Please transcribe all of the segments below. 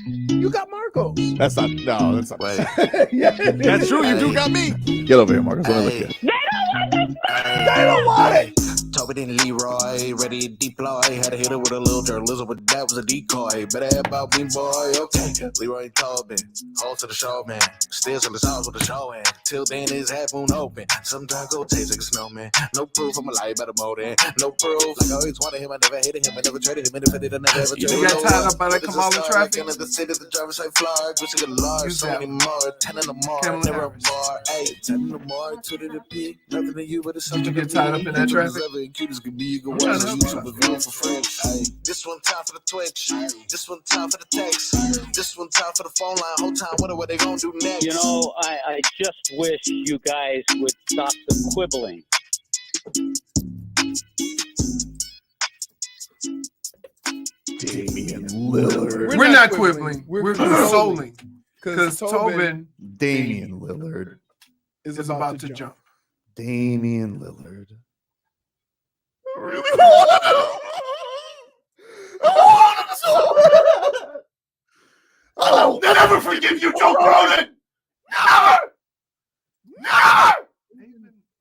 You got Marco. That's not. No, that's not. Yeah, That's true. You do got me. Get over here, Marcus. Let me look at you. They don't want it. Tobin and Leroy, ready to deploy. Had to hit it with a little journalism, but that was a decoy. Better have about me, boy. Okay, Leroy and Tobin, hold to the show, man. Still to the songs with the show, and till then his harpoon open. Sometimes go taste like a snowman. No proof, I'm a lie about a motor. No proof, like I always wanted him. I never hated him. I never traded him. And if I did, I never ever traded him. You got tied up by that Kamala traffic. In the city, the driver's like Florida. Wish I could large, so many more. 10 in the morning, never a bar. 8, 10 in the morning, 2 to the peak. Nothing to you, but it's something. You get tied up in that traffic. Cute as could be, you can watch on YouTube review for free. This one time for the Twitch. This one time for the text. This one time for the phone line. Whole time wonder what they gonna do next. You know, I just wish you guys would stop the quibbling. Damian Lillard. We're not quibbling. We're consoling. Because Tobin Damian Lillard is about to jump. Damian Lillard. I really want him. I want him so bad. I'll never forgive you, Joe Cronin. Never. Never.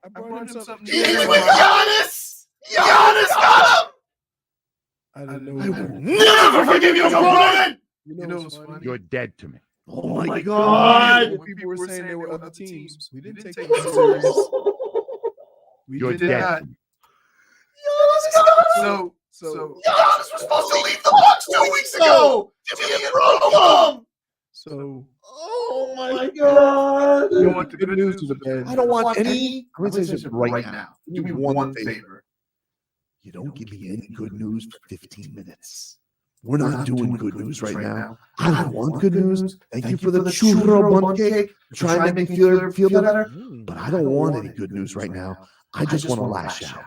I brought him something. He's with Giannis. Giannis got him. I didn't know. I will never forgive you, Joe Cronin. You know what's funny? You're dead to me. Oh my God. When people were saying there were other teams, we didn't take it serious. You're did dead. not. So Giannis was supposed to leave the Bucks 2 weeks ago. Jimmy and Romo. So, Oh my God. you want the good news or the bad? I don't want any. I'm going to say this right now. Give me one favor. You don't give me any good news for 15 minutes. We're not doing good news right now. I don't want good news. Thank you for the churro bun cake. Trying to make me feel better. But I don't want any good news right now. I just want to lash out.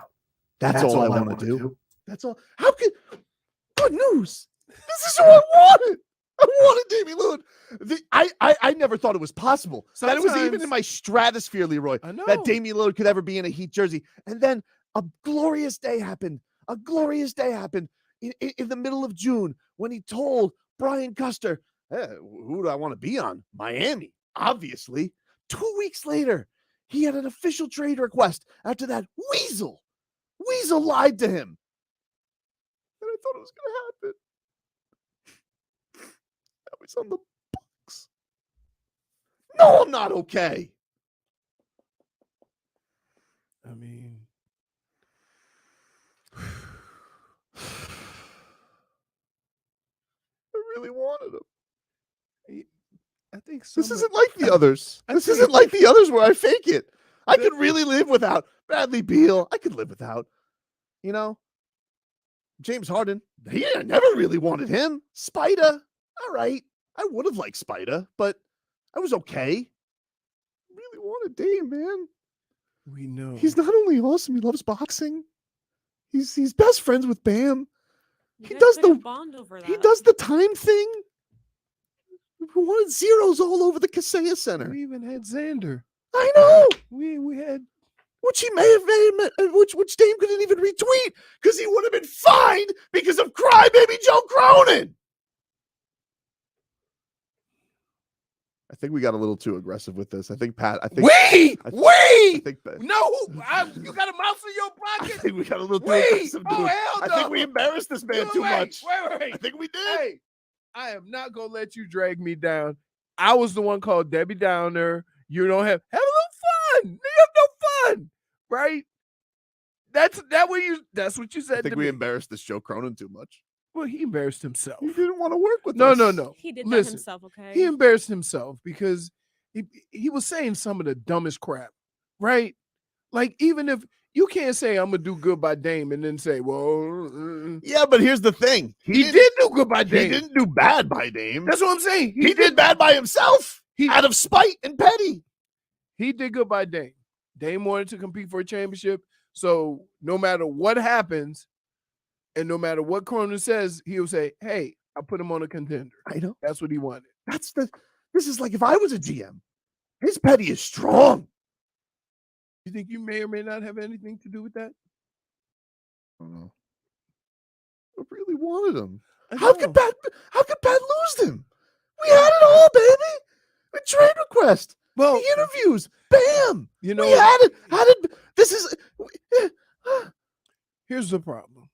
That's all I want to do. That's all. How could good news? This is what I wanted. I wanted Damian Lillard. I never thought it was possible. That it was even in my stratosphere, Leroy, that Damian Lillard could ever be in a Heat jersey. And then a glorious day happened. A glorious day happened in the middle of June when he told Brian Custer, who do I want to be on? Miami, obviously. 2 weeks later, he had an official trade request after that weasel lied to him. And I thought it was going to happen. Now he's on the Bucks. No, I'm not okay. I mean, I really wanted him. I think This isn't like the others. This isn't like the others where I fake it. I could really live without Bradley Beal. I could live without, James Harden. I never really wanted him. Spida. All right. I would have liked Spida, but I was okay. Really wanted Dame, man. we know He's not only awesome, he loves boxing. He's best friends with Bam. He does the bond over that. He does the time thing. We wanted zeros all over the Kaseya Center. We even had Xander. I know. We had Which he may have made, which Dame couldn't even retweet because he would have been fined because of crybaby Joe Cronin. I think we got a little too aggressive with this. I think Pat. I think we. I think Pat, No, you got a mouse in your I pocket. think we got a little too We. aggressive. Oh, Dude. hell I no. think we embarrassed this man too much. Wait. I think we did. Hey, I am not gonna let you drag me down. I was the one called Debbie Downer. You don't have a little fun. You have no fun, right? That's what you said. I think to we me. embarrassed this Joe Cronin too much. Well, he embarrassed himself. He didn't want to work with No, us. no. He did Listen, that himself, okay? He embarrassed himself because he was saying some of the dumbest crap, right? Like, even if you can't say I'm gonna do good by Dame and then say, well, Yeah, but here's the thing. he did do good by He Dame. didn't do bad by Dame. That's what I'm saying. He did bad by himself. Out of spite and petty. He did good by Dame. Dame wanted to compete for a championship. So no matter what happens, and no matter what Cronin says, he'll say, hey, I put him on a contender. I know. That's what he wanted. This is like if I was a GM. His petty is strong. You think you may or may not have anything to do with that? I don't know. I really wanted him. I How know. could Pat lose him? We had it all, baby. A trade request. Well, The interviews. Bam. you know, We had it. How did this is here's the problem,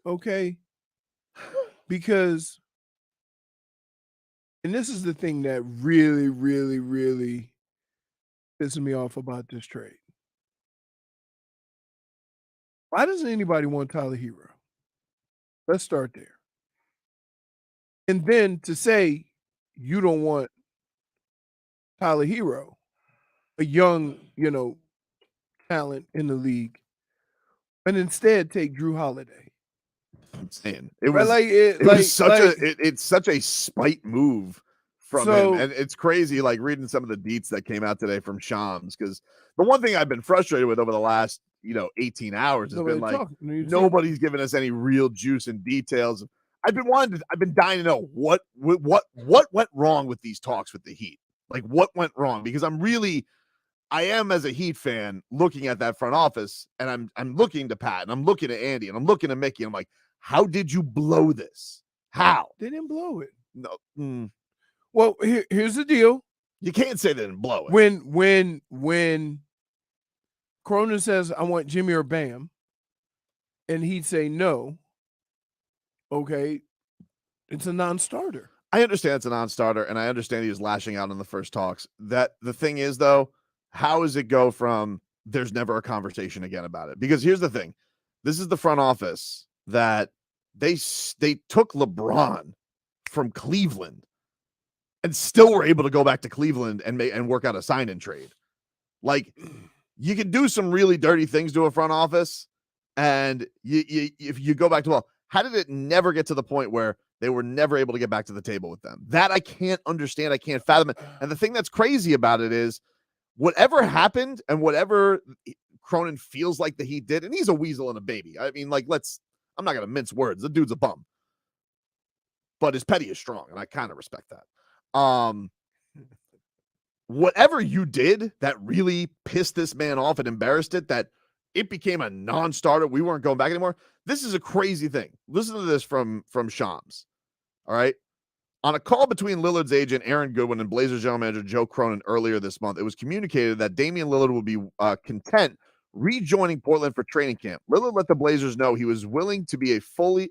okay? Because, and this is the thing that really, really, really pisses me off about this trade. Why doesn't anybody want Tyler Herro? Let's start there. And then to say you don't want Tyler Herro, a young, talent in the league, and instead take Drew Holiday. I'm saying? It Right, was it's such a spite move from him. And it's crazy, like reading some of the deets that came out today from Shams, because the one thing I've been frustrated with over the last 18 hours has been like nobody's given us any real juice and details. I've been dying to know what went wrong with these talks with the Heat. Like what went wrong? Because I am as a Heat fan looking at that front office, and I'm looking to Pat and I'm looking at Andy and I'm looking at Mickey. And I'm like, how did you blow this? How? They didn't blow it. No. Well, here's the deal. You can't say they didn't blow it. When Cronin says, I want Jimmy or Bam, and he'd say no, okay, it's a non-starter. I understand it's a non-starter, and I understand he was lashing out in the first talks. That the thing is, though, how does it go from there's never a conversation again about it? Because here's the thing. This is the front office that they took LeBron from Cleveland and still were able to go back to Cleveland and work out a sign-in trade. Like, you can do some really dirty things to a front office, and if you go back to, well, how did it never get to the point where they were never able to get back to the table with them? That I can't understand. I can't fathom it. And the thing that's crazy about it is whatever happened and whatever Cronin feels like the Heat did, and he's a weasel and a baby. I mean, like, I'm not going to mince words. The dude's a bum. But his petty is strong, and I kind of respect that. Whatever you did that really pissed this man off and embarrassed it, that it became a non-starter, we weren't going back anymore. This is a crazy thing. Listen to this from Shams. All right. On a call between Lillard's agent, Aaron Goodwin, and Blazers general manager Joe Cronin earlier this month, it was communicated that Damian Lillard would be content rejoining Portland for training camp. Lillard let the Blazers know he was willing to be fully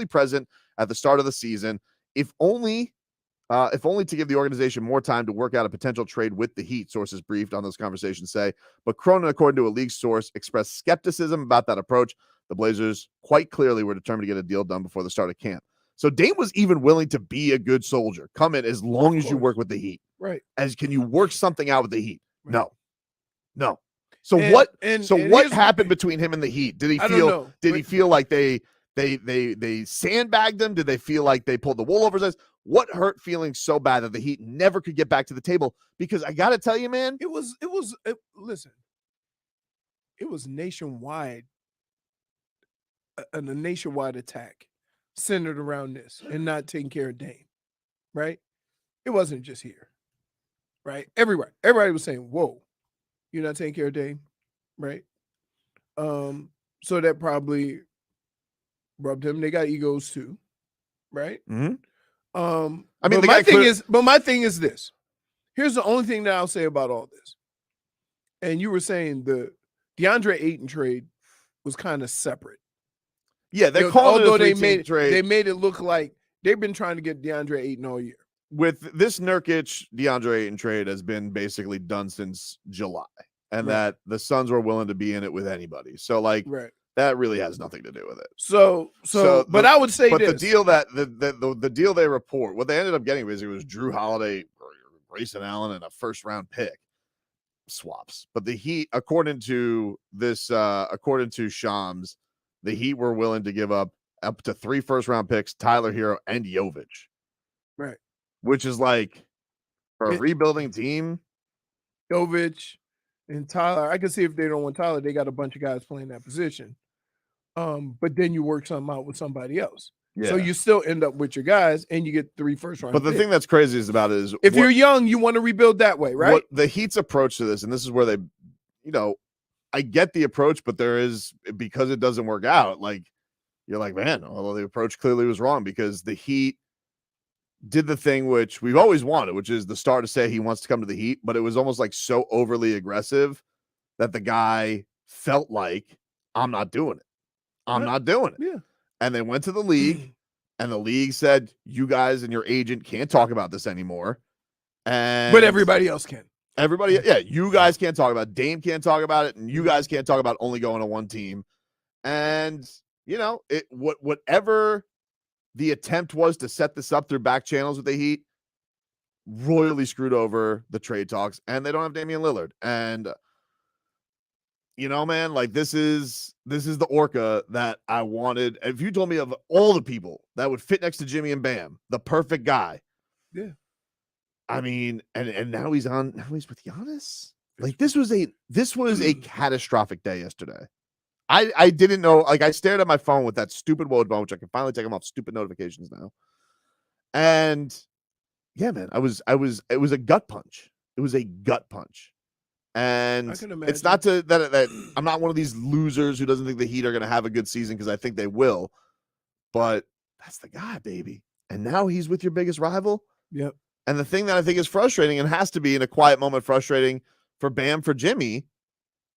present at the start of the season, if only to give the organization more time to work out a potential trade with the Heat, sources briefed on those conversations say. But Cronin, according to a league source, expressed skepticism about that approach. The Blazers quite clearly were determined to get a deal done before the start of camp. So Dame was even willing to be a good soldier. Come in as long as you work with the Heat. Right. Can you work something out with the Heat? Right. No. So what happened between him and the Heat? Did he feel like they sandbagged him? Did they feel like they pulled the wool over his eyes? What hurt feelings so bad that the Heat never could get back to the table? Because I got to tell you, man, listen, it was nationwide, a nationwide attack centered around this and not taking care of Dame, right? It wasn't just here, right? Everybody was saying, whoa, you're not taking care of Dame, right? So that probably rubbed him. They got egos too, right? Mm-hmm. I mean, my thing is this. Here's the only thing that I'll say about all this. And you were saying the DeAndre Ayton trade was kind of separate. Yeah, they're calling it a trade. They made it look like they've been trying to get DeAndre Ayton all year. With this Nurkic DeAndre Ayton trade has been basically done since July, and that the Suns were willing to be in it with anybody. So that really has nothing to do with it. But I would say the deal that the deal they report, what they ended up getting basically was Drew Holiday, Grayson Allen, and a first round pick swaps. But the Heat, according to Shams, the Heat were willing to give up to 3 first round picks, Tyler Herro and Jovic. Right. Which is like for a rebuilding team. Jovic and Tyler. I can see if they don't want Tyler, they got a bunch of guys playing that position. But then you work something out with somebody else. Yeah. So you still end up with your guys and you get 3 first round. But the thing that's crazy about it is if you're young, you want to rebuild that way, right? The Heat's approach to this, and this is where they, I get the approach, but there is, because it doesn't work out, like you're like, man, although the approach clearly was wrong, because the Heat did the thing which we've always wanted, which is the star to say he wants to come to the Heat, but it was almost like so overly aggressive that the guy felt like, I'm not doing it. I'm not doing it. Yeah. And they went to the league, and the league said, you guys and your agent can't talk about this anymore. And But everybody else can. Everybody, yeah, you guys can't talk about it. Dame can't talk about it, and you guys can't talk about only going to one team. And whatever the attempt was to set this up through back channels with the Heat, royally screwed over the trade talks, and they don't have Damian Lillard. And man, like this is the Orca that I wanted. If you told me of all the people that would fit next to Jimmy and Bam, the perfect guy. Yeah. I mean, and now he's with Giannis. Like this was a catastrophic day yesterday. I didn't know. Like I stared at my phone with that stupid woe bone, which I can finally take them off stupid notifications now. And yeah, man, it was a gut punch. It was a gut punch. And I can imagine. it's not that I'm not one of these losers who doesn't think the Heat are going to have a good season, because I think they will. But that's the guy, baby. And now he's with your biggest rival. Yep. And the thing that I think is frustrating, and has to be in a quiet moment frustrating for Bam, for Jimmy,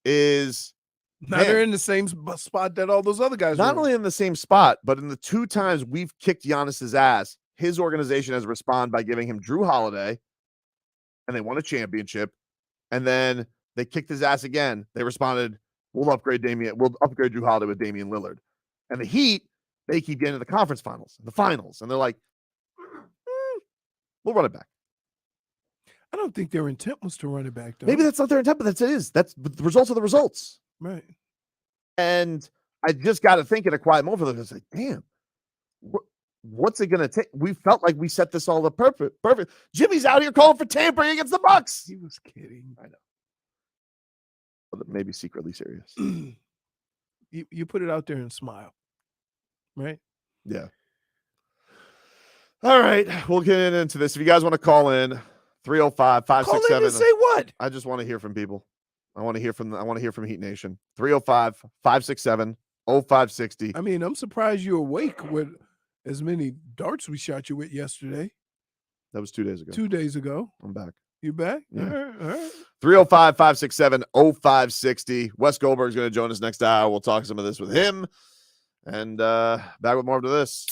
is now they're in the same spot that all those other guys not were. only in the same spot, but in the 2 times we've kicked Giannis's ass, his organization has responded by giving him Drew Holiday, and they won a championship. And then they kicked his ass again. They responded, we'll upgrade Drew Holiday with Damian Lillard. And the Heat, they keep getting to the conference finals, the finals, and they're like, we'll run it back. I don't think their intent was to run it back, though. Maybe that's not their intent, but that's the results of the results. Right. And I just got to think in a quiet moment, I was like, damn, what's it going to take? We felt like we set this all up perfect. Jimmy's out here calling for tampering against the Bucks. He was kidding. I know. But maybe secretly serious. You put it out there and smile. Right? Yeah. All right. We'll get into this. If you guys want to call in, 305-567. Call in and say what? I just want to hear from people. I want to hear from Heat Nation. 305-567-0560. I mean, I'm surprised you're awake with as many darts we shot you with yesterday. That was 2 days ago. 2 days ago. I'm back. You back? Yeah. All right. 305-567-0560. Wes Goldberg is going to join us next hour. We'll talk some of this with him. And back with more of this.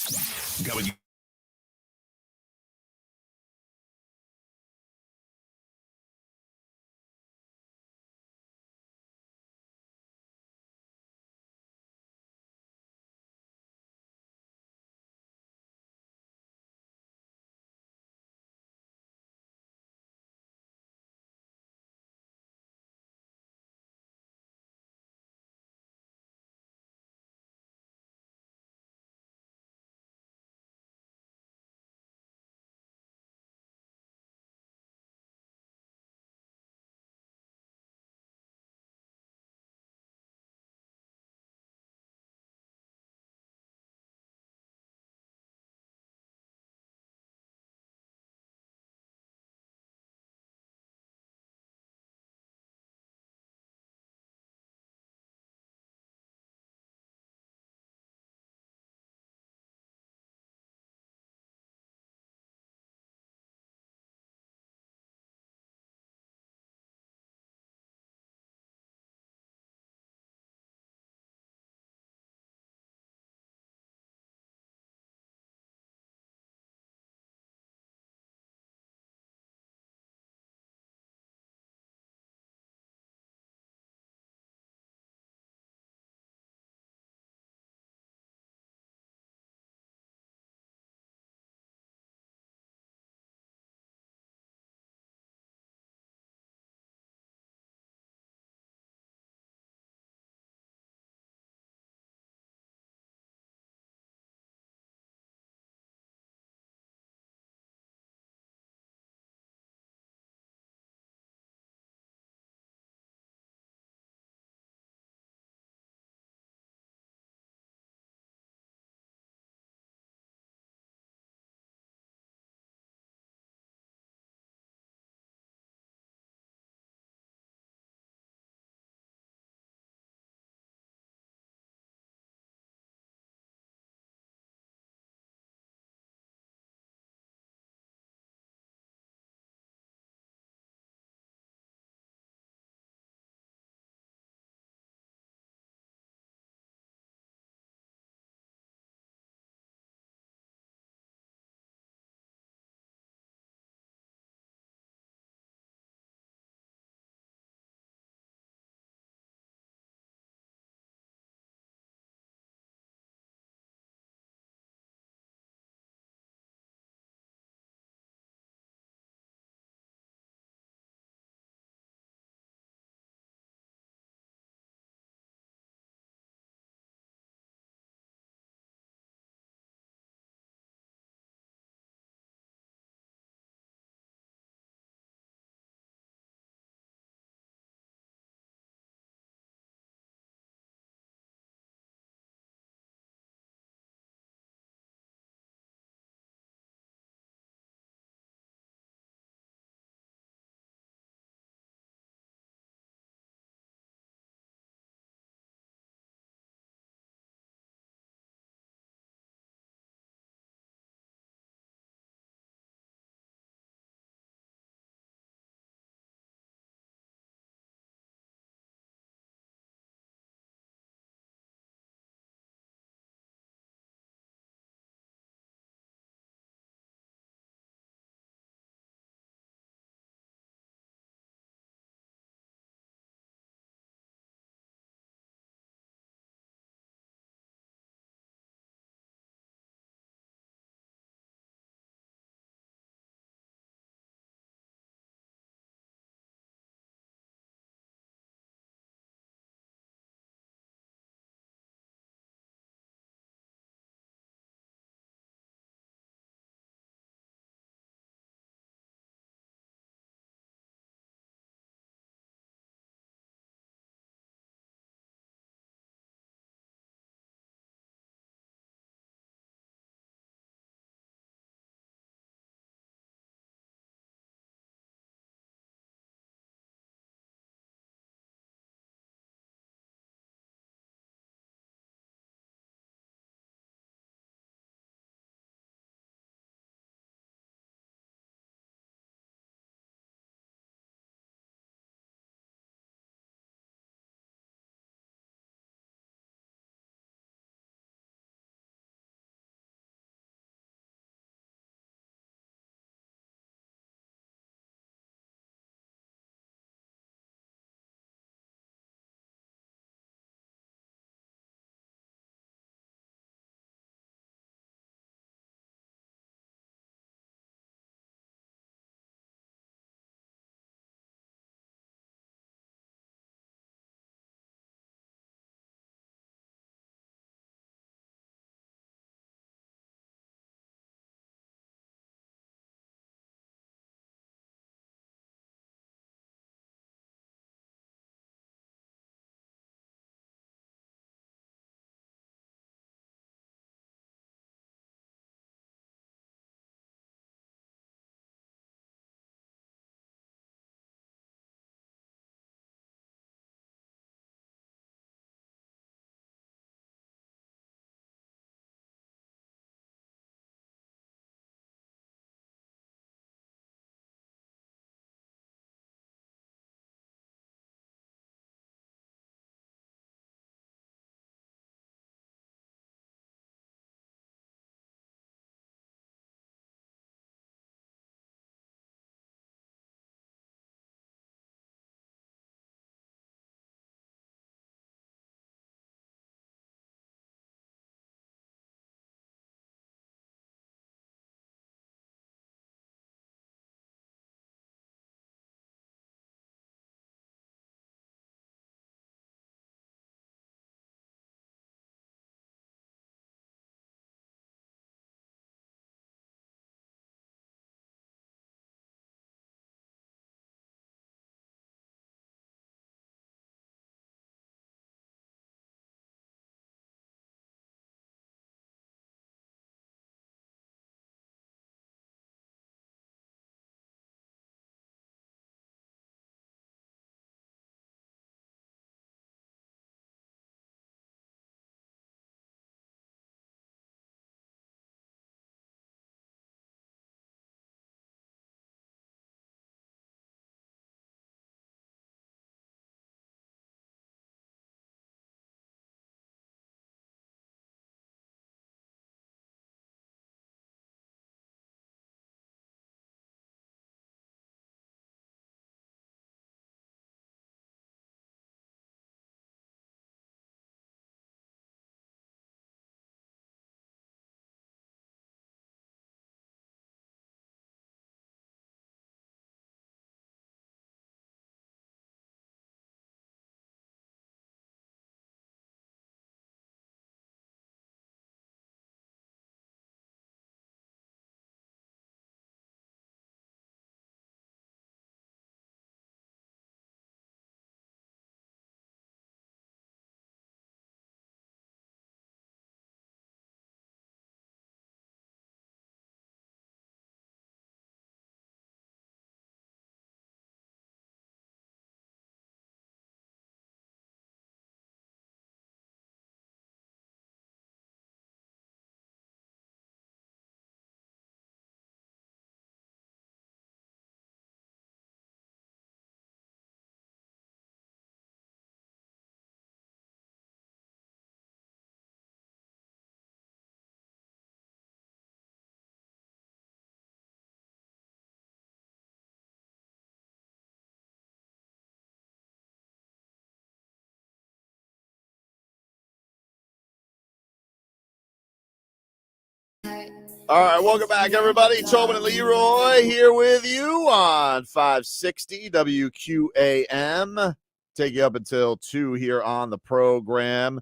All right, welcome back, everybody. Tobin and Leroy here with you on 560 WQAM. Take you up until 2 here on the program.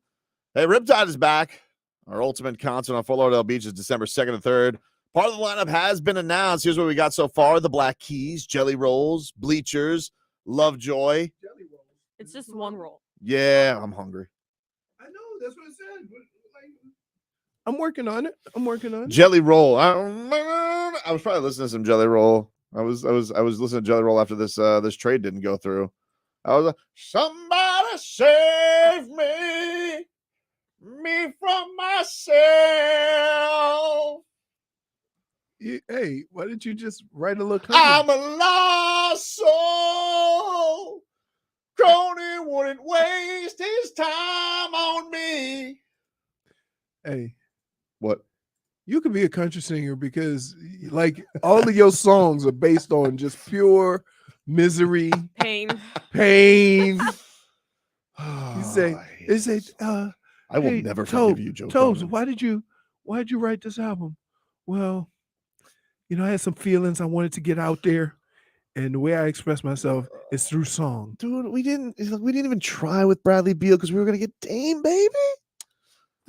Hey, Riptide is back. Our ultimate concert on Fort Lauderdale Beach is December 2nd and 3rd. Part of the lineup has been announced. Here's what we got so far. The Black Keys, Jelly Rolls, Bleachers, Lovejoy. It's just one roll. Yeah, I'm hungry. I know. That's what I said. I'm working on it. Jelly Roll. I was probably listening to some Jelly Roll. I was listening to Jelly Roll after this trade didn't go through. I was like, somebody save me from myself. Hey, why didn't you just write a little? I'm a lost soul. Crony wouldn't waste his time on me. Hey, what? You could be a country singer because, like, all of your songs are based on just pure misery, Pain. You say, I will hey, never forgive you, Joe. Tobes, why'd you write this album? Well, I had some feelings I wanted to get out there, and the way I express myself is through song. Dude, we didn't even try with Bradley Beal because we were gonna get Dame, baby.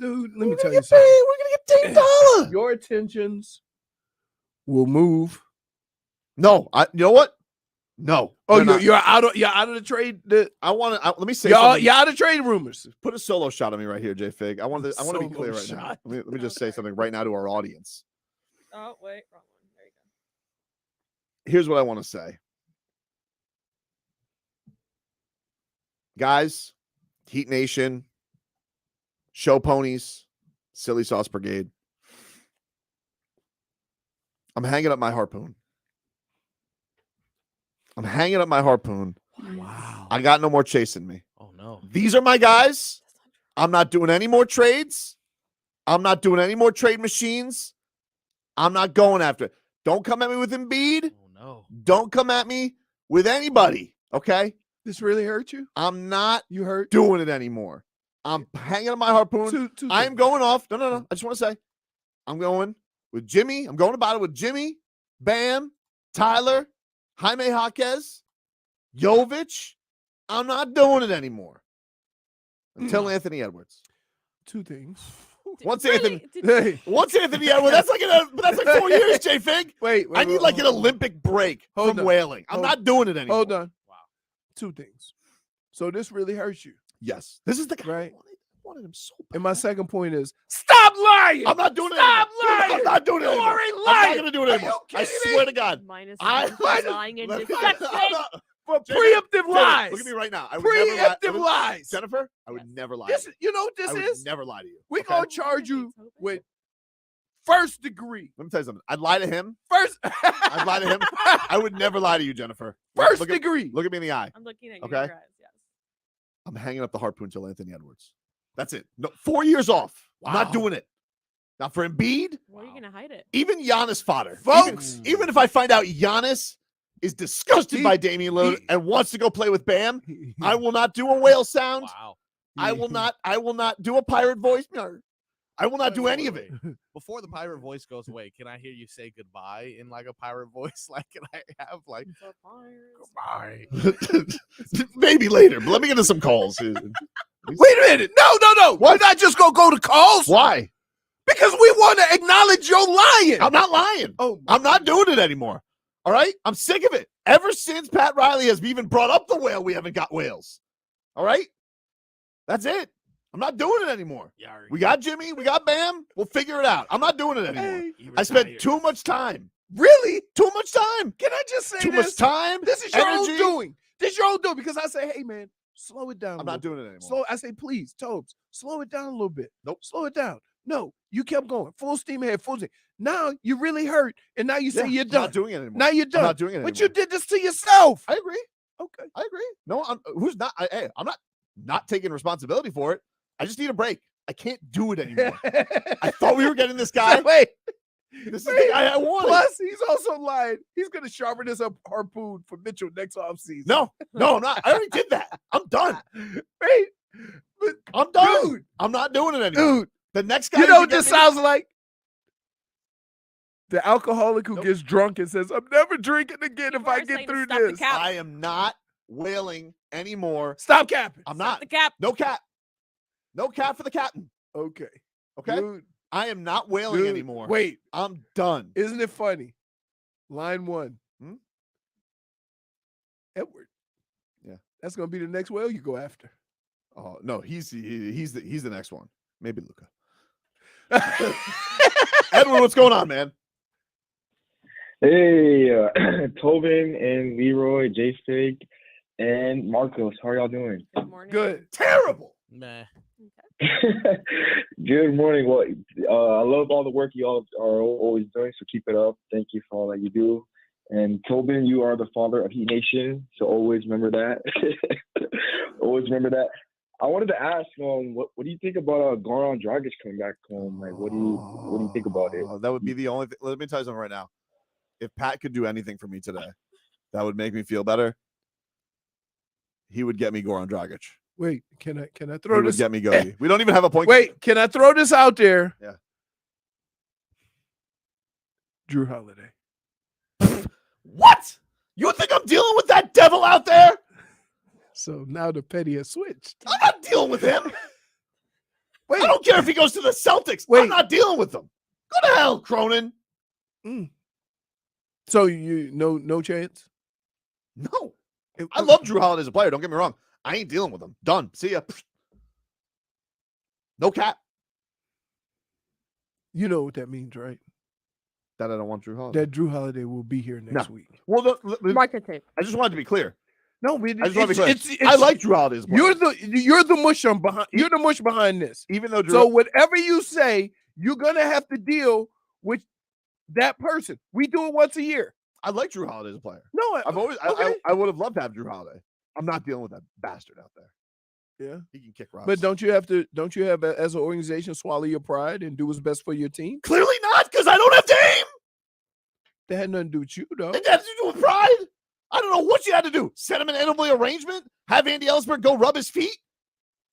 Dude, let me tell you something. We're gonna get Dame Dollar. Your attentions will move. No, you know what? No. Oh, you're out of the trade. I want to. Let me say you're something. out of trade rumors. Put a solo shot on me right here, J Fig. I want to be clear right now. Let me just say something right now to our audience. Oh wait, wrong one. There you go. Here's what I want to say, guys. Heat Nation, Show Ponies, Silly Sauce Brigade. I'm hanging up my harpoon. Wow. I got no more chasing me. Oh, no. These are my guys. I'm not doing any more trades. I'm not doing any more trade machines. I'm not going after it. Don't come at me with Embiid. Oh, no. Don't come at me with anybody, okay? This really hurt you? I'm not You hurt? doing it anymore. I'm hanging up my harpoon. I am going off. No. I just want to say, I'm going with Jimmy. I'm going about it with Jimmy, Bam, Tyler, Jaime Jaquez, Jovic. I'm not doing it anymore until Anthony Edwards. Two things. Once Really? Anthony Edwards, that's like 4 years, J Fig. Wait, I need like an Olympic break from whaling. I'm not doing it anymore. Hold on. Wow. Two things. So this really hurts you. Yes, this is the guy. Right. I wanted him so bad. And my second point is stop lying. I'm not doing it. Stop anymore. lying. I'm not doing it. You anymore. are a I'm liar. not going to do it Are anymore. you I kidding swear me? to God. Minus I- lying and I'm deception. For Jay, preemptive lies. Look at me right now. I would never lie. Preemptive lies. Jennifer, I would never lie. This, to you. you know what this I would is? never lie to you. We're okay? gonna charge you with first degree. Let me tell you something. I'd lie to him. First I'd lie to him. I would never lie to you, Jennifer. first look degree. Look at me in the eye. I'm looking at you. Okay. Your eyes, yes. I'm hanging up the harpoon till Anthony Edwards. That's it. No, 4 years off. I'm not Wow. doing it. Now for Embiid, Where are you gonna hide it? even Giannis fodder. Folks. Even if I find out Giannis is disgusted by Damian Lillard and wants to go play with Bam, I will not do a whale sound. Wow. I will not do a pirate voice. No. I will not do any of it. Before the pirate voice goes away, can I hear you say goodbye in like a pirate voice? Like, can I have like Bye. Maybe later, but let me get to some calls. Wait a minute. No. Why not just go to calls? Why? Because we want to acknowledge your lying. I'm not lying. Oh, I'm not doing it anymore. All right? I'm sick of it. Ever since Pat Riley has even brought up the whale, we haven't got whales. All right? That's it. I'm not doing it anymore. We got Jimmy. We got Bam. We'll figure it out. I'm not doing it anymore. Hey, I spent too much time. really? Too much time. Can I just say Too this? much time. This is your own energy. doing. This is your own doing because I say, hey man, slow it down. I'm not doing it anymore. Slow. I say, please, Tobes, slow it down a little bit. Nope. Slow it down. No, you kept going. Full steam ahead, full steam. Now you really hurt. And now you say you're I'm done. not doing it anymore. Now you're done. I'm not doing it anymore. But you did this to yourself. I agree. Okay. I agree. No, who's not? Hey, I'm not taking responsibility for it. I just need a break. I can't do it anymore. I thought we were getting this guy. Wait. This is the guy I wanted. Plus, he's also lying. He's going to sharpen his harpoon for Mitchell next offseason. No, I'm not. I already did that. I'm done. Wait. But, I'm done. dude. I'm not doing it anymore. Dude. The next guy. You know what this sounds like? The alcoholic who gets drunk and says, "I'm never drinking again if People I are get saying to through stop the this." cap. I am not wailing anymore. Stop capping. I'm Stop not. the cap. No cap. No cap for the captain. Okay. Okay. Dude, I am not wailing dude, anymore. Wait, I'm done. isn't it funny? Line 1. Edward. Yeah. That's gonna be the next whale you go after. Oh no, he's the next one. Maybe Luca. Edward, what's going on, man? Hey, Tobin and Leroy, J-Fig, and Marcos. How are y'all doing? Good morning. Good. Terrible. Meh. Good morning. Well, I love all the work you all are always doing, so keep it up. Thank you for all that you do. And Tobin, you are the father of Heat Nation, so always remember that. Always remember that. I wanted to ask, what do you think about Goran Dragic coming back home? Like, what do you think about it? That would be the only thing. Let me tell you something right now. If Pat could do anything for me today, that would make me feel better. He would get me Goran Dragic. Wait, can I He throw would this? get me Gogi. We don't even have a point. Wait, can I throw this out there? Yeah. Drew Holiday. What? You think I'm dealing with that devil out there? So now the petty has switched. I'm not dealing with him. Wait, I don't care if he goes to the Celtics. Wait. I'm not dealing with him. Go to hell, Cronin. so you no chance? No. I love Drew Holiday as a player. Don't get me wrong. I ain't dealing with him. Done. See ya. No cap. You know what that means, right? That I don't want Drew Holiday. That Drew Holiday will be here next week. Well, Market tape. I just wanted to be clear. No, I just want to be clear. I like Drew Holiday as a player. You're the mush on behind. You're the mush behind this. Even though Drew. So whatever you say, you're gonna have to deal with that person. We do it once a year. I like Drew Holiday as a player. No, I've always. okay. I would have loved to have Drew Holiday. I'm not dealing with that bastard out there. Yeah, he can kick rocks. but don't you have as an organization swallow your pride and do what's best for your team? Clearly not, because I don't have Dame. That had nothing to do with you, though. It has to do with pride. I don't know what you had to do. Set him an NWA arrangement. Have Andy Ellsberg go rub his feet.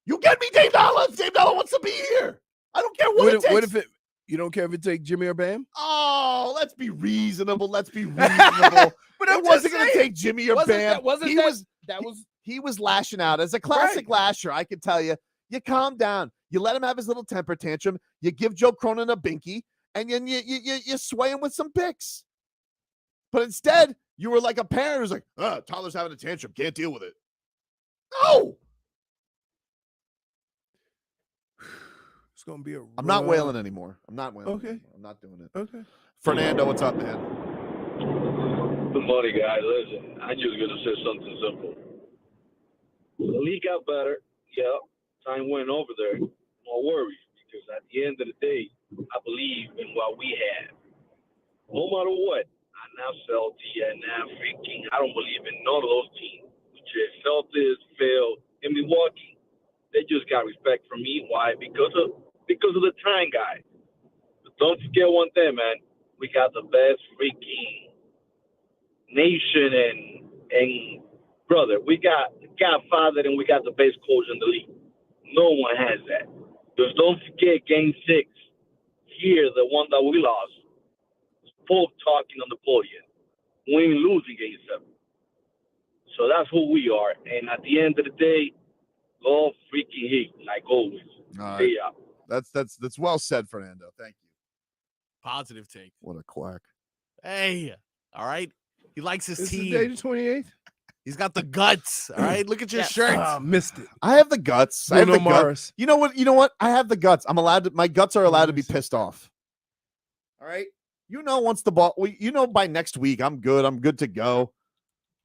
You get me Dame Dollar if Dame Dollar wants to be here. I don't care what it takes. What if it? You don't care if it takes Jimmy or Bam? Oh, let's be reasonable. Let's be reasonable. But it wasn't going to take Jimmy or Bam. He was lashing out as a classic lasher. I can tell you. You calm down. You let him have his little temper tantrum. You give Joe Cronin a binky, and then you sway him with some picks. But instead, you were like a parent who's like, Tyler's having a tantrum. Can't deal with it. No. It's going to be I'm not wailing anymore. I'm not wailing. Okay. Anymore. I'm not doing it. Okay. Fernando, what's up, man? Good morning, guys. Listen, I'm just going to say something simple. The league got better. Yeah, time went over there. No worries, because at the end of the day, I believe in what we have. No matter what, I'm not Celtic and not freaking. I don't believe in none of those teams. Celtics failed in Milwaukee. They just got respect from me. Why? Because of the time, guys. But don't forget one thing, man. We got the best freaking nation and brother. We got Godfather and we got the best coach in the league. No one has that. Just don't forget Game 6 here, the one that we lost. Folk talking on the podium. We ain't losing Game 7. So that's who we are. And at the end of the day, go freaking Heat, like always. All See right. ya. That's well said, Fernando. Thank you. Positive take. What a quack. Hey, all right. He likes his This is team. day the 28th. He's got the guts. All right. Look at your shirt. Missed it. I have the guts. I have Bruno the guts. Mars. You know what? I have the guts. I'm allowed to. My guts are allowed to be pissed off. All right. Once the ball, by next week, I'm good. I'm good to go.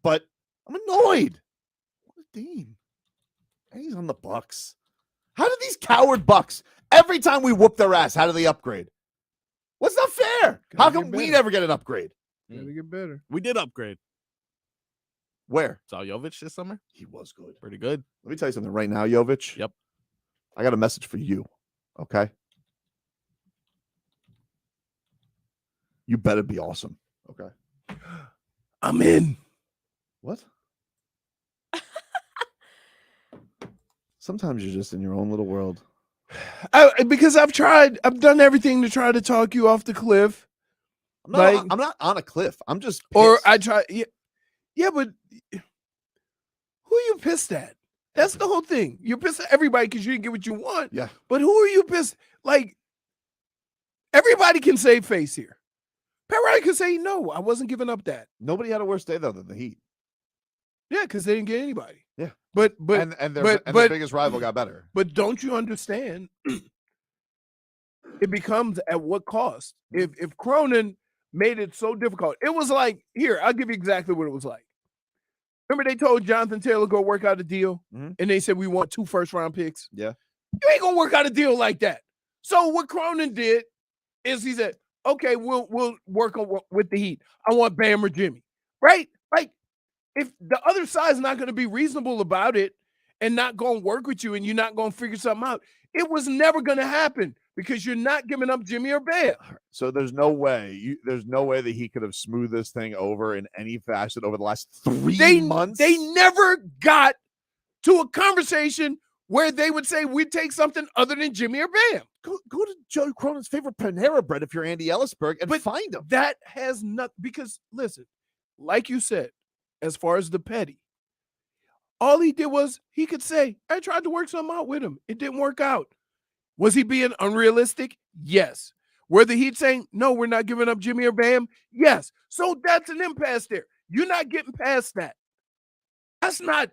But I'm annoyed. What a team. And he's on the Bucks. How do these coward Bucks, every time we whoop their ass, how do they upgrade? What's not fair? How come we never get an upgrade? Gotta get better. We did upgrade. Where? Saw Jovic this summer. He was good. Pretty good. Let me tell you something right now, Jovic. Yep. I got a message for you. Okay. You better be awesome. Okay. I'm in. What? Sometimes you're just in your own little world. Because I've done everything to try to talk you off the cliff. I'm not on a cliff. I'm just pissed. Or I try. Yeah, but who are you pissed at? That's the whole thing. You're pissed at everybody because you didn't get what you want. Yeah. But who are you pissed? Like, everybody can save face here. Pat Riley can say, no, I wasn't giving up that. Nobody had a worse day though than the Heat. Yeah, because they didn't get anybody. Yeah. But their biggest rival got better. But don't you understand? It becomes at what cost? If Cronin made it so difficult, it was like, here, I'll give you exactly what it was like. Remember they told Jonathan Taylor go work out a deal, and they said we want 2 first-round picks? Yeah. You ain't gonna work out a deal like that. So what Cronin did is he said, okay, we'll work with the Heat. I want Bam or Jimmy, right? Like, if the other side's not going to be reasonable about it and not going to work with you and you're not going to figure something out, it was never going to happen because you're not giving up Jimmy or Bam. So there's no way that he could have smoothed this thing over in any fashion over the last 3 months. They never got to a conversation where they would say we'd take something other than Jimmy or Bam. Go to Joe Cronin's favorite Panera Bread if you're Andy Ellisberg and find him. That has nothing, because listen, like you said, as far as the petty, all he did was he could say, I tried to work something out with him. It didn't work out. Was he being unrealistic? Yes. Were the Heat saying, no, we're not giving up Jimmy or Bam? Yes. So that's an impasse there. You're not getting past that. That's not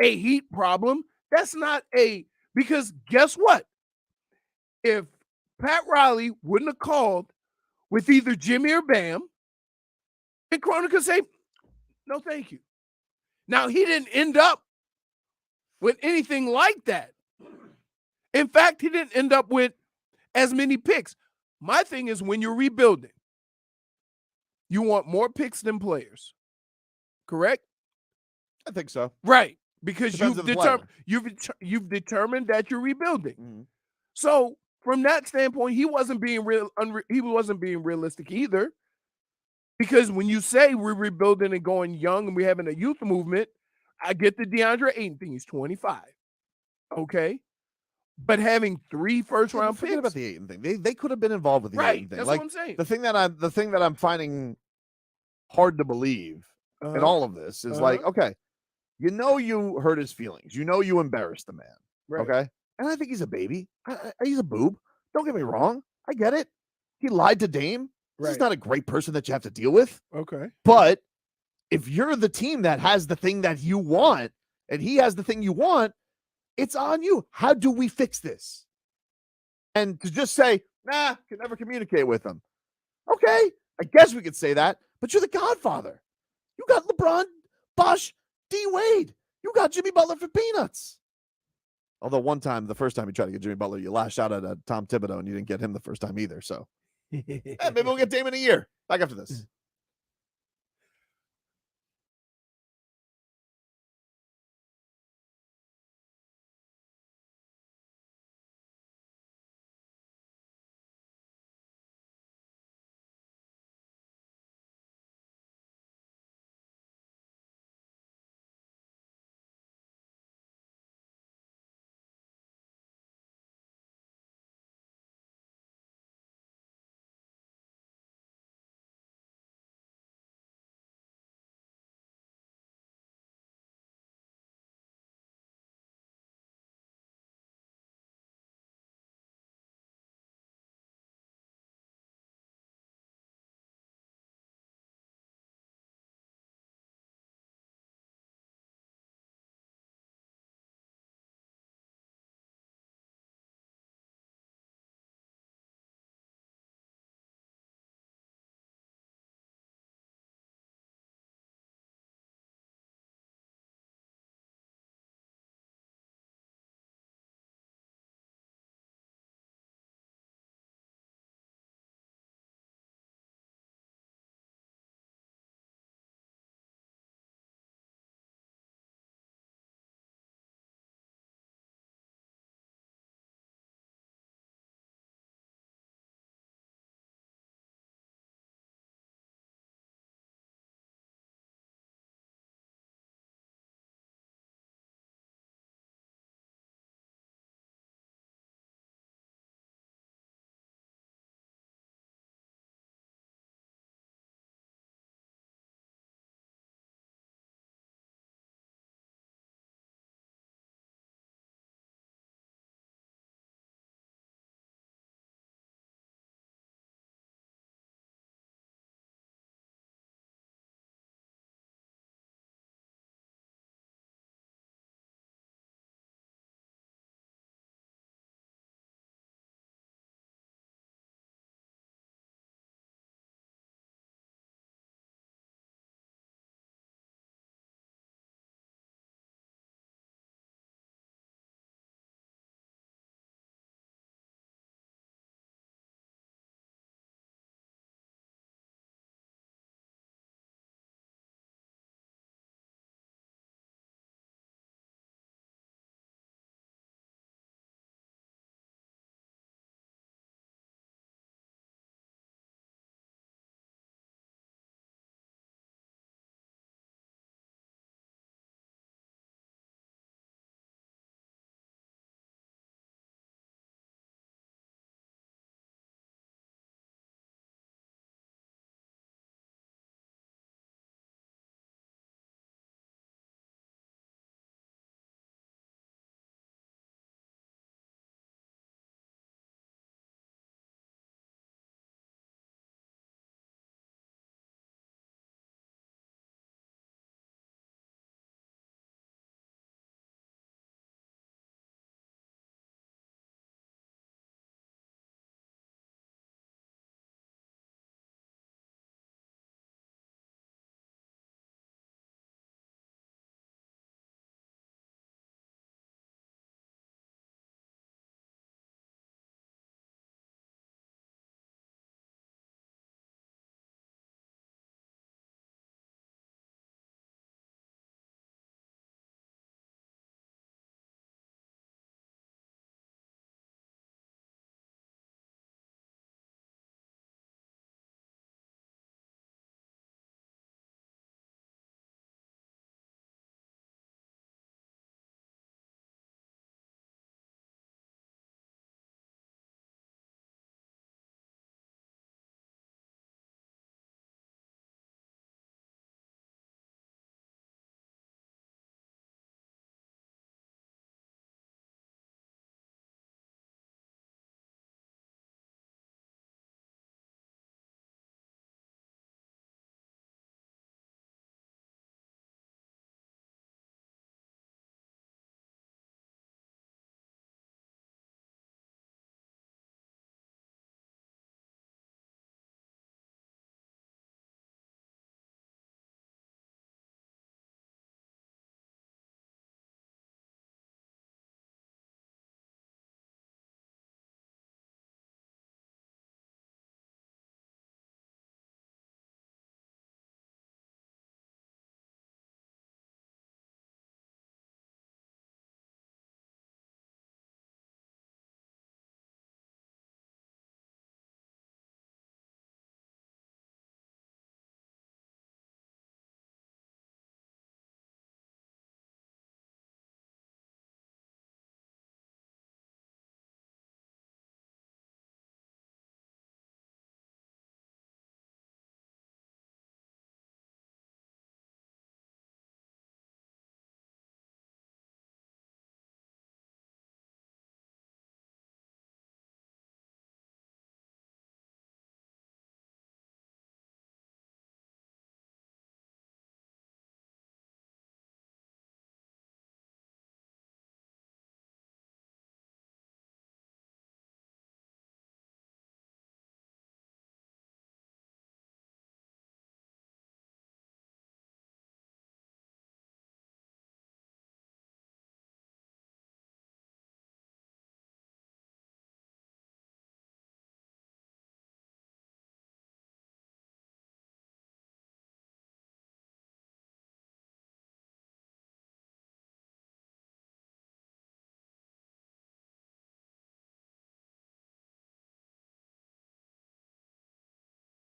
a Heat problem. That's not because guess what? If Pat Riley wouldn't have called with either Jimmy or Bam, then Cronin could say, no, thank you. Now, he didn't end up with anything like that. In fact, he didn't end up with as many picks. My thing is, when you're rebuilding, you want more picks than players. Correct? I think so. Right. Because Depends on the player. you've determined that you're rebuilding. So from that standpoint, he wasn't being realistic either. Because when you say we're rebuilding and going young and we're having a youth movement, I get the DeAndre Ayton thing. He's 25. Okay. But having 3 first-round Forget picks. about the Ayton thing. They could have been involved with the Ayton thing. That's like, what I'm saying. The thing that I'm finding hard to believe in all of this is like, okay, you hurt his feelings. You embarrassed the man. Right. Okay. And I think he's a baby. He's a boob. Don't get me wrong. I get it. He lied to Dame. He's not a great person that you have to deal with. Okay. But if you're the team that has the thing that you want and he has the thing you want, it's on you. How do we fix this? And to just say, can never communicate with him. Okay, I guess we could say that, but you're the Godfather. You got LeBron, Bosh, D. Wade. You got Jimmy Butler for peanuts. Although the first time you tried to get Jimmy Butler, you lashed out at Tom Thibodeau and you didn't get him the first time either. So maybe we'll get Dame in a year. Back after this.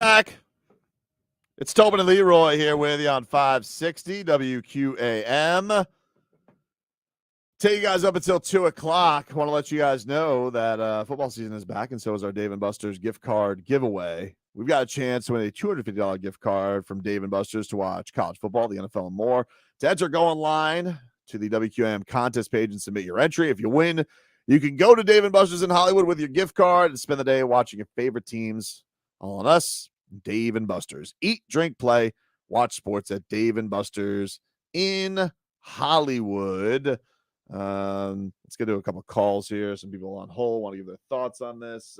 Back. It's Tobin and Leroy here with you on 560 WQAM. Take you guys up until 2 o'clock. I want to let you guys know that football season is back, and so is our Dave & Buster's gift card giveaway. We've got a chance to win a $250 gift card from Dave & Buster's to watch college football, the NFL, and more. To enter, go online to the WQAM contest page and submit your entry. If you win, you can go to Dave & Buster's in Hollywood with your gift card and spend the day watching your favorite teams. All on us, Dave & Buster's. Eat, drink, play, watch sports at Dave & Buster's in Hollywood. Let's get to a couple of calls here. Some people on hold want to give their thoughts on this.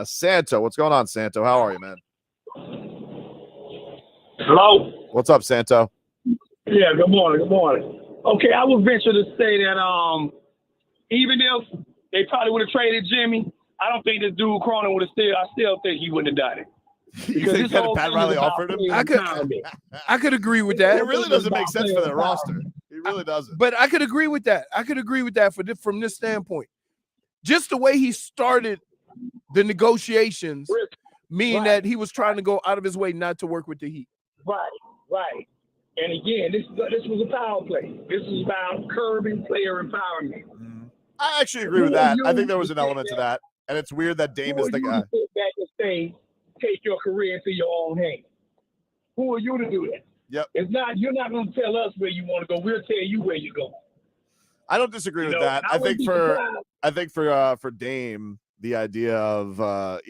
Santo, what's going on, Santo? How are you, man? Hello? What's up, Santo? Yeah, good morning. Good morning. Okay, I would venture to say that even if they probably would have traded Jimmy, I don't think this dude Cronin would have I still think he wouldn't have done it. You think that Pat Riley offered him? I could agree with that. It really doesn't make sense for their roster. It really doesn't. But I could agree with that. From this standpoint. Just the way he started the negotiations, meaning that he was trying to go out of his way not to work with the Heat. Right. And again, this was a power play. This is about curbing player empowerment. I actually agree with that. I think there was an element to that. And it's weird that Dame is the guy. Sit back and say, take your career into your own hands. Who are you to do that? Yep. You're not going to tell us where you want to go. We'll tell you where you go. I don't disagree with that. I think for Dame, the idea of I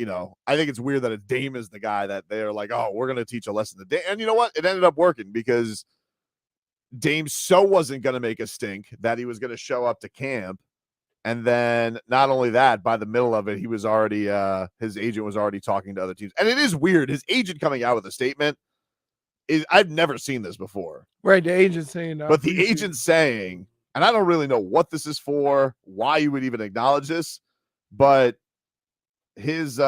think it's weird that a Dame is the guy that they're like, oh, we're going to teach a lesson to Dame. And you know what? It ended up working because Dame wasn't going to make a stink that he was going to show up to camp. And then not only that, by the middle of it, he was already his agent was already talking to other teams. And it is weird. His agent coming out with a statement I've never seen this before. Right, the agent saying that. But the agent saying, and I don't really know what this is for, why you would even acknowledge this, but his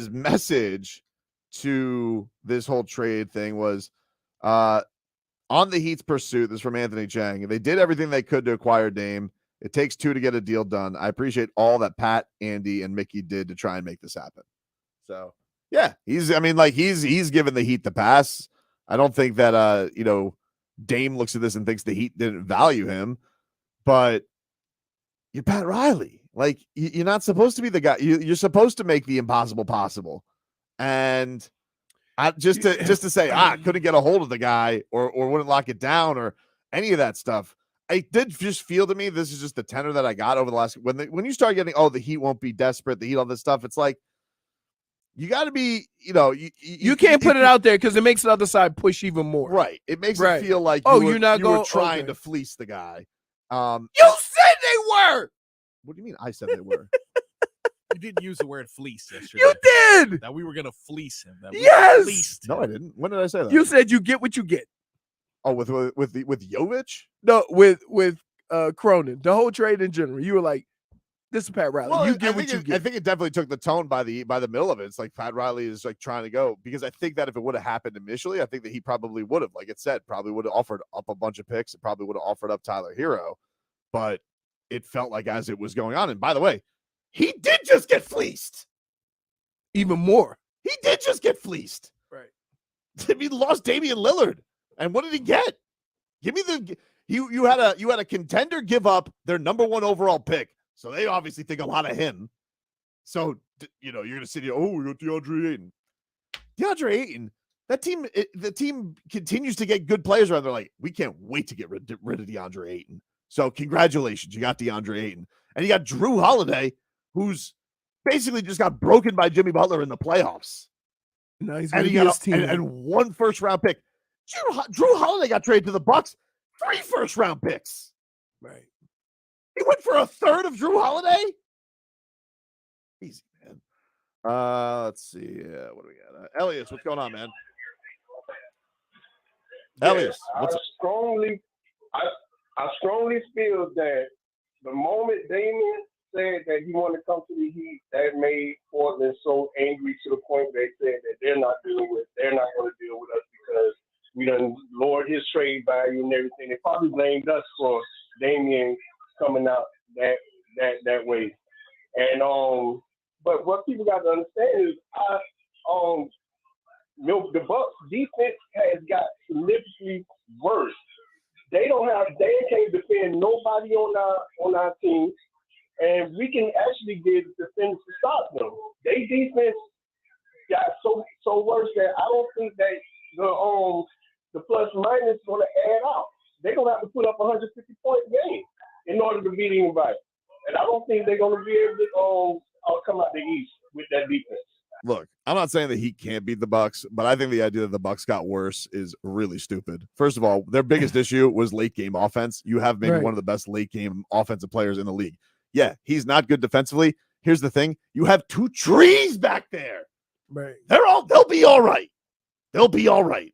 message to this whole trade thing was on the Heat's pursuit. This is from Anthony Chang. They did everything they could to acquire Dame. It takes two to get a deal done. I appreciate all that Pat, Andy, and Mickey did to try and make this happen. So yeah, he's given the Heat the pass. I don't think that Dame looks at this and thinks the Heat didn't value him, but you're Pat Riley. Like, you're not supposed to be the guy. You're supposed to make the impossible possible. And just to say, couldn't get a hold of the guy or wouldn't lock it down or any of that stuff. I did just feel to me, this is just the tenor that I got over the last, when you start getting, the Heat won't be desperate, the Heat, all this stuff. It's like, you got to be, you can't put it out there because it makes the other side push even more. Right. It makes it feel like you're trying to fleece the guy. You said they were. What do you mean I said they were? You didn't use the word fleece yesterday. You did. That we were going to fleece him. Yes. No, I didn't. When did I say that? You said you get what you get. Oh, with Jovic? No, with Cronin. The whole trade in general. You were like, this is Pat Riley. Well, you get what you get. I think it definitely took the tone by the middle of it. It's like Pat Riley is like trying to go, because I think that if it would have happened initially, I think that he probably would have, like it said, probably would have offered up a bunch of picks. It probably would have offered up Tyler Herro, but it felt like as it was going on. And by the way, he did just get fleeced. Even more. He did just get fleeced. Right. He lost Damian Lillard. And what did he get? Give me you had a contender give up their number 1 overall pick. So they obviously think a lot of him. So, you're going to sit here, we got DeAndre Ayton. DeAndre Ayton, the team continues to get good players around. They're like, we can't wait to get rid of DeAndre Ayton. So congratulations, you got DeAndre Ayton. And you got Drew Holiday, who's basically just got broken by Jimmy Butler in the playoffs. No, he's and he got and 1 first-round pick. Drew Holiday got traded to the Bucks, 3 first-round picks. Right. He went for a third of Drew Holiday? Easy, man. Let's see. What do we got? Elias, what's going on, man? Elias, what's up? I strongly feel that the moment Damian said that he wanted to come to the Heat, that made Portland so angry to the point they said that they're not going to deal with us because we done lowered his trade value and everything. They probably blamed us for Damian coming out that way. And but what people got to understand is the Bucks defense has got significantly worse. They can't defend nobody on our team, and we can actually get defenders to stop them. They defense got so worse that I don't think that the plus minus is going to add out. They're going to have to put up 150-point game in order to beat anybody, and I don't think they're going to be able to come out the East with that defense. Look, I'm not saying the Heat can't beat the Bucks, but I think the idea that the Bucks got worse is really stupid. First of all, their biggest issue was late game offense. You have maybe one of the best late game offensive players in the league. Yeah, he's not good defensively. Here's the thing: you have two trees back there. Right. They'll be all right. They'll be all right.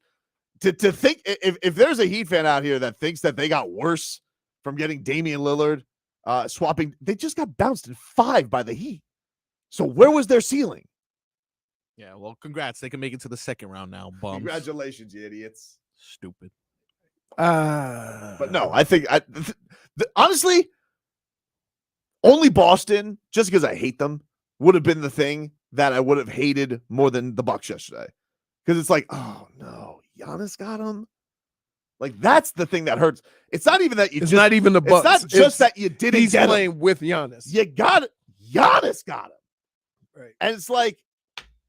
To think if there's a Heat fan out here that thinks that they got worse from getting Damian Lillard swapping, they just got bounced in 5 by the Heat. So where was their ceiling? Yeah, well, congrats. They can make it to the second round now, bums. Congratulations, you idiots. Stupid. But no, I think honestly, only Boston, just because I hate them, would have been the thing that I would have hated more than the Bucks yesterday. Because it's like, oh no, Giannis got him. Like that's the thing that hurts. It's not even that you. It's not even the Bucks. It's not just that you didn't. He's get playing him. with Giannis. You got it. Giannis got him. Right. And it's like,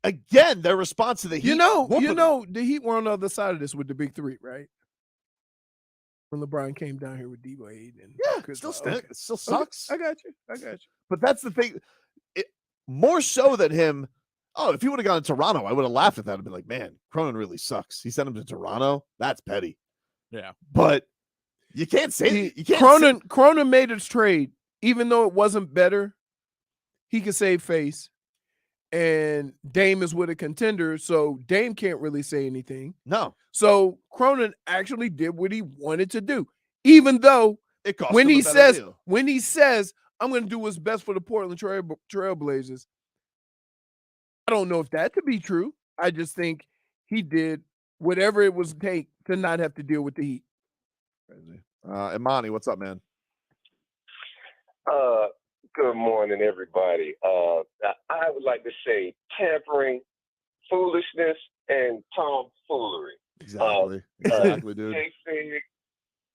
again, their response to the Heat. The Heat were on the other side of this with the big three, right? When LeBron came down here with D-Wade and it still sucks. Okay. I got you. But that's the thing. More so than him. Oh, if he would have gone to Toronto, I would have laughed at that and been like, man, Cronin really sucks. He sent him to Toronto. That's petty. Yeah. But you can't say you can't Cronin made his trade, even though it wasn't better, he could save face. And Dame is with a contender, so Dame can't really say anything. No. So Cronin actually did what he wanted to do, even though it cost when him he a better says, I'm going to do what's best for the Portland Trailblazers, I don't know if that to be true. I just think he did whatever it was take to not have to deal with the Heat. Crazy. Imani, what's up, man? Good morning, everybody. I would like to say tampering, foolishness, and tomfoolery. Exactly, dude.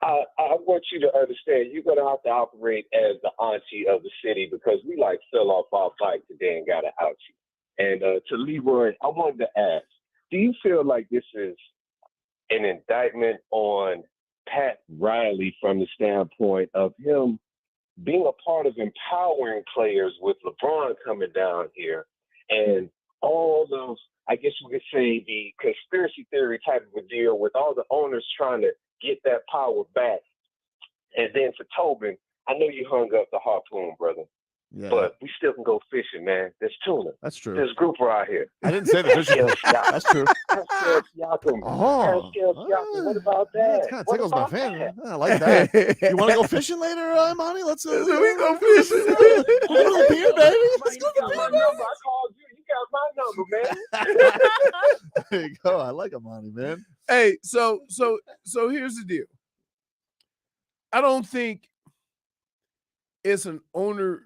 I want you to understand you're going to have to operate as the auntie of the city because we fell off our bike today and got an ouchie. And to Leroy, I wanted to ask, do you feel like this is an indictment on Pat Riley from the standpoint of him being a part of empowering players with LeBron coming down here and all those, I guess we could say, the conspiracy theory type of a deal with all the owners trying to get that power back? And then for Tobin, I know you hung up the harpoon, brother. Yeah. But we still can go fishing, man. There's tuna. That's true. There's grouper out here. I didn't say the fishing. That's true. What about that? It kind of tickles my fan. I like that. You want to go fishing later, Imani? Let's we go fishing. Let's go beer, baby. Let's You got my number. I called you. You got my number, man. There you go. I like Imani, man. Hey, so here's the deal. I don't think it's an ownership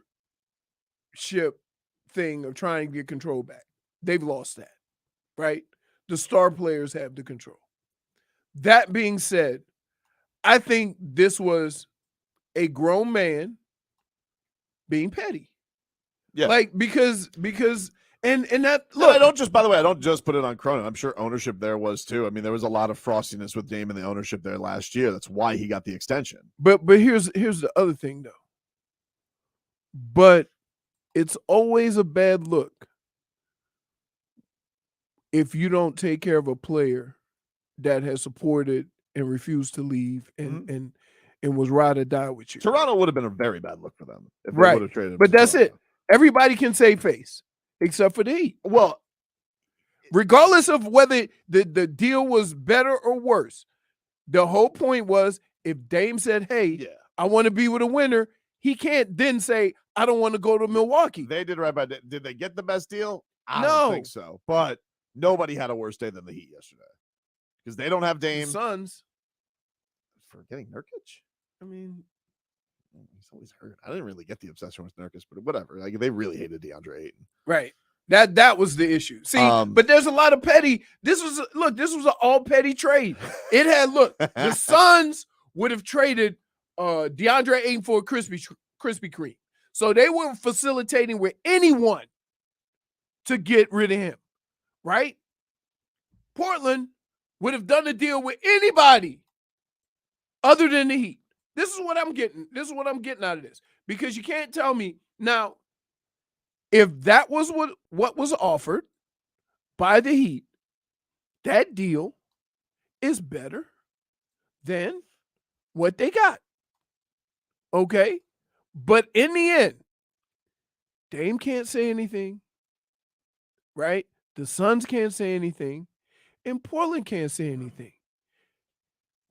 thing of trying to get control back. They've lost that, right? The star players have the control. That being said, I think this was a grown man being petty. Yeah. Like because and that look, I don't just put it on Cronin. I'm sure ownership there was too. I mean, there was a lot of frostiness with Dame and the ownership there last year. That's why he got the extension. But here's the other thing though. But it's always a bad look if you don't take care of a player that has supported and refused to leave and was ride or die with you. Toronto would have been a very bad look for them if they Right. would have traded him But to that's Toronto. it. Everybody can save face except for the Heat. Well, regardless of whether the deal was better or worse, the whole point was if Dame said, hey, I want to be with a winner, he can't then say, I don't want to go to Milwaukee. They did right by. Did they get the best deal? I No. don't think so. But nobody had a worse day than the Heat yesterday because they don't have Dame. The Suns. For getting Nurkic? I mean, he's always hurt. I didn't really get the obsession with Nurkic, but whatever. Like they really hated DeAndre Ayton. Right. That was the issue. See, but there's a lot of petty. This was an all petty trade. It had the Suns would have traded DeAndre Ayton for a Krispy Kreme. So they were facilitating with anyone to get rid of him, right? Portland would have done a deal with anybody other than the Heat. This is what I'm getting. This is what I'm getting out of this. Because you can't tell me now, if that was what was offered by the Heat, that deal is better than what they got. Okay? But in the end, Dame can't say anything, right? The Suns can't say anything, and Portland can't say anything.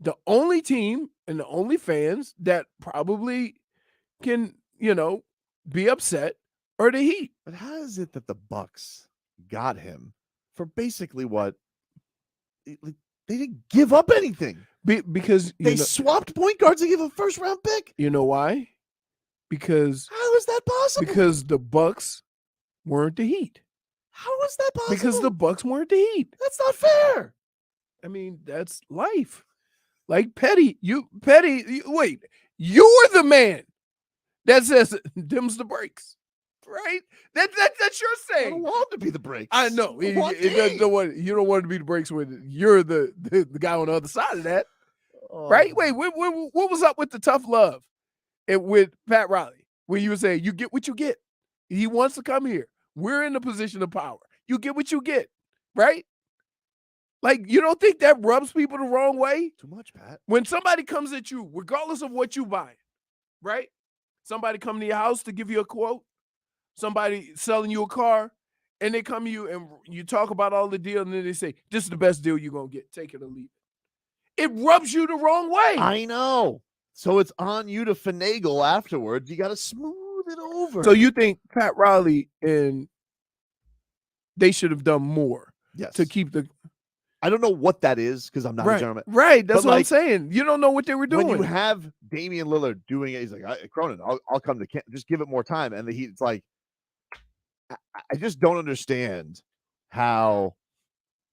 The only team and the only fans that probably can, be upset are the Heat. But how is it that the Bucks got him for basically what? They didn't give up anything. Because they swapped point guards to give a first-round pick. You know why? Because how is that possible? Because the Bucks weren't the Heat. How is that possible? Because the Bucks weren't the Heat. That's not fair. I mean, that's life. Like Petty, wait, you're the man that says them's the breaks, right? That's your saying. I don't want to be the breaks. I know. You don't want to be the breaks when you're the guy on the other side of that, right? Wait, what was up with the tough love with Pat Riley when you were saying you get what you get? He wants to come here. We're in a position of power. You get what you get, right? Like, you don't think that rubs people the wrong way? Too much, Pat. When somebody comes at you, regardless of what you buy, right? Somebody come to your house to give you a quote, somebody selling you a car, and they come to you and you talk about all the deal, and then they say, this is the best deal you're going to get. Take it or leave it. It rubs you the wrong way. I know. So it's on you to finagle afterwards. You got to smooth it over. So you think Pat Riley and they should have done more to keep the... I don't know what that is because I'm not a gentleman. Right, that's what I'm saying. You don't know what they were doing. When you have Damian Lillard doing it, he's like, Cronin, I'll come to camp. Just give it more time. And it's like, I just don't understand how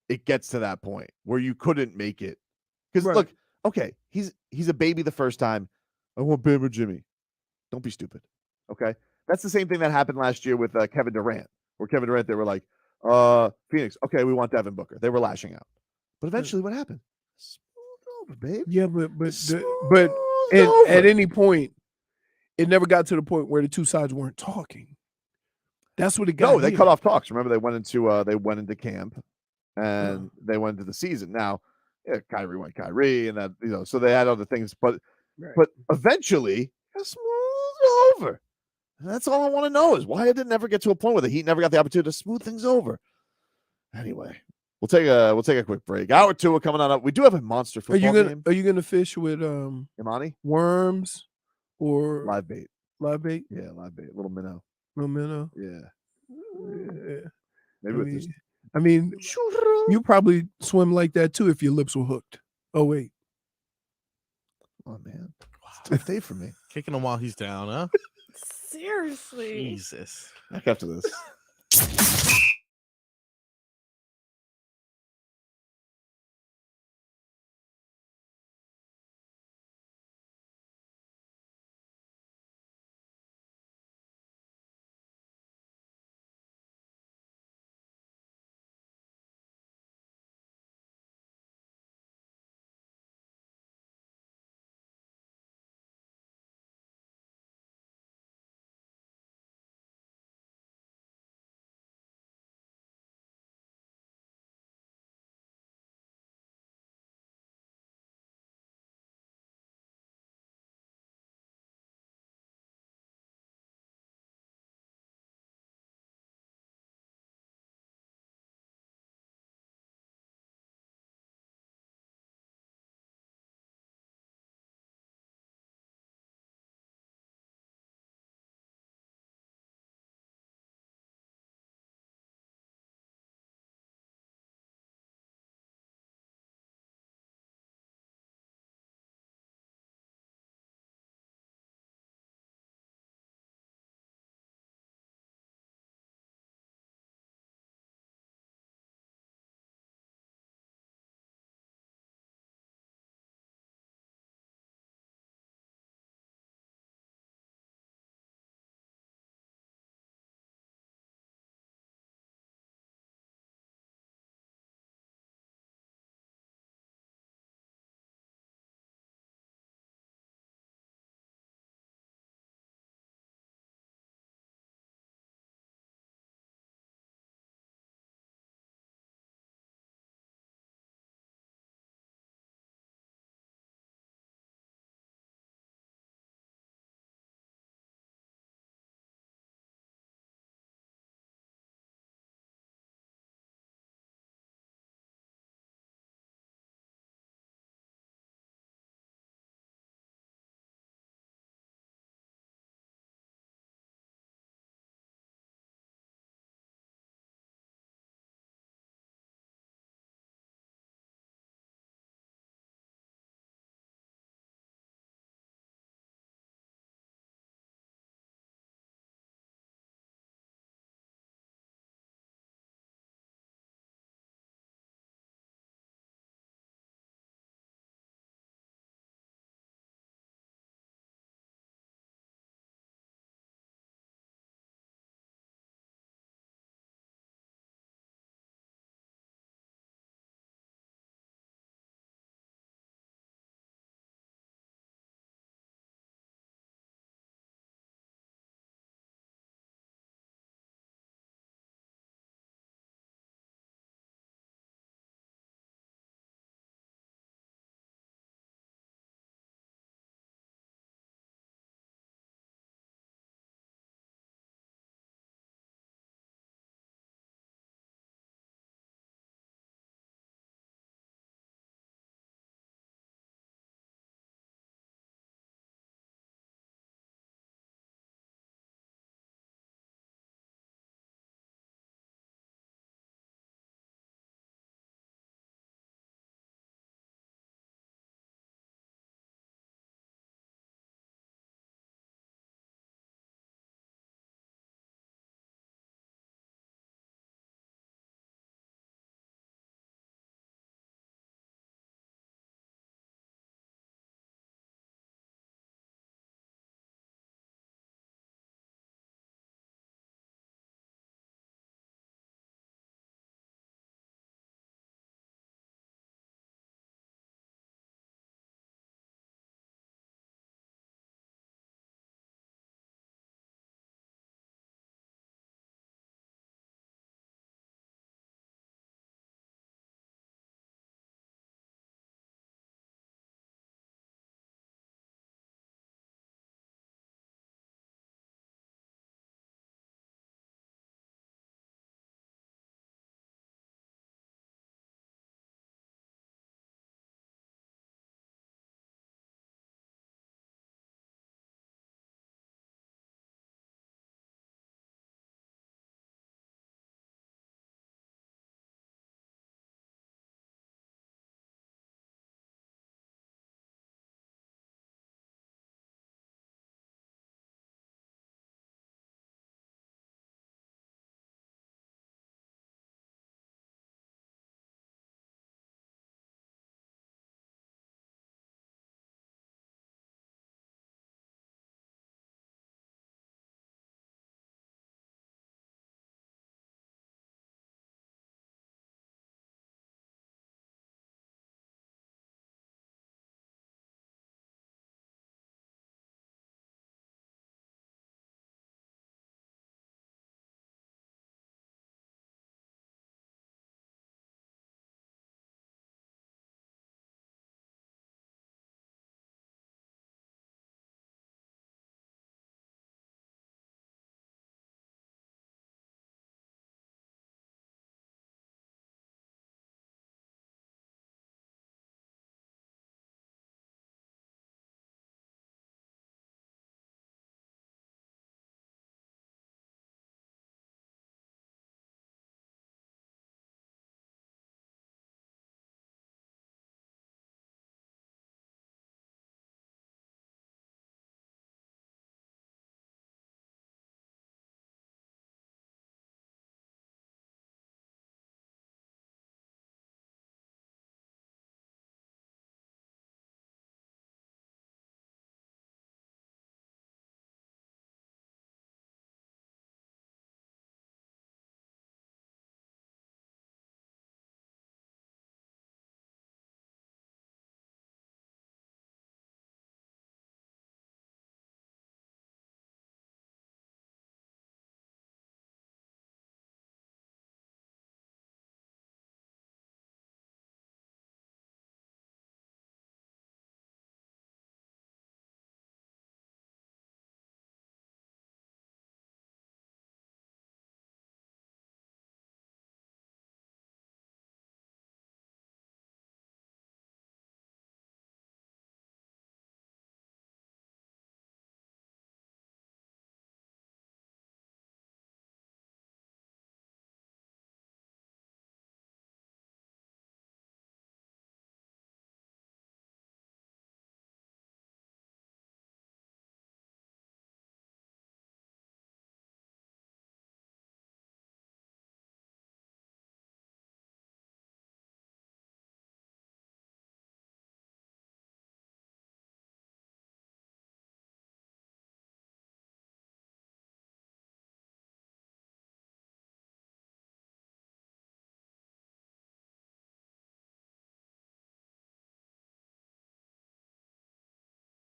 it gets to that point where you couldn't make it. Because look, okay, he's a baby the first time. I want Bam or Jimmy. Don't be stupid. Okay, that's the same thing that happened last year with Kevin Durant, where Kevin Durant, they were like, Phoenix, okay, we want Devin Booker. They were lashing out. But eventually what happened? Smooth over, babe. Yeah, but at any point, it never got to the point where the two sides weren't talking. That's what it got. No, they cut off talks. Remember, they went into camp and they went into the season. Now, Kyrie went Kyrie, and that, so they had other things, but eventually it smoothed over. And that's all I want to know is why it didn't ever get to a point where the Heat never got the opportunity to smooth things over. Anyway, we'll take a quick break. Hour two are coming on up. We do have a monster football game. Are you gonna fish with Imani? Worms or live bait? Live bait? Yeah, live bait. Little minnow. Little minnow. Yeah. Maybe you probably swim like that too if your lips were hooked. Oh wait. Oh man, it's a tough day for me. Kicking him while he's down, huh? Seriously. Jesus. Back after this.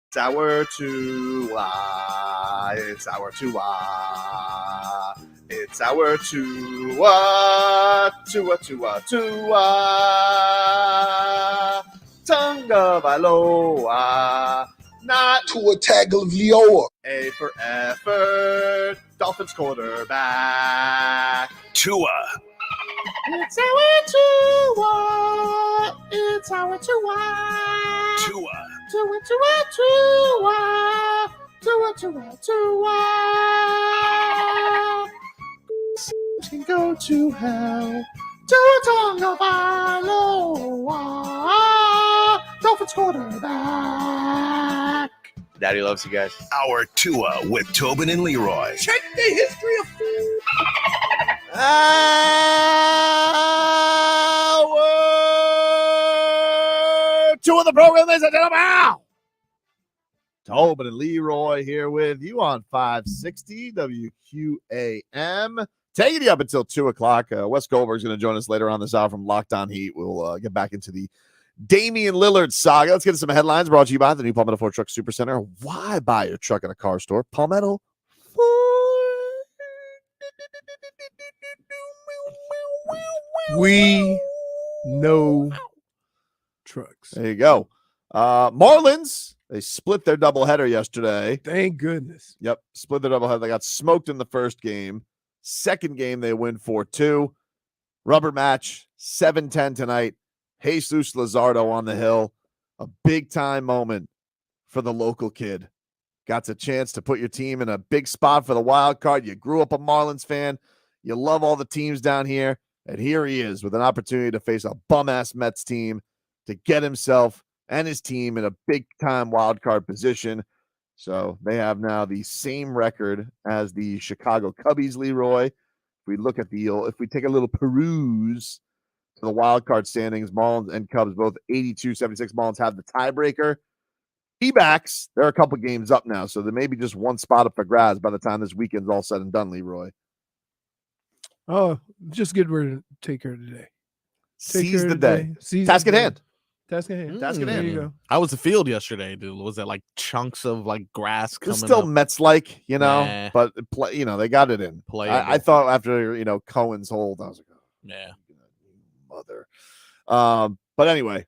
It's hour two. It's hour two. It's hour two. Tonga Vailoa. Not Tua Tagovailoa. A for effort. Dolphins quarterback. Tua. It's our Tua. It's our Tua. Tua. Tua. Can go to hell. Tonga Vailoa. Dolphins quarterback. Daddy loves you guys. Our Tua with Tobin and Leroy. Check the history of food. Hour two of the program, ladies and gentlemen. Tobin and Leroy here with you on 560 WQAM. Taking you up until 2 o'clock. Wes Goldberg is going to join us later on this hour from Locked On Heat. We'll get back into the Damian Lillard saga. Let's get to some headlines brought to you by the new Palmetto Ford Truck Supercenter. Why buy your truck in a car store? Palmetto Ford. We know trucks. There you go. Marlins, they split their doubleheader yesterday. Thank goodness. Yep, split their doubleheader. They got smoked in the first game. Second game, they win 4-2. Rubber match, 7-10 tonight. Jesus Lazardo on the hill. A big-time moment for the local kid. Got a chance to put your team in a big spot for the wild card. You grew up a Marlins fan. You love all the teams down here. And here he is with an opportunity to face a bum-ass Mets team to get himself and his team in a big-time wild card position. So they have now the same record as the Chicago Cubbies, Leroy. If we look at if we take a little peruse to the wild card standings, Marlins and Cubs both 82-76. Marlins have the tiebreaker. D-backs, they're a couple games up now, so there may be just one spot up for grabs by the time this weekend's all said and done, Leroy. Oh, just get ready to take care of today. Seize the day. Task at hand. Task at hand. Task at There hand. you go. How was the field yesterday, dude? Was that like chunks of like grass It's coming still up? Mets-like, Nah. but they got it in. I thought after Cohen's hold, I was like, oh, Yeah. mother. But anyway,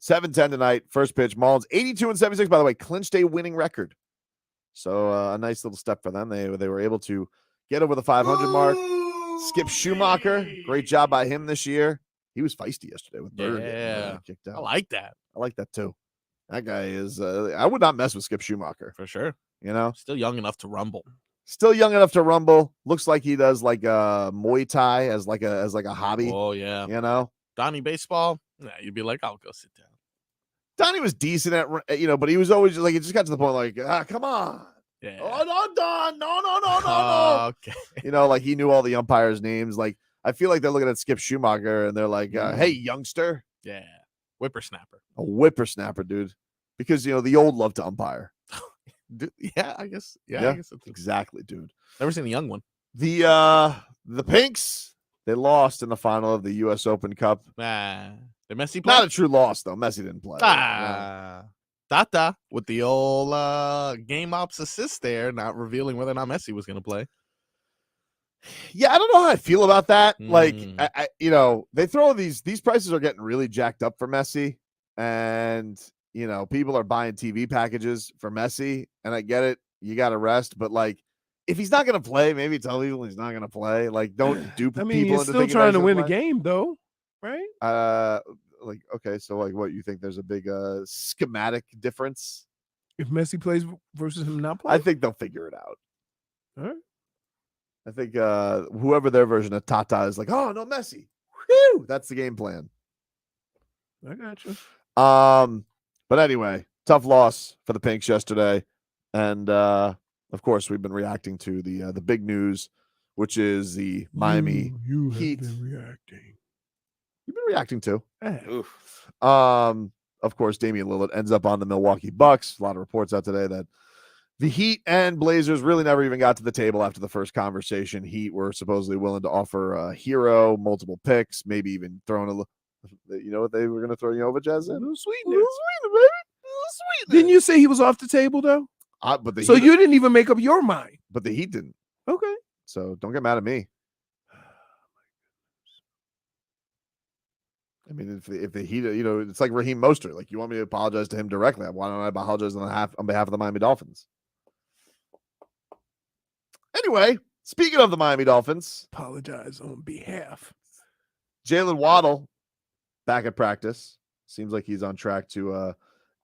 7-10 tonight. First pitch. Marlins 82-76. By the way, clinched a winning record. So a nice little step for them. They were able to get over the 500 mark. Skip Schumacher, great job by him this year. He was feisty yesterday with Bird. Yeah. Kicked out. I like that. I like that too. That guy is. I would not mess with Skip Schumacher for sure. Still young enough to rumble. Still young enough to rumble. Looks like he does like Muay Thai as like a hobby. Oh yeah. Donnie baseball. Yeah, you'd be like, I'll go sit down. Donnie was decent at but he was always just like it just got to the point like come on. Yeah. Oh no, Don. No. Okay. Like he knew all the umpires' names. Like I feel like they're looking at Skip Schumacher and they're like, hey, youngster. Yeah. Whippersnapper. A whippersnapper, dude. Because the old love to umpire. Yeah, I guess. Yeah, I guess that's exactly, dude. Never seen the young one. The Pinks, they lost in the final of the U.S. Open Cup. Did Messi play? Not a true loss, though. Messi didn't play. Tata with the old game ops assist there, not revealing whether or not Messi was going to play. Yeah, I don't know how I feel about that. Like, I they throw these prices are getting really jacked up for Messi, and people are buying TV packages for Messi, and I get it. You got to rest, but like, if he's not going to play, maybe tell people he's not going to play. Like, don't dupe people. He's still trying to win the game, though, right? Like, okay, so like, what you think? There's a big schematic difference if Messi plays versus him not playing. I think they'll figure it out. All right. I think whoever their version of Tata is like, oh no, Messi. Whew! That's the game plan. I got you. But anyway, tough loss for the Pinks yesterday, and of course we've been reacting to the big news, which is the Miami Heat. Been reacting. You've been reacting to. Oof. Of course, Damian Lillard ends up on the Milwaukee Bucks. A lot of reports out today that the Heat and Blazers really never even got to the table after the first conversation. Heat were supposedly willing to offer Herro, multiple picks, maybe even throwing a little. You know what they were going to throw Jovic as in? Sweetness. Baby. Didn't you say he was off the table though? But the So Heat, you didn't even make up your mind. but the Heat didn't. Okay. So don't get mad at me. I mean, if the Heat, it's like Raheem Mostert. Like, you want me to apologize to him directly? Why don't I apologize on behalf of the Miami Dolphins? Anyway, speaking of the Miami Dolphins, Apologize on behalf. Jaylen Waddle back at practice. Seems like he's on track to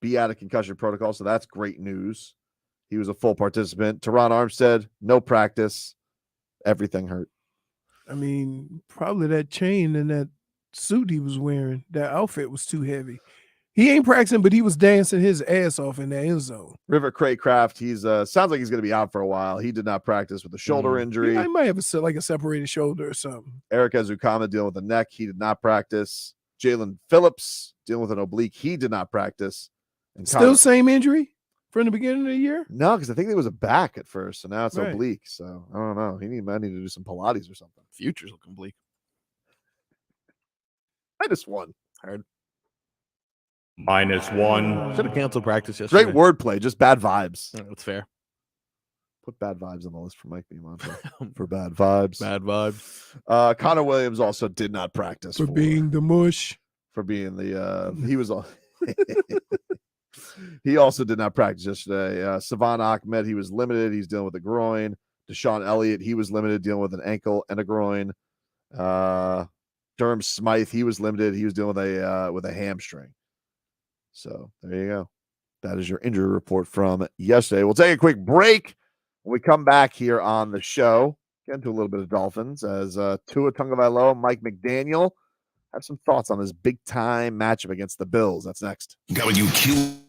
be out of concussion protocol, so that's great news. He was a full participant. Teron Armstead, no practice. Everything hurt. I mean, probably that chain and that suit he was wearing, that outfit was too heavy. He ain't practicing, but he was dancing his ass off in the end zone. River Craycraft, he's sounds like he's going to be out for a while. He did not practice with a shoulder injury. I might have a separated shoulder or something. Eric Ezukama dealing with a neck. He did not practice. Jaelen Philips dealing with an oblique. He did not practice. And Still same injury from the beginning of the year? No, because I think it was a back at first, so now it's Right. oblique. So I don't know. Might need to do some Pilates or something. Future's looking bleak. -1. Hard. -1. Should have canceled practice yesterday. Great wordplay, just bad vibes. Yeah, that's fair. Put bad vibes on the list for Mike Montage for bad vibes. Bad vibes. Connor Williams also did not practice For being the mush. For being the he was all he also did not practice yesterday. Savon Ahmed, he was limited. He's dealing with a groin. Deshaun Elliott, he was limited, dealing with an ankle and a groin. Durham Smythe, he was limited. He was dealing with a hamstring. So there you go. That is your injury report from yesterday. We'll take a quick break. When we come back here on the show, get into a little bit of Dolphins as Tua Tagovailoa, Mike McDaniel have some thoughts on this big time matchup against the Bills. That's next. WQ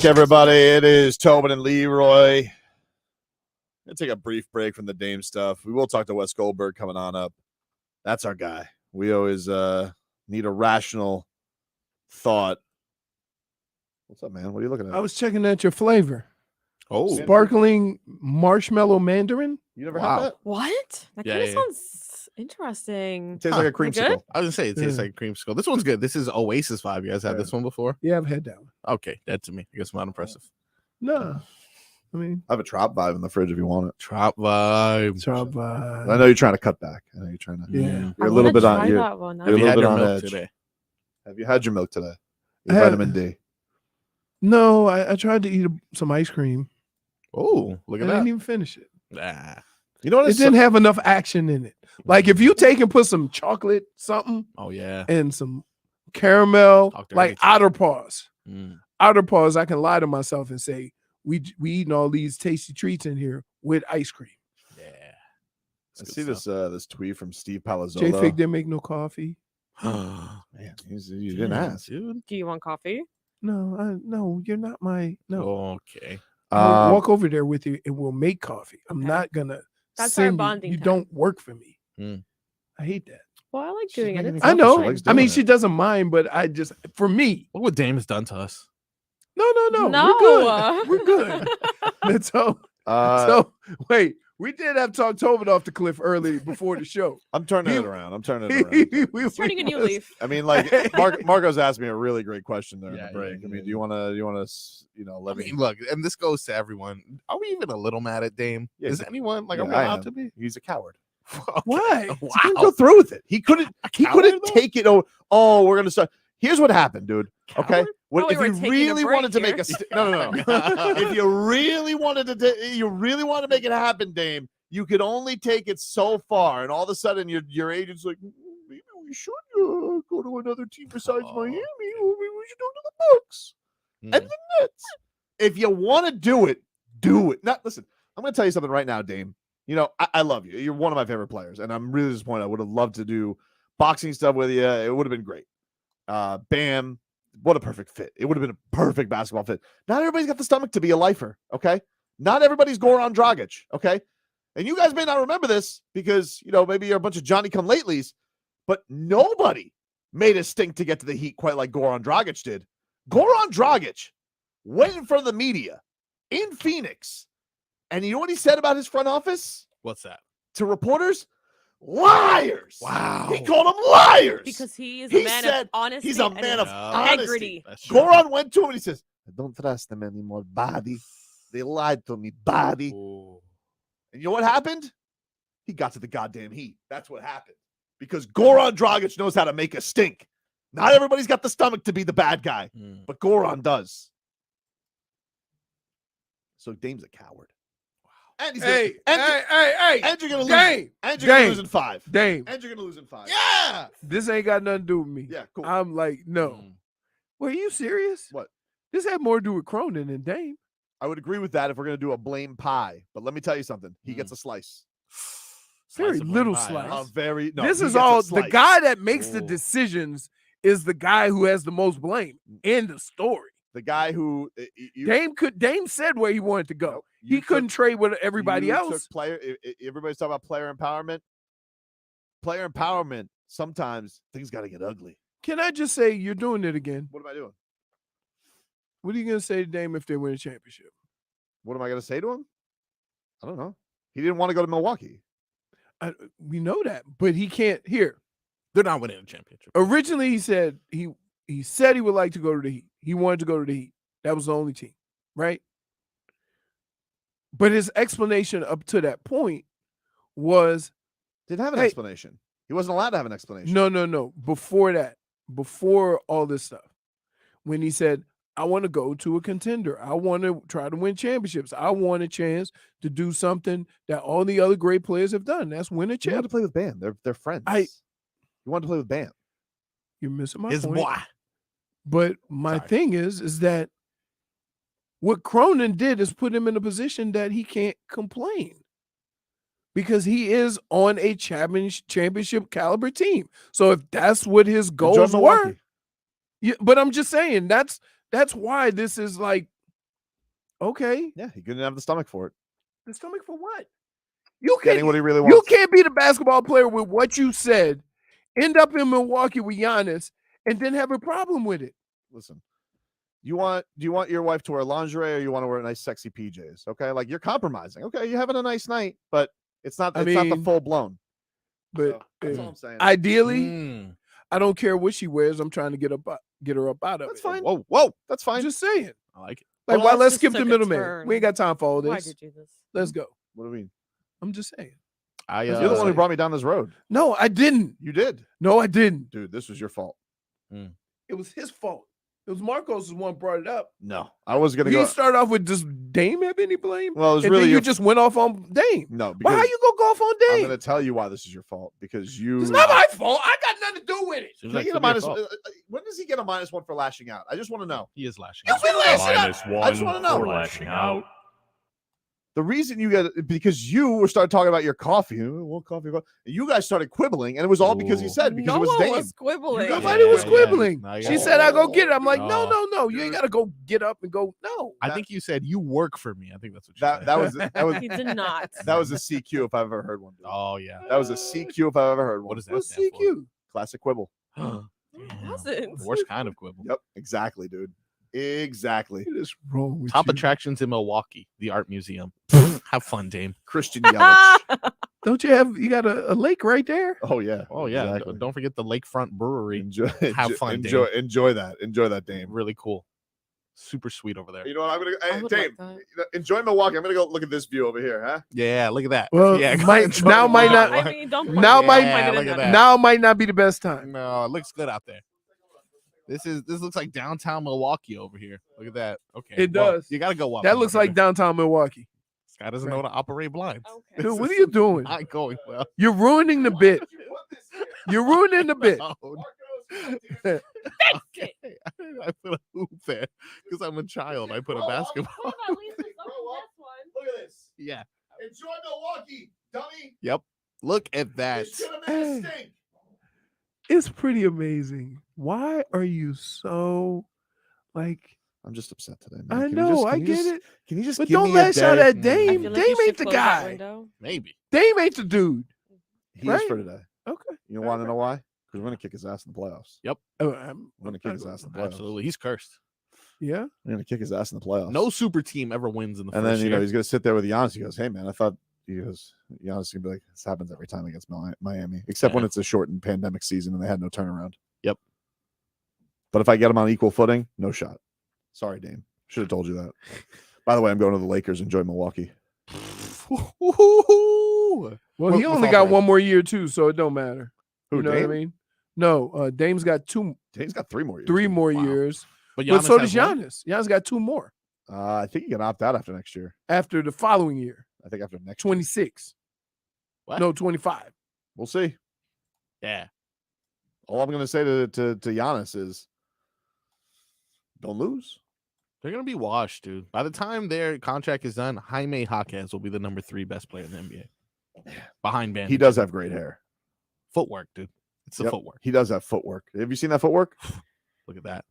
everybody. It is Tobin and Leroy. Gonna take a brief break from the Dame stuff. We will talk to Wes Goldberg coming on up. That's our guy. We always need a rational thought. What's up, man? What are you looking at? I was checking at your flavor. Oh, Sparkling marshmallow mandarin. You never had that? What? That kind of sounds interesting. It tastes like a Is it good? creamsicle. I was gonna say it tastes like a creamsicle. This one's good. This is Oasis vibe. You guys had this one before? Yeah, I've had that one. Okay, that to me. I guess not impressive. No, I mean, I have a Trop Vibe in the fridge if you want it. Trop Vibe. Trop Vibe. I know you're trying to cut back. I know you're trying to. Yeah. You're a little bit on. You're, that one. you're a Have you little had bit your on milk edge. today? Have you had your milk today? I Your had- vitamin D. No, I tried to eat some ice cream. Oh, look I at didn't that. even finish it. Nah. You know what? It It's didn't have enough action in it. Like if you take and put some chocolate something Oh yeah. and some caramel, Talk dirty like to outer paws. Mm. Outer paws, I can lie to myself and say we eating all these tasty treats in here with ice cream. Yeah. I see this tweet from Steve J Palazzolo. Fig didn't make no coffee. Man, you didn't ask. Dude. Do you want coffee? No, you're not my no. Okay. I'll walk over there with you and we'll make coffee. I'm Okay. not gonna That's our send you. bonding You time. don't work for me. Mm. I hate that. Well, I like She's doing it. making It's it I She know. likes I mean, doing she it. doesn't mind, but I just for me. Look what Dame has done to us. No. No. We're good. And so wait, we did have talk Tobin off the cliff early before the show. I'm turning it around. I'm turning it around. It's turning a new leaf. I mean, like Marco's asked me a really great question there in Yeah, the break. yeah, I mean, yeah. do you want to, let I me? mean, look, and this goes to everyone. Are we even a little mad at Dame? Yeah, Is anyone like yeah, are we I allowed am. to be? He's a coward. Okay. Why? He couldn't go through with it. He couldn't coward, though? take it. Oh, we're gonna start. Here's what happened, dude. Okay, Coward? Oh, if we're you taking a really break wanted to make here. no. If you really wanted to make it happen, Dame, you could only take it so far, and all of a sudden your agent's like, maybe we should go to another team besides Miami. Or maybe we should go to the Bucks and the Nets. If you want to do it, do it. Not listen. I'm going to tell you something right now, Dame. You know, I love you. You're one of my favorite players, and I'm really disappointed. I would have loved to do boxing stuff with you. It would have been great. Bam. What a perfect fit. It would have been a perfect basketball fit. Not everybody's got the stomach to be a lifer, okay? Not everybody's Goran Dragic, okay? And you guys may not remember this because, maybe you're a bunch of Johnny-come-latelys, but nobody made a stink to get to the Heat quite like Goran Dragic did. Goran Dragic went in front of the media in Phoenix, and you know what he said about his front office What's that? to reporters? Liars! Wow. He called them liars! Because he is He a man said of honesty. he's a and man of integrity. honesty. Goran went to him and he says, I don't trust them anymore, body. They lied to me, body. Ooh. And you know what happened? He got to the goddamn Heat. That's what happened. Because Goran Dragic knows how to make a stink. Not everybody's got the stomach to be the bad guy, but Goran does. So Dame's a coward. And he's Hey, hey. And you're gonna lose. Dame. And you're gonna lose in 5. Dame. And you're gonna lose in 5. Yeah. This ain't got nothing to do with me. Yeah, cool. I'm like, no. Were you serious? What? This had more to do with Cronin than Dame. I would agree with that if we're gonna do a blame pie. But let me tell you something. He gets a slice. Very of blame little pie, slice. huh? This he is gets a all the slice. guy that makes the Ooh. decisions is the guy who has the most blame. End of story. The guy who Dame said where he wanted to go. you He couldn't trade with everybody you else. took everybody's talking about player empowerment. Player empowerment. Sometimes things got to get ugly. Can I just say you're doing it again? What am I doing? What are you going to say to Dame if they win a championship? What am I going to say to him? I don't know. He didn't want to go to Milwaukee. We know that, but he can't. Here, They're not winning a championship. originally he said he said he would like to go to the Heat. He wanted to go to the Heat. That was the only team, right? But his explanation up to that point was Didn't have an explanation. He wasn't allowed to have an explanation. no. Before that, before all this stuff, when he said, I want to go to a contender. I want to try to win championships. I want a chance to do something that all the other great players have done. That's win a He wanted to chip. play with Bam. They're friends. He wanted to play with Bam. You're missing my His point. boy. But my thing is that what Cronin did is put him in a position that he can't complain because he is on a championship caliber team. So if that's what his goals were, yeah, but I'm just saying that's why this is like Okay. Yeah, he couldn't have the stomach for it. The stomach for what? You Getting can't. what he really You wants. can't be the basketball player with what you said, end up in Milwaukee with Giannis, and then have a problem with it. Listen, do you want your wife to wear lingerie or you want to wear nice, sexy PJs? Okay, like you're compromising. Okay, you're having a nice night, but it's not. It's not the full blown. But that's all I'm saying. Ideally, I don't care what she wears. I'm trying to get her up out of That's it. fine. Whoa, that's fine. Just saying. I like it. Like, Well, why? Let's just skip the took a middleman. turn. We ain't got time for all Why'd this. you do this? Let's go. What do you mean? I'm just saying. You're the one who brought me down this road. No, I didn't. You did. No, I didn't. Dude, this was your fault. It was his fault. It was Marcos' one brought it up. No, I was gonna You go. start off with just Dame have any blame? Well, it was and really then your you just went off on Dame. No, Why? because How you gonna go off on I'm Dame? gonna tell you why this is your fault because you. It's not my fault. I got nothing to do with it. Can I get a minus? When does he get a -1 for lashing out? I just want to know. He is lashing You've been lashing out. -1 I just want to know. for lashing out. The reason you get it because you started talking about your coffee. What coffee? You guys started quibbling, and it was all because he said because No it was one Dame. was quibbling. Nobody was quibbling. No, She yeah. said, "I go get it." I'm like, No. no. You ain't gotta go get up and go. No. I think you said you work for me. I think that's what you That said. that was that was He did not. that was a CQ if I've ever heard one. Dude. Oh yeah. That was a CQ if I've ever heard one. What does that What's stand for? CQ? Classic quibble. It wasn't. Worst kind of quibble. Yep, exactly, dude. Exactly. What is wrong with Top you? attractions in Milwaukee, the art museum. Have fun, Dame. Christian Yelich. Don't you have? You got a lake right there. Oh yeah. Oh yeah. Exactly. Don't forget the Lakefront Brewery. Enjoy. Have fun, Enjoy. Dame. Enjoy that. Enjoy that, Dame. Really cool. Super sweet over there. You know what? I'm gonna. I Hey, would Dame, like enjoy Milwaukee. I'm gonna go look at this view over here, huh? Yeah, look at that. Well, yeah, might enjoy now might not Milwaukee. I mean, don't now point might it look in at the- that. now might not be the best time. No, it looks good out there. This looks like downtown Milwaukee over here. Look at that. Okay. It well, does. You gotta go up. That and looks over like there. downtown Milwaukee. This guy doesn't know how to operate blinds. Okay. Dude, what are you doing? Not going well. You're ruining the bit. You're ruining the bit. Okay. I put a hoop there because I'm a child. I put a basketball. What about Lisa's this one? Look at this. Yeah. Enjoy Milwaukee, dummy. Yep. Look at that. This should have made a stink. It's pretty amazing. Why are you so like? I'm just upset today. Man. I Can you know, just- I can you get just- it. Can you just But give don't me a lash out day? at I Dame. feel like Dame you should ain't the close that guy. window. Maybe. Dame ain't the dude. He Right? is for today. Okay. You want to know why? Because we're gonna kick his ass in the playoffs. Yep. Oh, We're gonna kick his ass in the playoffs. Absolutely. He's cursed. Yeah. We're gonna kick his ass in the playoffs. No super team ever wins in the And first then year. he's gonna sit there with Giannis. He goes, "Hey man, I thought." He goes, Giannis gonna be like, "This happens every time against Miami, except when Yeah. it's a shortened pandemic season and they had no turnaround." Yep. But if I get him on equal footing, no shot. Sorry, Dame. Should have told you that. By the way, I'm going to the Lakers. Enjoy Milwaukee. Woo-hoo-hoo. Well, he only got one more year too, so it don't matter. Who, You know Dame? what I mean? No, Dame's got Dame's got 3 more years. 3 more Wow. years. But, But so Giannis does has one? Giannis. Giannis got 2 more I think he can opt out after next year. after the following year, I think after next year. 26. What? No, 25. We'll see. Yeah. All I'm going to say to Giannis is don't lose. They're gonna be washed, dude. By the time their contract is done, Jaime Jaquez will be the number 3 best player in the NBA. Behind Van. He does have great hair. Footwork, dude. It's the Yep. footwork. He does have footwork. Have you seen that footwork? Look at that.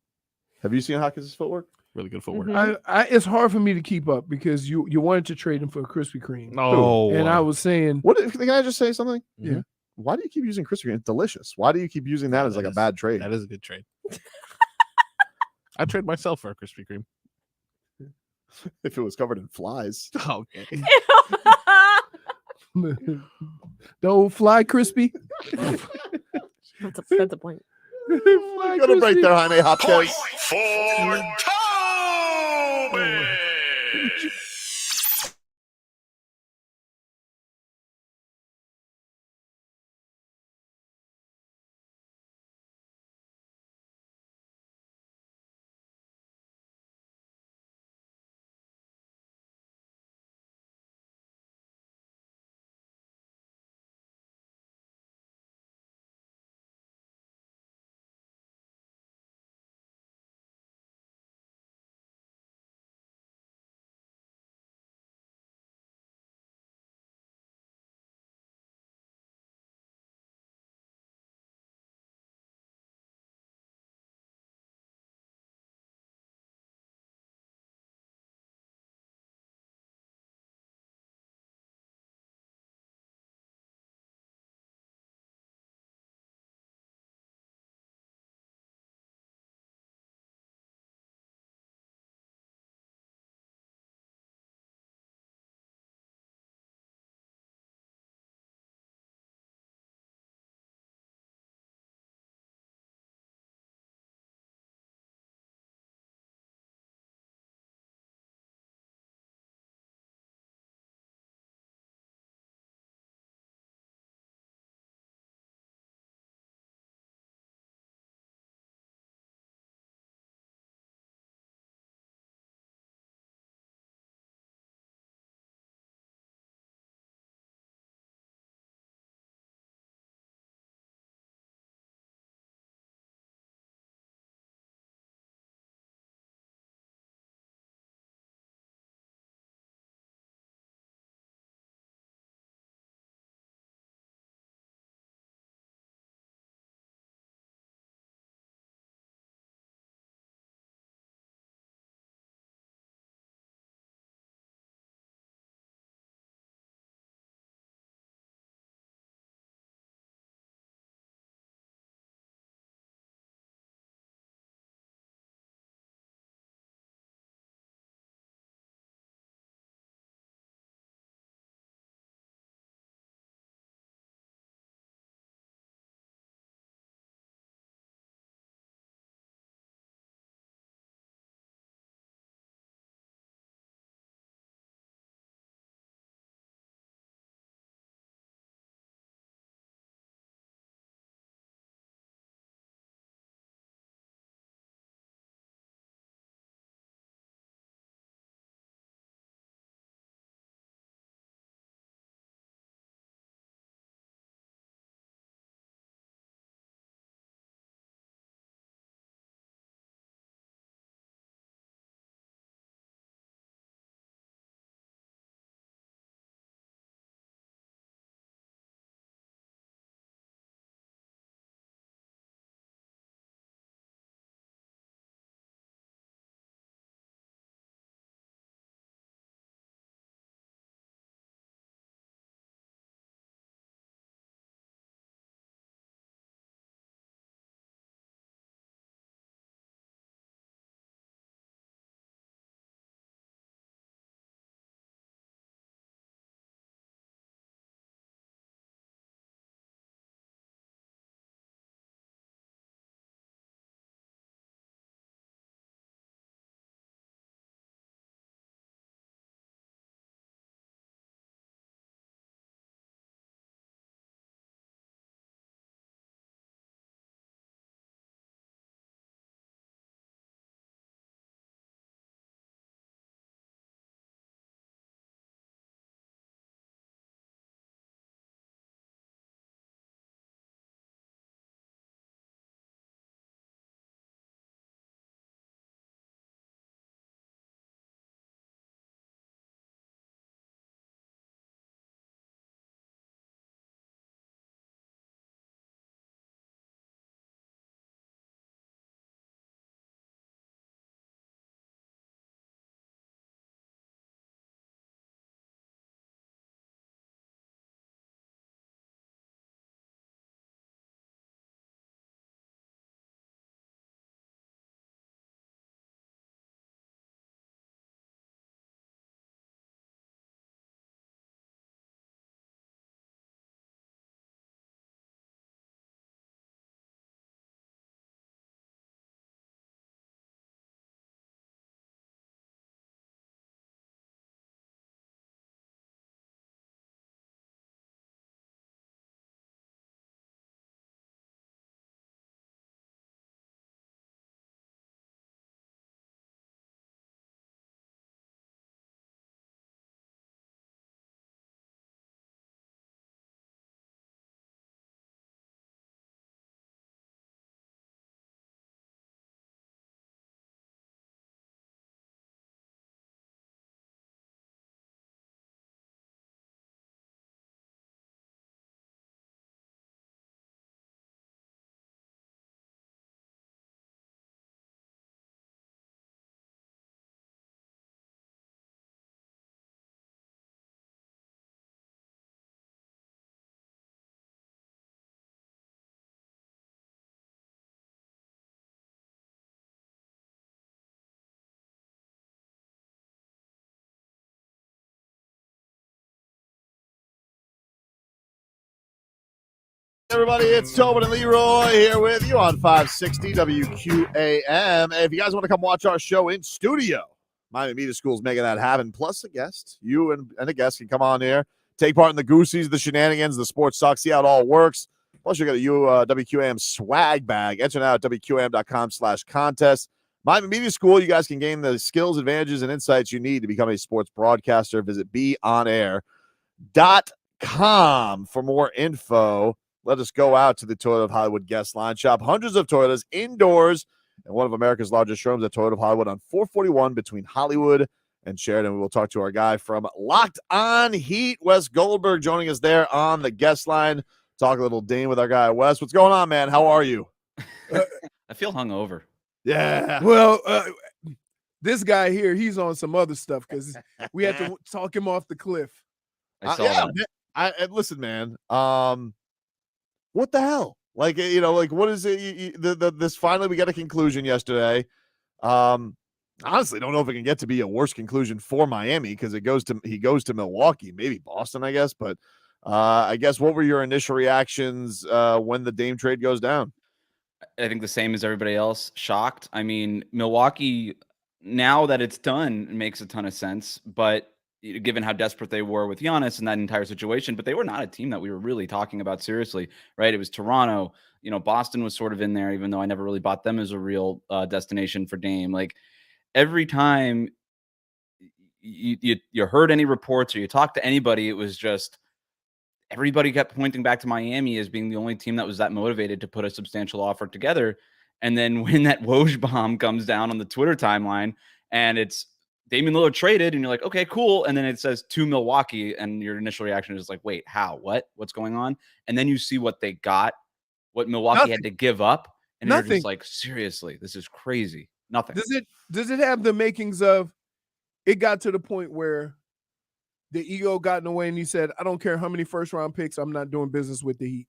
Have you seen Hawkins' footwork? Really good footwork. It's hard for me to keep up because you wanted to trade him for a Krispy Kreme. No. And I was saying, What can I just say something? Yeah. Why do you keep using Krispy Kreme? It's delicious. Why do you keep using that as like a bad trade? That is a good trade. I'd trade myself for a Krispy Kreme. If it was covered in flies. Okay. the old fly crispy. That's a point. Fly Go to break crispy. there, Jaime Hopkins. For Tobin. everybody. It's Tobin and Leroy here with you on 560 WQAM. Hey, if you guys want to come watch our show in studio, Miami Media School is making that happen. Plus a guest. You and a guest can come on here, take part in the Goosies, the shenanigans, the sports talk, see how it all works. Plus, you got a WQAM swag bag. Enter now at WQAM.com/contest. Miami Media School, you guys can gain the skills, advantages, and insights you need to become a sports broadcaster. Visit beonair.com for more info. Let us go out to the Toyota of Hollywood guest line. Shop hundreds of Toyotas indoors and one of America's largest showrooms at Toyota of Hollywood on 441 between Hollywood and Sheridan. We will talk to our guy from Locked On Heat, Wes Goldberg, joining us there on the guest line. Talk a little Dane with our guy, Wes. What's going on, man? How are you? I feel hungover. Yeah. Well, this guy here, he's on some other stuff because we had to talk him off the cliff. I saw that. Listen, man. What the hell? Like, what is it? This finally, we got a conclusion yesterday. Honestly, don't know if it can get to be a worse conclusion for Miami because he goes to Milwaukee, maybe Boston, I guess. But I guess what were your initial reactions when the Dame trade goes down? I think the same as everybody else. Shocked. I mean, Milwaukee, now that it's done, makes a ton of sense. But given how desperate they were with Giannis and that entire situation, but they were not a team that we were really talking about seriously, right? It was Toronto. Boston was sort of in there, even though I never really bought them as a real destination for Dame. Like every time you heard any reports or you talked to anybody, it was just everybody kept pointing back to Miami as being the only team that was that motivated to put a substantial offer together. And then when that Woj bomb comes down on the Twitter timeline and it's Damian Lillard traded and you're like, okay, cool. And then it says to Milwaukee and your initial reaction is like, wait, how, what's going on? And then you see what they got, what Milwaukee had to give up. And you're just like, seriously, this is crazy. Nothing. Does it have the makings of it got to the point where the ego got in the way and he said, I don't care how many first round picks, I'm not doing business with the Heat.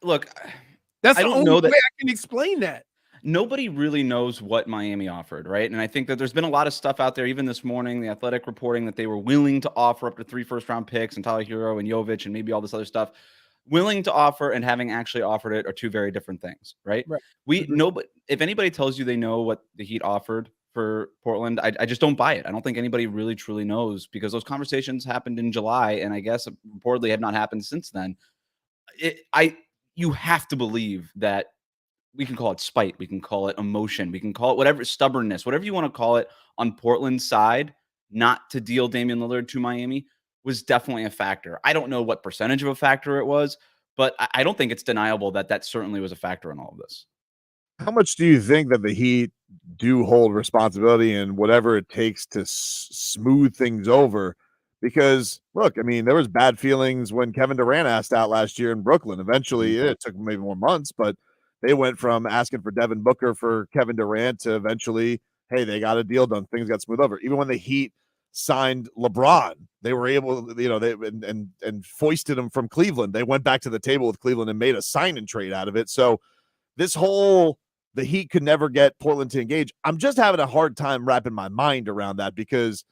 Look, that's the only way I can explain that. Nobody really knows what Miami offered, right? And I think that there's been a lot of stuff out there, even this morning, The Athletic reporting that they were willing to offer up to 3 first-round picks and Tyler Herro and Jovic and maybe all this other stuff. Willing to offer and having actually offered it are two very different things, right? We know, but if anybody tells you they know what the Heat offered for Portland, I just don't buy it. I don't think anybody really truly knows because those conversations happened in July and I guess reportedly have not happened since then. You have to believe that we can call it spite, we can call it emotion, we can call it whatever, stubbornness, whatever you want to call it on Portland's side, not to deal Damian Lillard to Miami was definitely a factor. I don't know what percentage of a factor it was, but I don't think it's deniable that certainly was a factor in all of this. How much do you think that the Heat do hold responsibility in whatever it takes to smooth things over? Because, look, I mean, there was bad feelings when Kevin Durant asked out last year in Brooklyn. Eventually, it took maybe more months, but they went from asking for Devin Booker for Kevin Durant to eventually, hey, they got a deal done. Things got smooth over. Even when the Heat signed LeBron, they were able, and foisted him from Cleveland. They went back to the table with Cleveland and made a sign and trade out of it. So this whole, the Heat could never get Portland to engage. I'm just having a hard time wrapping my mind around that because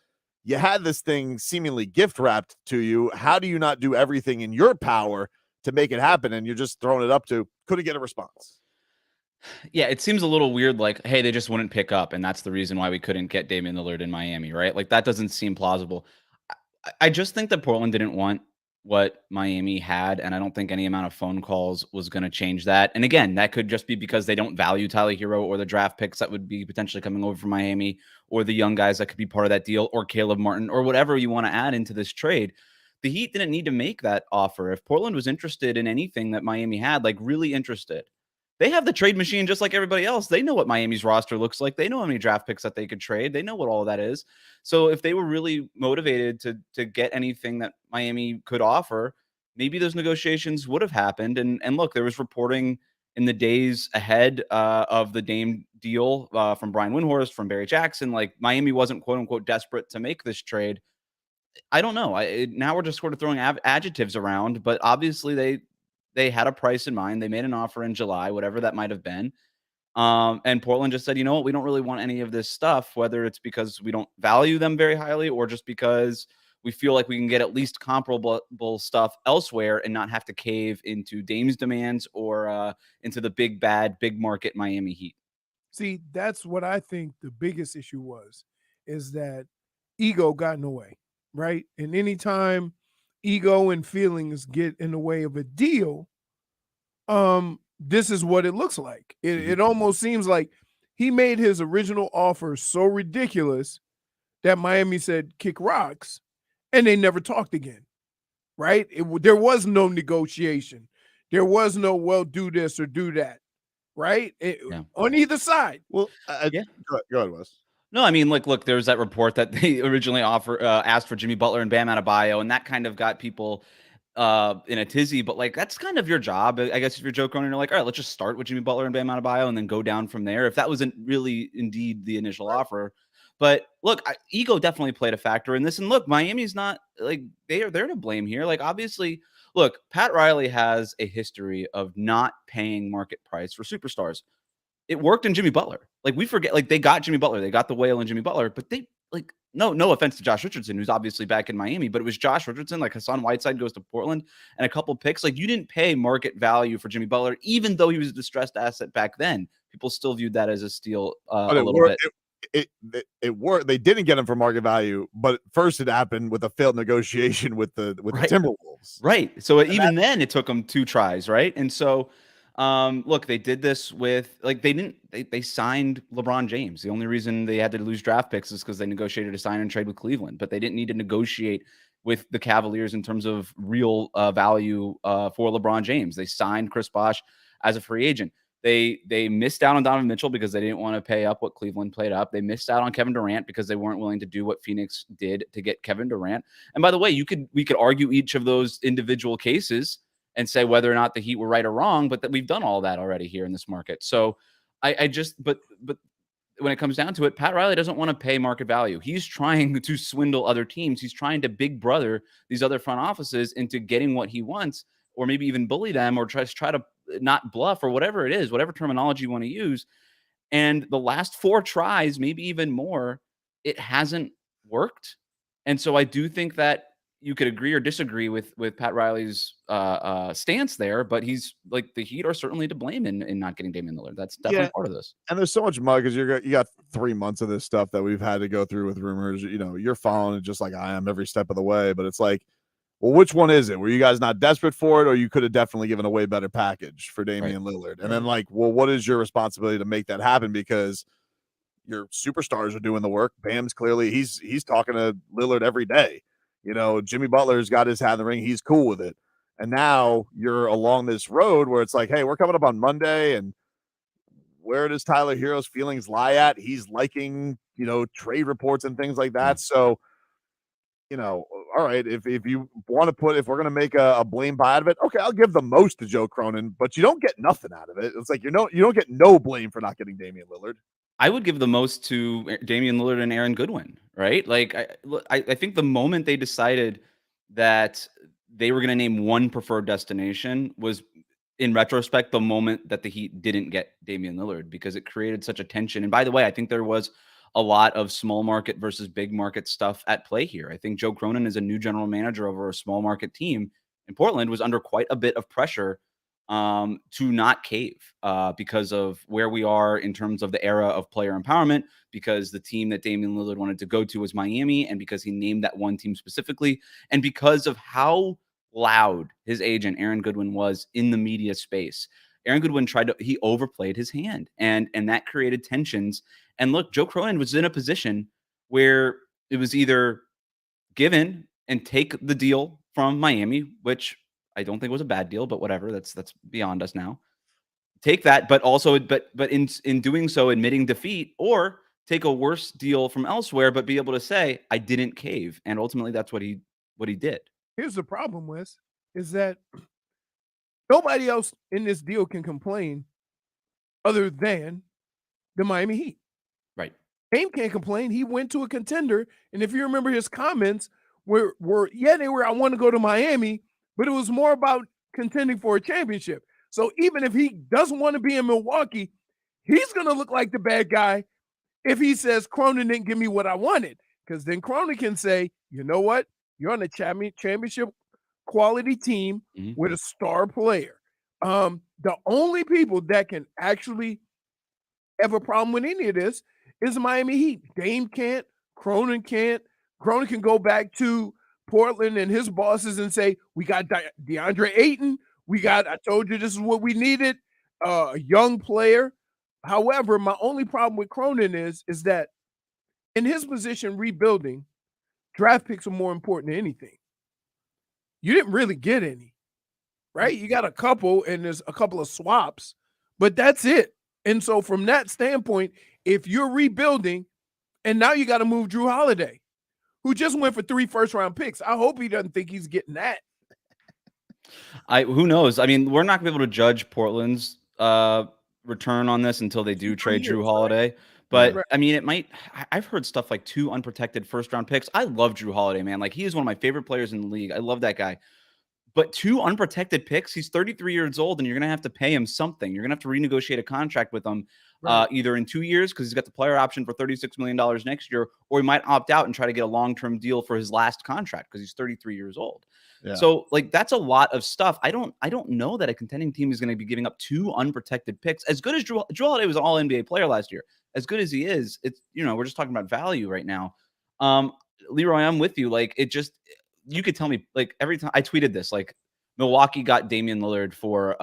you had this thing seemingly gift wrapped to you. How do you not do everything in your power to make it happen? And you're just throwing it up to, couldn't get a response. Yeah, it seems a little weird, like, hey, they just wouldn't pick up, and that's the reason why we couldn't get Damian Lillard in Miami, right? Like, that doesn't seem plausible. I just think that Portland didn't want what Miami had, and I don't think any amount of phone calls was going to change that. And again, that could just be because they don't value Tyler Herro or the draft picks that would be potentially coming over from Miami or the young guys that could be part of that deal or Caleb Martin or whatever you want to add into this trade. The Heat didn't need to make that offer. If Portland was interested in anything that Miami had, like really interested, they have the trade machine just like everybody else. They know what Miami's roster looks like. They know how many draft picks that they could trade. They know what all of that is. So if they were really motivated to get anything that Miami could offer, maybe those negotiations would have happened. And look, there was reporting in the days ahead of the Dame deal from Brian Windhorst, from Barry Jackson, like Miami wasn't quote unquote desperate to make this trade. I don't know. Now we're just sort of throwing adjectives around, but obviously they had a price in mind. They made an offer in July, whatever that might have been. And Portland just said, you know what, we don't really want any of this stuff, whether it's because we don't value them very highly or just because we feel like we can get at least comparable stuff elsewhere and not have to cave into Dame's demands or into the big, bad, big market Miami Heat. See, that's what I think the biggest issue was, is that ego got in the way, right? And anytime ego and feelings get in the way of a deal, this is what it looks like. It almost seems like he made his original offer so ridiculous that Miami said kick rocks, and they never talked again, right? There was no negotiation. There was no, well, do this or do that, right? On either side. Well, go ahead, Wes. No, I mean, like, look, there was that report that they originally asked for Jimmy Butler and Bam Adebayo, and that kind of got people in a tizzy. But like, that's kind of your job, I guess. If you're Joe Cronin, you're like, all right, let's just start with Jimmy Butler and Bam Adebayo, and then go down from there. If that wasn't really indeed the initial offer, but look, ego definitely played a factor in this. And look, Miami's not like they're to blame here. Like, obviously, look, Pat Riley has a history of not paying market price for superstars. It worked in Jimmy Butler. Like, we forget, like, they got Jimmy Butler, they got the whale in Jimmy Butler, but they, like, no offense to Josh Richardson, who's obviously back in Miami, but it was Josh Richardson. Like, Hassan Whiteside goes to Portland and a couple picks. Like, you didn't pay market value for Jimmy Butler, even though he was a distressed asset back then. People still viewed that as a steal a little bit. It worked. They didn't get him for market value, but first it happened with a failed negotiation with the Timberwolves. Right. So even then, it took them 2 tries, right? And so, look, they did this with, like, they signed LeBron James. The only reason they had to lose draft picks is because they negotiated a sign and trade with Cleveland, but they didn't need to negotiate with the Cavaliers in terms of real value for LeBron James. They signed Chris Bosh as a free agent. They missed out on Donovan Mitchell because they didn't want to pay up what Cleveland played up. They missed out on Kevin Durant because they weren't willing to do what Phoenix did to get Kevin Durant. And by the way, we could argue each of those individual cases and say whether or not the Heat were right or wrong, but that we've done all that already here in this market. So but when it comes down to it, Pat Riley doesn't want to pay market value. He's trying to swindle other teams. He's trying to big brother these other front offices into getting what he wants, or maybe even bully them, or try to not bluff, or whatever it is, whatever terminology you want to use. And the last 4 tries, maybe even more, it hasn't worked. And so I do think that you could agree or disagree with Pat Riley's stance there, but he's like, the Heat are certainly to blame in not getting Damian Lillard. That's definitely part of this. And there's so much mud because you got 3 months of this stuff that we've had to go through with rumors. You know, you're following it just like I am every step of the way, but it's like, well, which one is it? Were you guys not desperate for it, or you could have definitely given a way better package for Damian Lillard? And then, like, well, what is your responsibility to make that happen? Because your superstars are doing the work. Bam's clearly he's talking to Lillard every day. You know, Jimmy Butler's got his hat in the ring. He's cool with it. And now you're along this road where it's like, hey, we're coming up on Monday, and where does Tyler Herro's feelings lie at? He's liking, you know, trade reports and things like that. So, you know, all right, if you want to if we're going to make a blame buy out of it, okay, I'll give the most to Joe Cronin, but you don't get nothing out of it. It's like, you don't get no blame for not getting Damian Lillard. I would give the most to Damian Lillard and Aaron Goodwin, right? Like, I think the moment they decided that they were going to name one preferred destination was, in retrospect, the moment that the Heat didn't get Damian Lillard, because it created such a tension. And by the way, I think there was a lot of small market versus big market stuff at play here. I think Joe Cronin is a new general manager over a small market team, and Portland was under quite a bit of pressure to not cave because of where we are in terms of the era of player empowerment, because the team that Damian Lillard wanted to go to was Miami, and because he named that one team specifically, and because of how loud his agent Aaron Goodwin was in the media space. Aaron Goodwin he overplayed his hand, and that created tensions. And look, Joe Cronin was in a position where it was either given and take the deal from Miami, which I don't think was a bad deal, but whatever, that's beyond us now. Take that, but also, but in doing so, admitting defeat, or take a worse deal from elsewhere, but be able to say, I didn't cave. And ultimately that's what he did. Here's the problem, Wes, is that nobody else in this deal can complain other than the Miami Heat. Right. Dame can't complain. He went to a contender, and if you remember his comments, they were, I want to go to Miami, but it was more about contending for a championship. So even if he doesn't want to be in Milwaukee, he's going to look like the bad guy if he says Cronin didn't give me what I wanted, because then Cronin can say, you know what? You're on a championship quality team with a star player. The only people that can actually have a problem with any of this is the Miami Heat. Dame can't. Cronin can't. Cronin can go back to Portland and his bosses and say, we got DeAndre Ayton. I told you this is what we needed, a young player. However, my only problem with Cronin is that in his position rebuilding, draft picks are more important than anything. You didn't really get any, right? You got a couple, and there's a couple of swaps, but that's it. And so from that standpoint, if you're rebuilding, and now you got to move Drew Holiday, who just went for 3 first-round picks. I hope he doesn't think he's getting that. Who knows? I mean, we're not going to be able to judge Portland's return on this until they do trade Drew Holiday. Right? But I mean, it might. I've heard stuff like 2 unprotected first-round picks. I love Drew Holiday, man. Like, he is one of my favorite players in the league. I love that guy. But 2 unprotected picks. He's 33 years old, and you're going to have to pay him something. You're going to have to renegotiate a contract with him, either in 2 years because he's got the player option for $36 million next year, or he might opt out and try to get a long-term deal for his last contract because he's 33 years old. Yeah. So, like, that's a lot of stuff. I don't know that a contending team is going to be giving up 2 unprotected picks. As good as Drew Holiday was an All-NBA player last year, as good as he is, it's, we're just talking about value right now. Leroy, I'm with you. Like, you could tell me, like, every time I tweeted this, like, Milwaukee got Damian Lillard for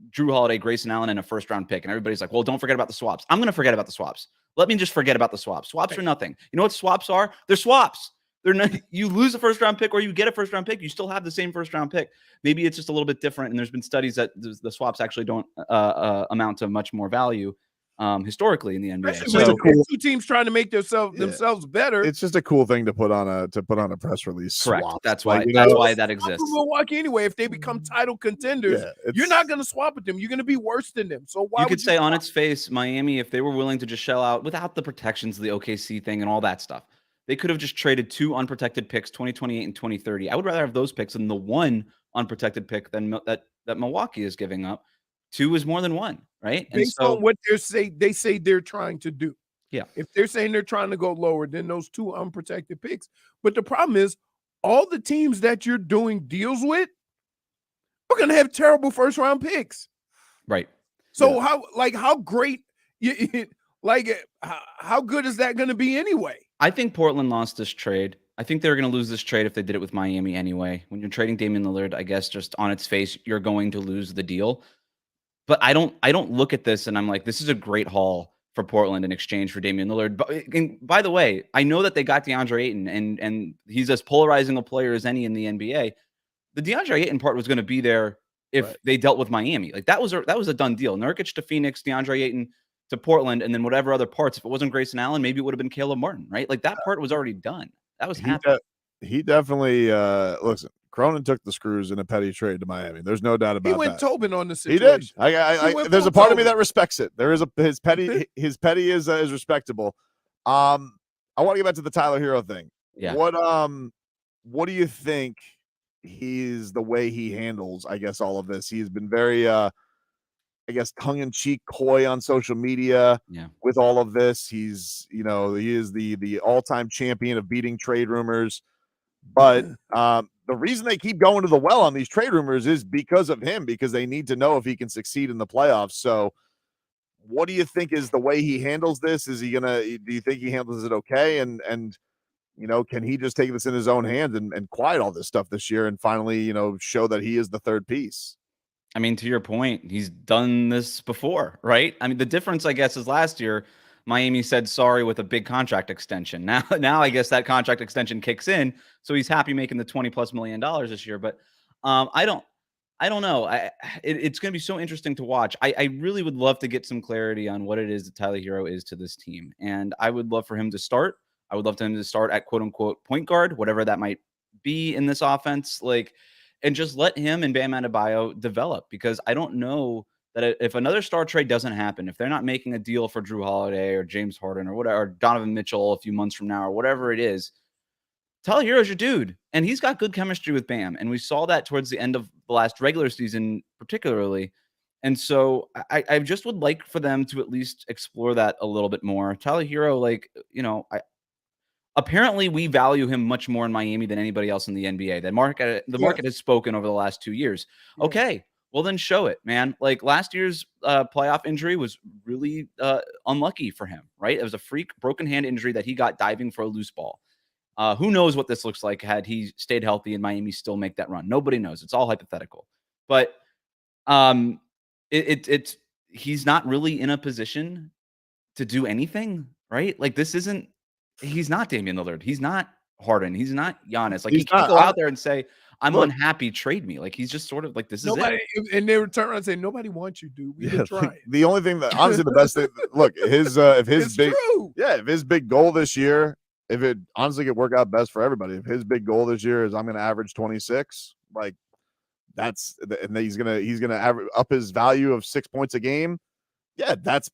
Drew Holiday, Grayson Allen, and a first-round pick, and everybody's like, well, don't forget about the swaps. I'm going to forget about the swaps. Let me just forget about the swaps. Swaps are nothing. You know what swaps are? They're swaps. They're not. You lose a first-round pick or you get a first-round pick, you still have the same first-round pick. Maybe it's just a little bit different, and there's been studies that the swaps actually don't amount to much more value historically in the NBA. So cool. 2 teams trying to make themselves better. It's just a cool thing to put on a press release. Correct. Swap. That's why that's why that exists. Milwaukee anyway, if they become title contenders, you're not going to swap with them. You're going to be worse than them. So why you could say on its face, Miami, if they were willing to just shell out without the protections of the OKC thing and all that stuff, they could have just traded 2 unprotected picks, 2028 and 2030. I would rather have those picks than the 1 unprotected pick than that Milwaukee is giving up. 2 is more than 1, right? And based on what they say they're trying to do. Yeah. If they're saying they're trying to go lower than those 2 unprotected picks. But the problem is all the teams that you're doing deals with are going to have terrible first-round picks. Right. So how great how good is that going to be anyway? I think Portland lost this trade. I think they were going to lose this trade if they did it with Miami anyway. When you're trading Damian Lillard, I guess just on its face, you're going to lose the deal. But I don't look at this and I'm like, this is a great haul for Portland in exchange for Damian Lillard. But and by the way, I know that they got DeAndre Ayton and he's as polarizing a player as any in the NBA. The DeAndre Ayton part was going to be there if they dealt with Miami. Like that was a done deal. Nurkic to Phoenix, DeAndre Ayton to Portland, and then whatever other parts. If it wasn't Grayson Allen, maybe it would have been Caleb Martin, right? Like that part was already done. That was happening. He definitely listen. Cronin took the screws in a petty trade to Miami. There's no doubt about that. He went Tobin on the situation. He did. There's a part of me that respects it. There is his petty is respectable. I want to get back to the Tyler Herro thing. Yeah. What do you think he's the way he handles, I guess, all of this? He's been very tongue-in-cheek, coy on social media with all of this. He is the all-time champion of beating trade rumors. But the reason they keep going to the well on these trade rumors is because of him, because they need to know if he can succeed in the playoffs. So what do you think is the way he handles this? Do you think he handles it okay? And can he just take this in his own hands and quiet all this stuff this year and finally, show that he is the third piece? I mean, to your point, he's done this before, right? I mean, the difference, I guess, is last year, Miami said sorry with a big contract extension. Now I guess that contract extension kicks in, so he's happy making the $20+ million this year. But I don't know. It's going to be so interesting to watch. I really would love to get some clarity on what it is that Tyler Herro is to this team, and I would love for him to start. I would love for him to start at quote unquote point guard, whatever that might be in this offense, and just let him and Bam Adebayo develop, because I don't know that if another star trade doesn't happen, if they're not making a deal for Drew Holiday or James Harden or whatever, or Donovan Mitchell a few months from now or whatever it is, Tyler Herro's your dude. And he's got good chemistry with Bam. And we saw that towards the end of the last regular season, particularly. And so I just would like for them to at least explore that a little bit more. Tyler Herro, apparently we value him much more in Miami than anybody else in the NBA. The market has spoken over the last 2 years. Okay, well then show it, man. Like last year's playoff injury was really unlucky for him, right? It was a freak broken hand injury that he got diving for a loose ball. Who knows what this looks like had he stayed healthy and Miami still make that run? Nobody knows. It's all hypothetical. But it's he's not really in a position to do anything, right? Like he's not Damian Lillard. He's not Harden. He's not Giannis. Like he can't go out there and say, I'm unhappy, trade me. Like he's just sort of like, this is it. And they would turn around and say, nobody wants you, dude. We've been trying. The only thing that honestly the best thing, look, if his big goal this year, if it honestly could work out best for everybody, if his big goal this year is I'm gonna average 26, like and he's gonna up his value of 6 points a game. Yeah, that's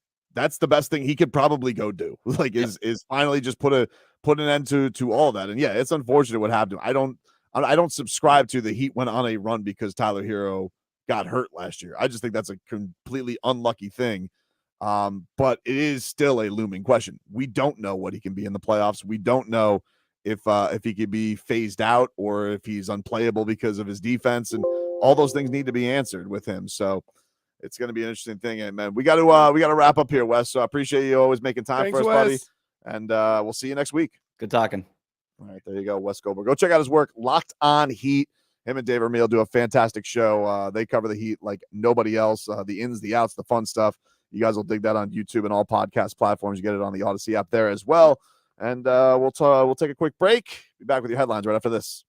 the best thing he could probably go do. Like is finally just put an end to all that. And yeah, it's unfortunate what happened. I don't subscribe to the Heat went on a run because Tyler Herro got hurt last year. I just think that's a completely unlucky thing. But it is still a looming question. We don't know what he can be in the playoffs. We don't know if he could be phased out or if he's unplayable because of his defense, and all those things need to be answered with him. So it's going to be an interesting thing. And man, we got to wrap up here, Wes. So I appreciate you always making time for us, Wes. buddy. And we'll see you next week. Good talking. All right, there you go, Wes Goldberg. Go check out his work, Locked On Heat. Him and Dave Vermeil do a fantastic show. They cover the Heat like nobody else. The ins, the outs, the fun stuff. You guys will dig that on YouTube and all podcast platforms. You get it on the Odyssey app there as well. And we'll take a quick break. Be back with your headlines right after this.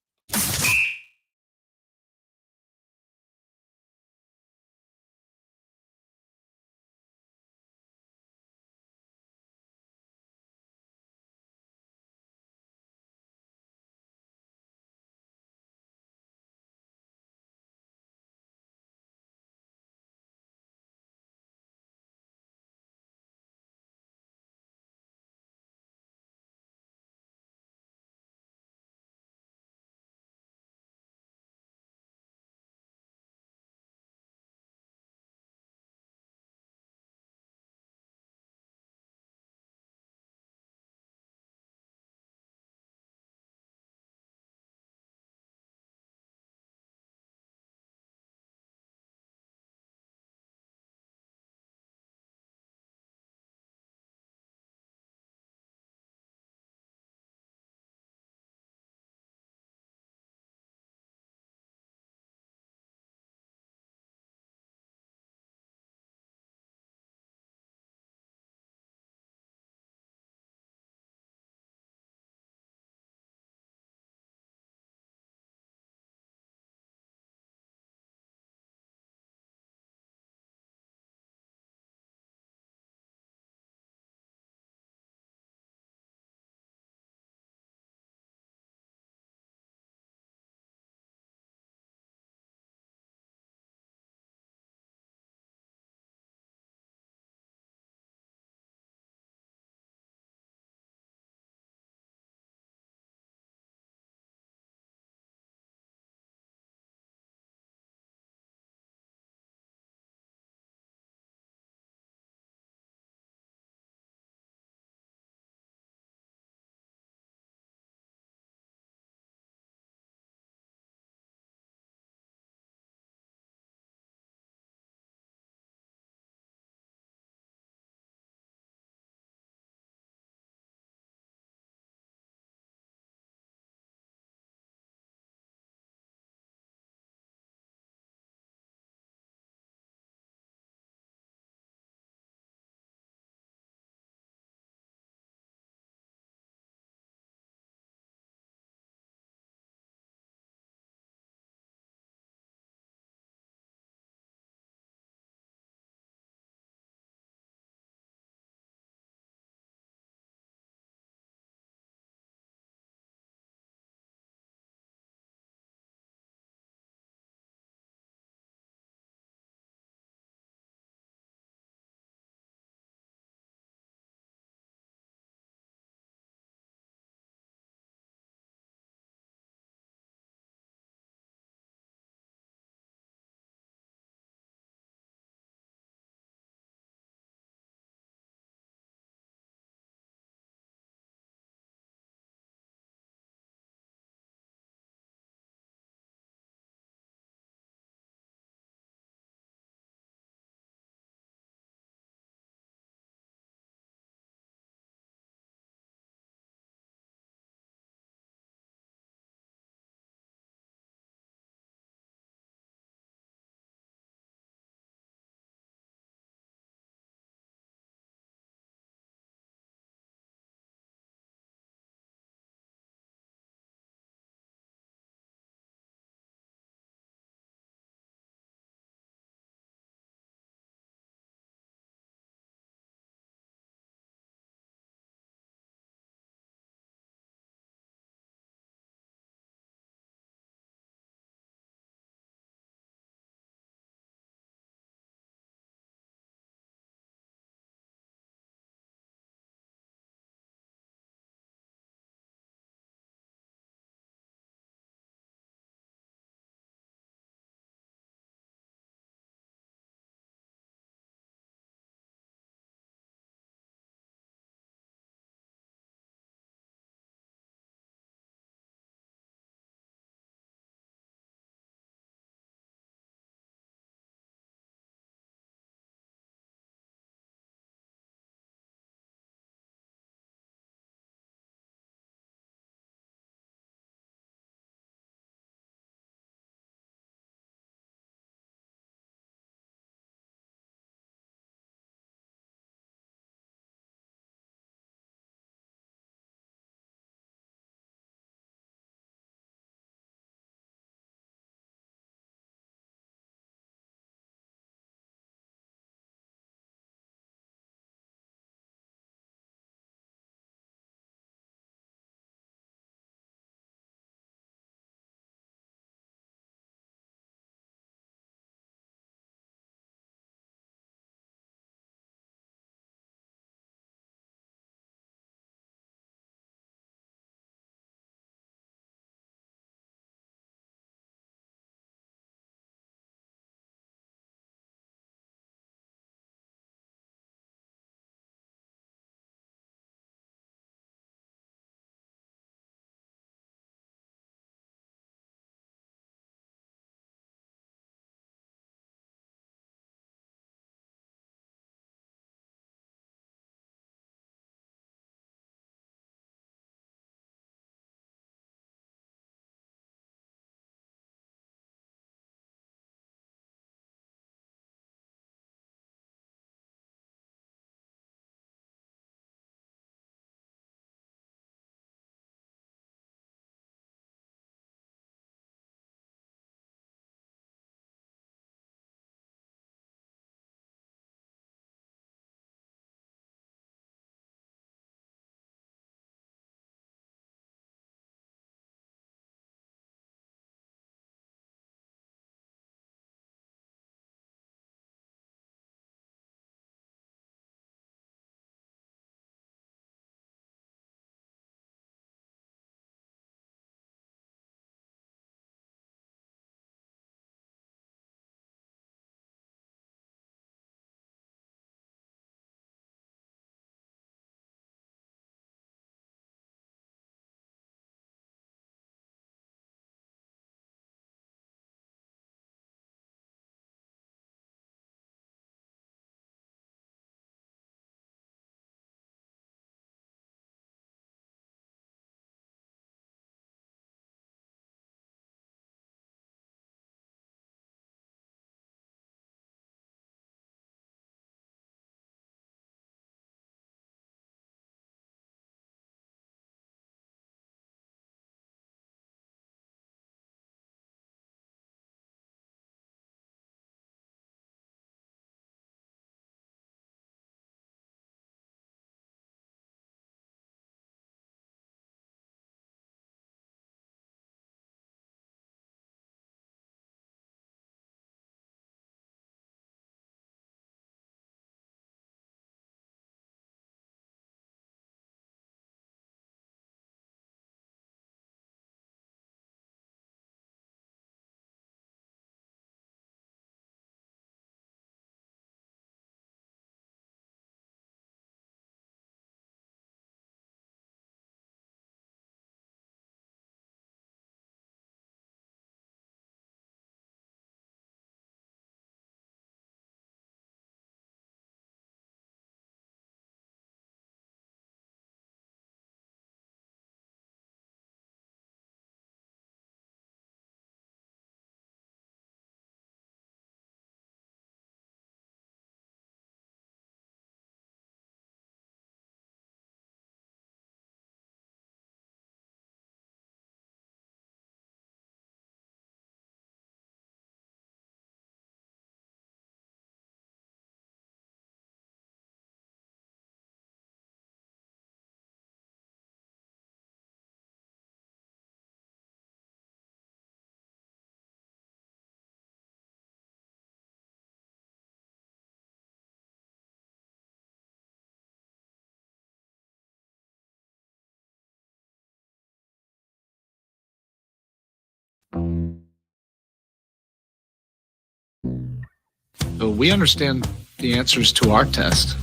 we understand the answers to our test.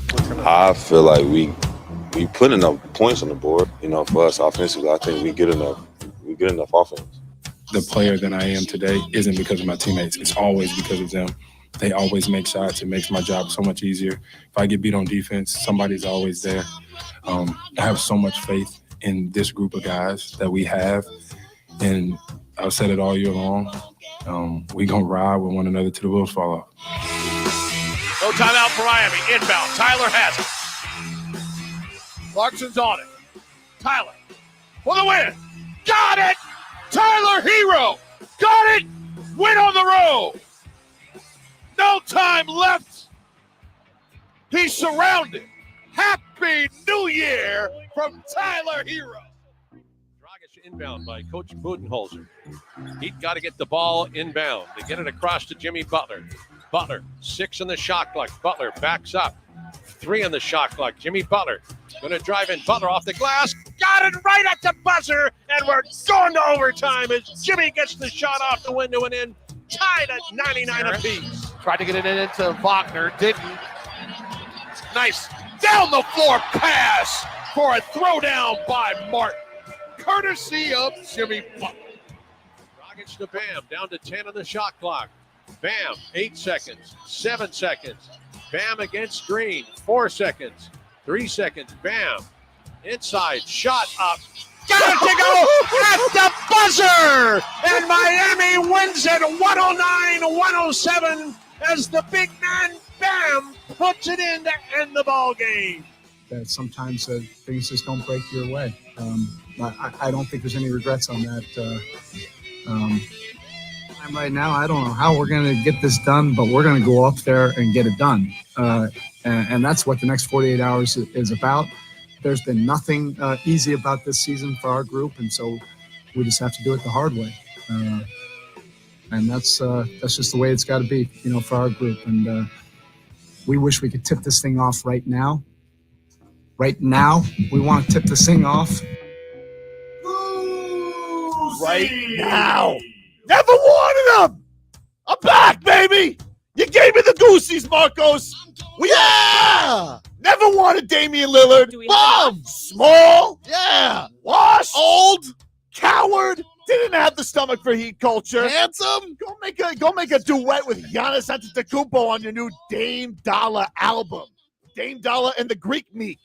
I feel like we put enough points on the board. For us offensively, I think we get enough offense. The player that I am today isn't because of my teammates. It's always because of them. They always make shots. It makes my job so much easier. If I get beat on defense, somebody's always there. I have so much faith in this group of guys that we have. And I've said it all year long. We gonna ride with one another till the wheels fall off. No timeout for Miami. Inbound. Tyler has it. Clarkson's on it. Tyler for the win. Got it. Tyler Herro. Got it. Win on the road. No time left. He's surrounded. Happy New Year from Tyler Herro. Dragic inbound by Coach Budenholzer. He's got to get the ball inbound. They get it across to Jimmy Butler. Butler, 6 on the shot clock. Butler backs up. 3 on the shot clock. Jimmy Butler going to drive in. Butler off the glass. Got it right at the buzzer. And we're going to overtime as Jimmy gets the shot off the window and in. Tied at 99 apiece. Tried to get it into Wagner. Didn't. Nice down the floor pass for a throwdown by Martin. Courtesy of Jimmy Butler. Dragic to Bam. Down to 10 on the shot clock. Bam, 8 seconds, 7 seconds. Bam against Green, 4 seconds, 3 seconds. Bam, inside, shot up. Got it to go at the buzzer! And Miami wins it 109-107 as the big man, Bam, puts it in to end the ball game. That sometimes things just don't break your way. I don't think there's any regrets on that. Right now, I don't know how we're going to get this done, but we're going to go up there and get it done. And that's what the next 48 hours is about. There's been nothing easy about this season for our group, and so we just have to do it the hard way. And that's just the way it's got to be, for our group. And we wish we could tip this thing off right now. Right now, we want to tip this thing off. Right now. Never wanted them. I'm back, baby. You gave me the goosies, Marcos. Yeah. Never wanted Damian Lillard. Bomb. Small. Yeah. Washed. Old. Coward. Didn't have the stomach for heat culture. Handsome. Go make a duet with Giannis Antetokounmpo on your new Dame Dollar album. Dame Dollar and the Greek Meek.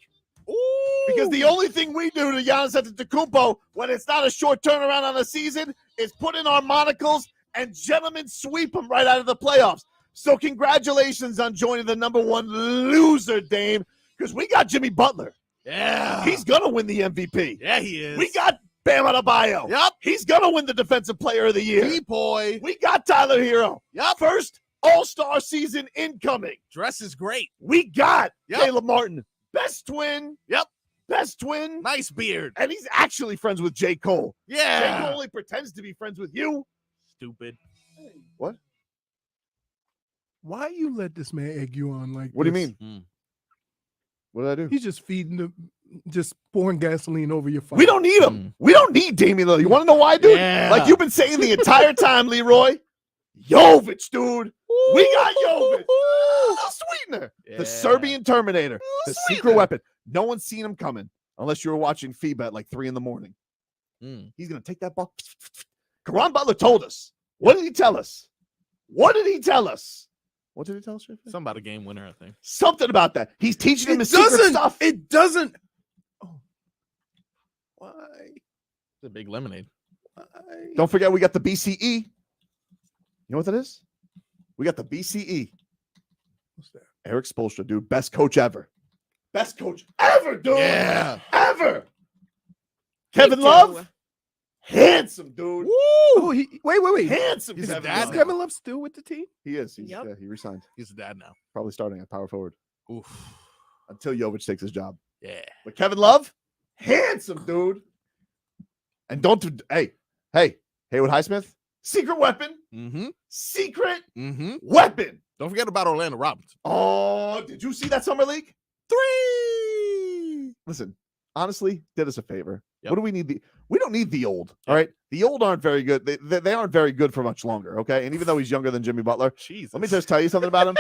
Because the only thing we do to Giannis Antetokounmpo when it's not a short turnaround on the season is put in our monocles and gentlemen sweep him right out of the playoffs. So congratulations on joining the #1 loser, Dame, because we got Jimmy Butler. Yeah. He's going to win the MVP. Yeah, he is. We got Bam Adebayo. Yep. He's going to win the Defensive Player of the Year. D-boy. We got Tyler Herro. Yep. First All-Star season incoming. Dress is great. We got Caleb Martin. Best twin. Yep. Best twin. Nice beard. And he's actually friends with J. Cole. Yeah. J. Cole only pretends to be friends with you. Stupid. What? Why you let this man egg you on like What do you this? mean? What did I do? He's just just pouring gasoline over your fire. We don't need him. We don't need Damian Lillard. You want to know why, dude? Yeah. Like you've been saying the entire time, Leroy. Jovic, dude. We got Jovic. Sweetener. The Serbian Terminator. The secret weapon. No one's seen him coming unless you were watching FIBA at like 3 a.m. He's going to take that ball. Caron Butler told us. What did he tell us? What did he tell us? What did he tell us? Something about a game winner, I think. Something about that. He's teaching him his secret stuff. It doesn't. Oh. Why? It's a big lemonade. Don't forget we got the BCE. You know what that is? We got the BCE. What's that? Eric Spoelstra, dude. Best coach ever. Best coach ever, dude. Yeah. Ever. Kevin Love. Handsome, dude. Woo! Oh, wait. Handsome. Is Kevin Love. Kevin Love still with the team? He is. He resigned. He's a dad now. Probably starting at power forward. Oof. Until Jovic takes his job. Yeah. But Kevin Love, handsome, dude. And don't hey, Haywood Highsmith, secret weapon. Mm-hmm. Secret weapon. Don't forget about Orlando Robinson. Oh, did you see that Summer League? 3. Listen, honestly did us a favor. Yep. What do we need? We don't need the old. All right. The old aren't very good. They aren't very good for much longer. Okay. And even though he's younger than Jimmy Butler, let me just tell you something about him.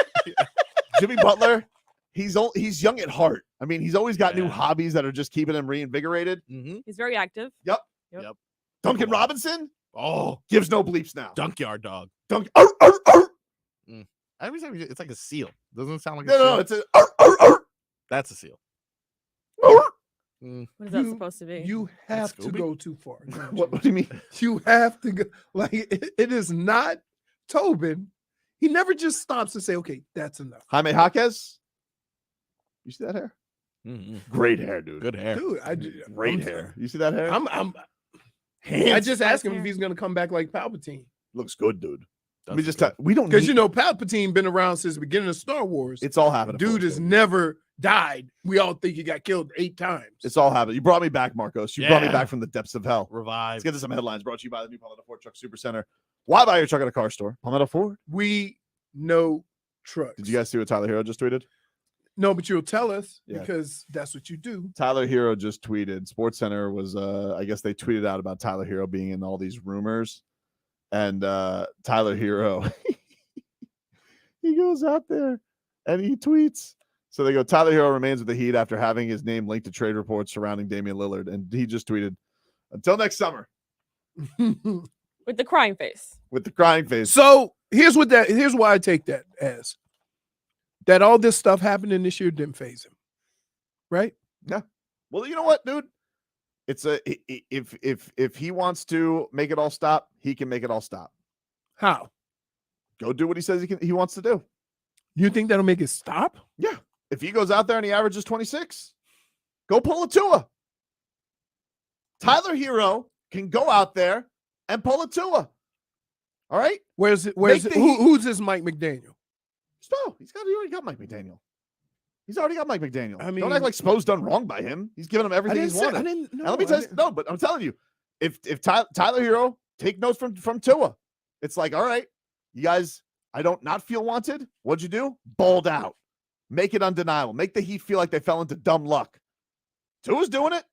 Jimmy Butler, he's young at heart. I mean, he's always got new hobbies that are just keeping him reinvigorated. He's very active. Yep. Duncan Robinson. Oh, gives no bleeps now. Junkyard dog. Every time it's like a seal. Doesn't it sound like a seal? No, it's a. That's a seal. What is that supposed to be? You have to go too far. What do you mean? You have to go. Like, it is not Tobin. He never just stops and say, okay, that's enough. Jaime Jaquez. You see that hair? Great hair, dude. Good hair. Dude, great hair. You see that hair? I just asked him if he's going to come back like Palpatine. Looks good, dude. Let me just tell we don't because Palpatine been around since the beginning of Star Wars. It's all happening. Dude has never died. We all think he got killed 8 times. It's all happening. You brought me back, Marcos. You brought me back from the depths of hell. Revive. Let's get to some headlines brought to you by the new Palmetto Ford Truck Super Center. Why buy your truck at a car store? Palmetto Ford. We know trucks. Did you guys see what Tyler Herro just tweeted? No, but you'll tell us because that's what you do. Tyler Herro just tweeted. SportsCenter was, I guess they tweeted out about Tyler Herro being in all these rumors. And Tyler Herro, he goes out there and he tweets. So they go, Tyler Herro remains with the Heat after having his name linked to trade reports surrounding Damian Lillard. And he just tweeted, until next summer. With the crying face. With the crying face. So here's why I take that as. That all this stuff happening this year didn't phase him. Right? Yeah. Well, you know what, dude? It's if he wants to make it all stop, he can make it all stop. How? Go do what he says he wants to do. You think that'll make it stop? Yeah. If he goes out there and he averages 26, go pull a Tua. Tyler Herro can go out there and pull a Tua. All right? Who's this Mike McDaniel? No, he already got Mike McDaniel. He's already got Mike McDaniel. I mean, don't act like Spo's done wrong by him. He's given him everything he's wanted. Let me tell you, no, but I'm telling you, if Tyler Herro, take notes from Tua. It's like, all right, you guys, I don't not feel wanted. What'd you do? Balled out. Make it undeniable. Make the Heat feel like they fell into dumb luck. Tua's doing it.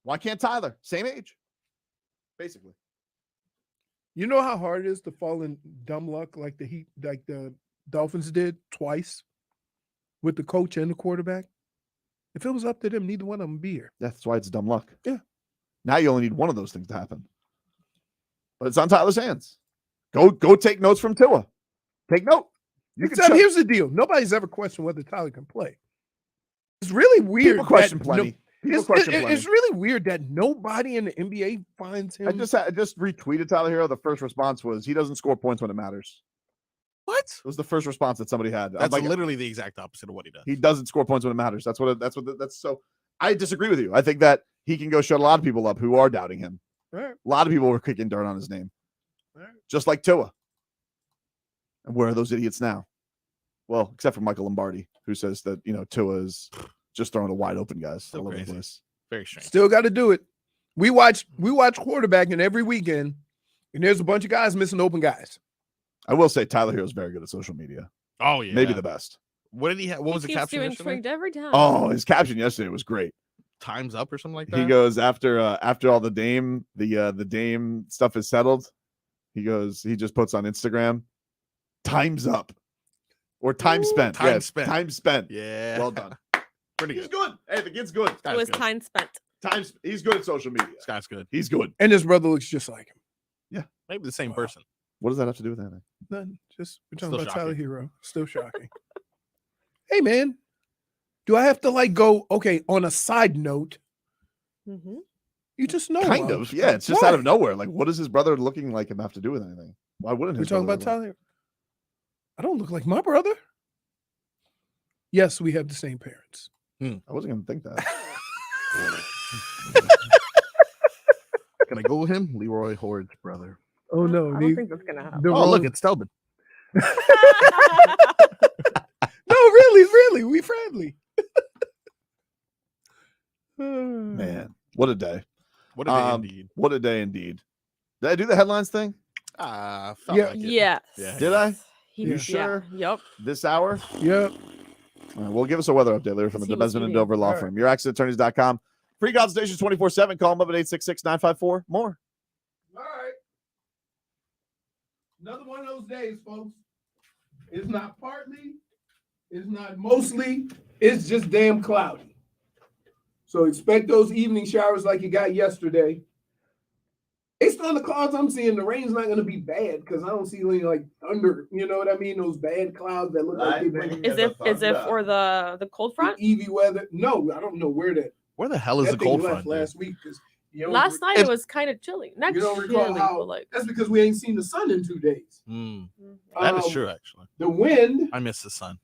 Why can't Tyler? Same age, basically. You know how hard it is to fall in dumb luck like the Dolphins did twice with the coach and the quarterback? If it was up to them, neither one of them would be here. That's why it's dumb luck. Yeah. Now you only need one of those things to happen. But it's on Tyler's hands. Go take notes from Tua. Take note. Here's the deal. Nobody's ever questioned whether Tyler can play. It's really weird. People question plenty. It's really weird that nobody in the NBA finds him. I just retweeted Tyler Herro. The first response was, he doesn't score points when it matters. What? It was the first response that somebody had. That's literally the exact opposite of what he does. He doesn't score points when it matters. That's so. I disagree with you. I think that he can go shut a lot of people up who are doubting him. Right. A lot of people were kicking dirt on his name, right. Just like Tua. And where are those idiots now? Well, except for Michael Lombardi, who says that Tua is just throwing a wide open guys all over the place. Very strange. Still got to do it. We watch quarterbacking every weekend, and there's a bunch of guys missing open guys. I will say Tyler Herro is very good at social media. Oh yeah, maybe the best. What did he have? What was the caption yesterday? Every time. Oh, his caption yesterday was great. Time's up or something like that. He goes after all the Dame stuff is settled. He just puts on Instagram, time's up, or time spent. Time spent. Yeah, well done. Pretty good. He's good. Hey, the kid's good. It was time spent. He's good at social media. This guy's good. He's good. And his brother looks just like him. Yeah, maybe the same person. What does that have to do with anything? None. Just we're talking Still about shocking. Tyler Herro. Still shocking. Hey man, do I have to go? Okay, on a side note, you just know. Kind of. Yeah, it's just out of nowhere. Like, what does his brother looking like him have to do with anything? Why wouldn't we're his talking brother about Tyler? I don't look like my brother. Yes, we have the same parents. I wasn't gonna think that. Can I Google him? Leroy Horde's brother. Oh no! I don't think that's gonna happen. Look, it's Tobin. No, really, we friendly. Man, what a day! What a day indeed. What a day indeed. Did I do the headlines thing? Felt Yeah. like it. Yes. Yeah. Did I? You sure? Yep. This hour? Yep. All right, well, give us a weather update later from the He was Benjamin and eating. Dover Law All right. Firm. YourAccentAttorneys.com. Free consultations 24/7. Call them up at 866-954-MORE. All right. Another one of those days, folks. It's not partly, it's not mostly, it's just damn cloudy. So expect those evening showers like you got yesterday. Based on the clouds I'm seeing, the rain's not going to be bad because I don't see any like thunder. You know what I mean? Those bad clouds that look like they bring. Is it for the cold front? Eevee weather? No, I don't know where that. Where the hell is that the thing cold left front? last week? Because Last night it was kind of chilly. Not you don't recall chilly, how? but like That's because we ain't seen the sun in 2 days. That is true, actually. The wind I miss the sun.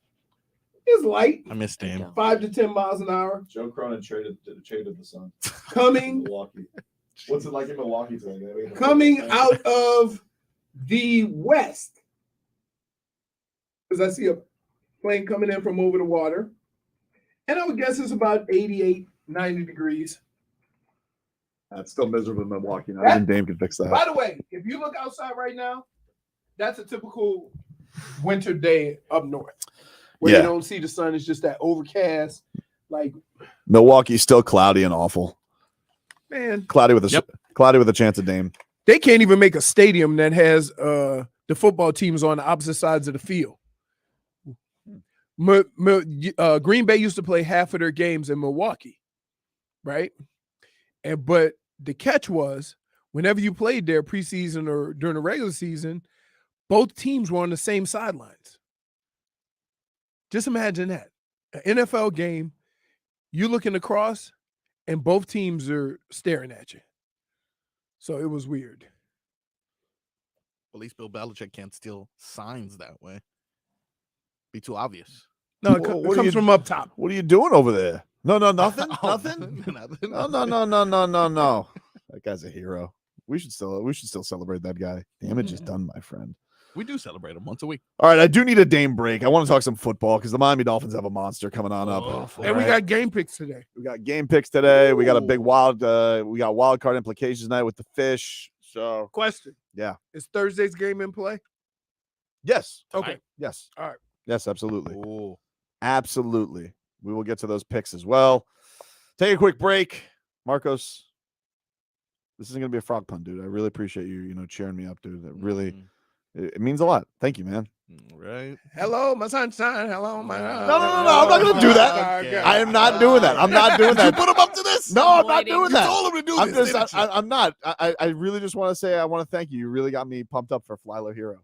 is light. I miss Dame. 5 to 10 miles an hour. Joe Cronin traded the sun. Coming. Milwaukee. What's it like in Milwaukee today? Coming out of the west. Because I see a plane coming in from over the water. And I would guess it's about 88, 90 degrees. That's still miserable in Milwaukee. Not even Dame can fix that. By the way, if you look outside right now, that's a typical winter day up north. Where you don't see the sun. It's just that overcast. Like Milwaukee's still cloudy and awful. Man. Cloudy with a chance of Dame. They can't even make a stadium that has the football teams on the opposite sides of the field. Green Bay used to play half of their games in Milwaukee, right? But the catch was, whenever you played there preseason or during the regular season, both teams were on the same sidelines. Just imagine that. An NFL game, you looking across, and both teams are staring at you. So it was weird. At least Bill Belichick can't steal signs that way. Be too obvious. No, it comes from up top. What are you doing over there? No, nothing. Oh, Nothing. nothing. No. That guy's a hero. We should still celebrate that guy. Damage is done, my friend. We do celebrate him once a week. All right, I do need a Dame break. I want to talk some football because the Miami Dolphins have a monster coming on up. And we got game picks today. We got game picks today. We got a big wild card implications night with the fish. So question. Yeah. Is Thursday's game in play? Yes. Okay. Yes. All right. Yes, absolutely. Absolutely. We will get to those picks as well. Take a quick break. Marcos, this isn't going to be a frog pun, dude. I really appreciate you, cheering me up, dude. That really, it means a lot. Thank you, man. Right. Hello, my sunshine. Hello, my. No. I'm not going to do that. Okay. I am not doing that. I'm not doing that. You put him up to this? No, I'm not doing that. You told him to do I'm this. just, didn't you? I'm not. I really just want to say I want to thank you. You really got me pumped up for Flyler Hero.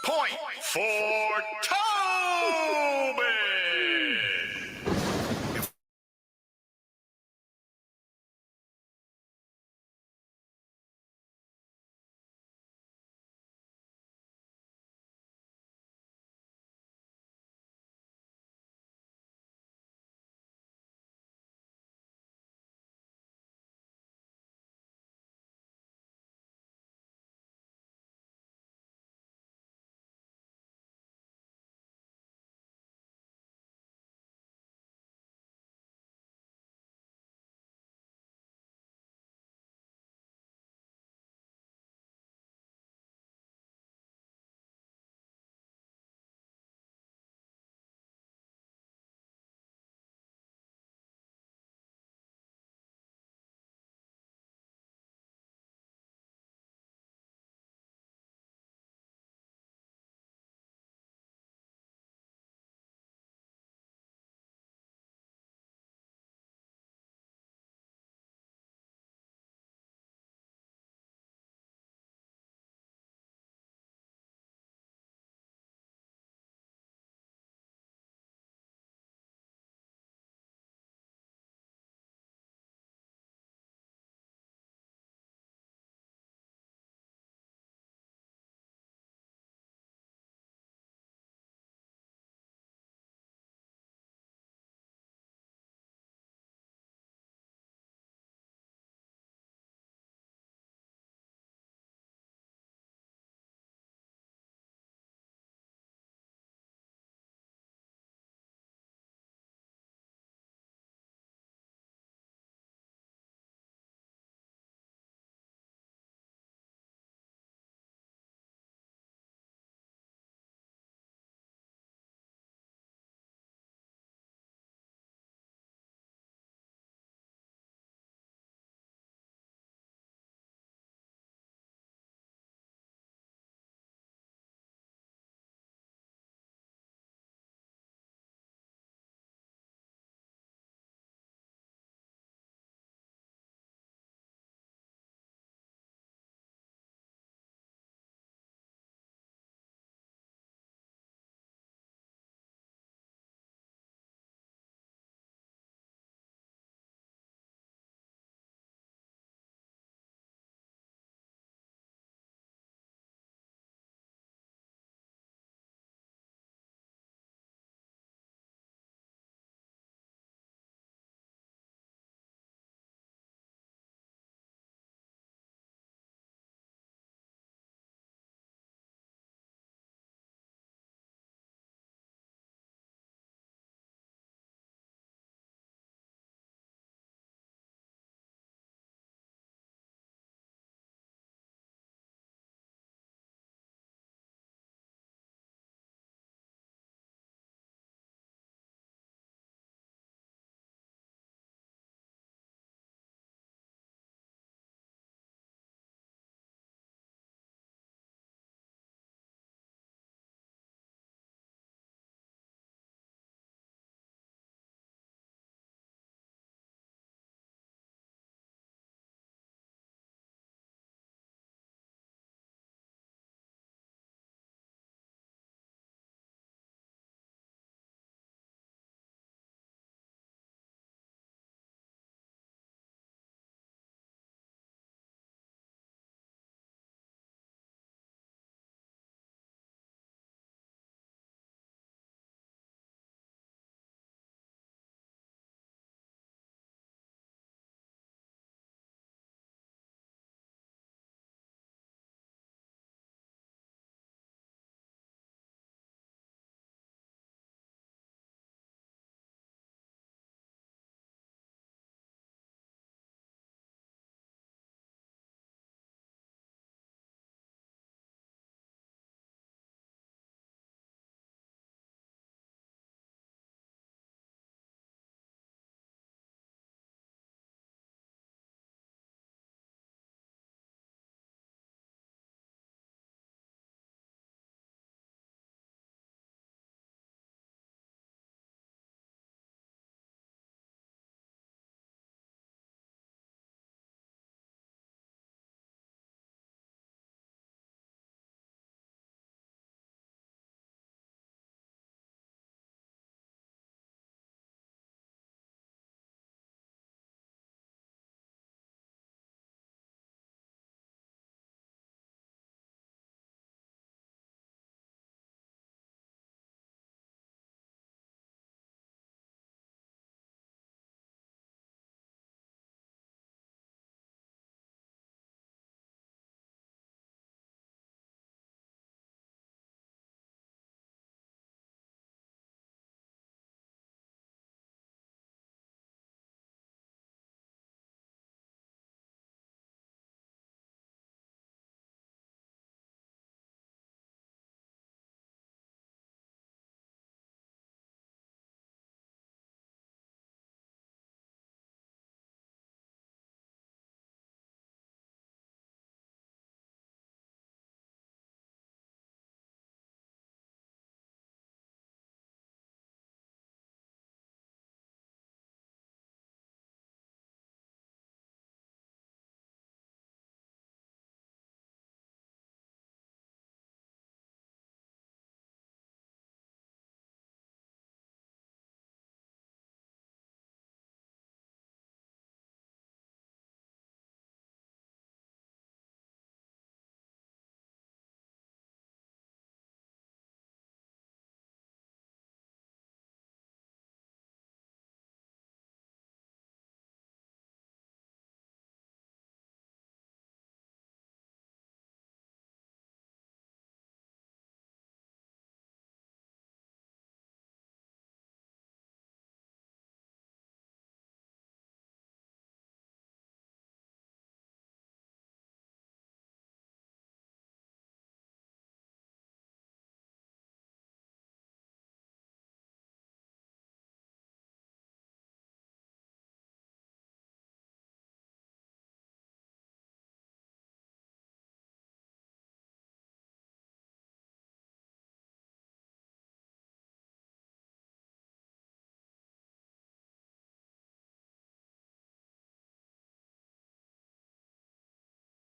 Point for Tobin.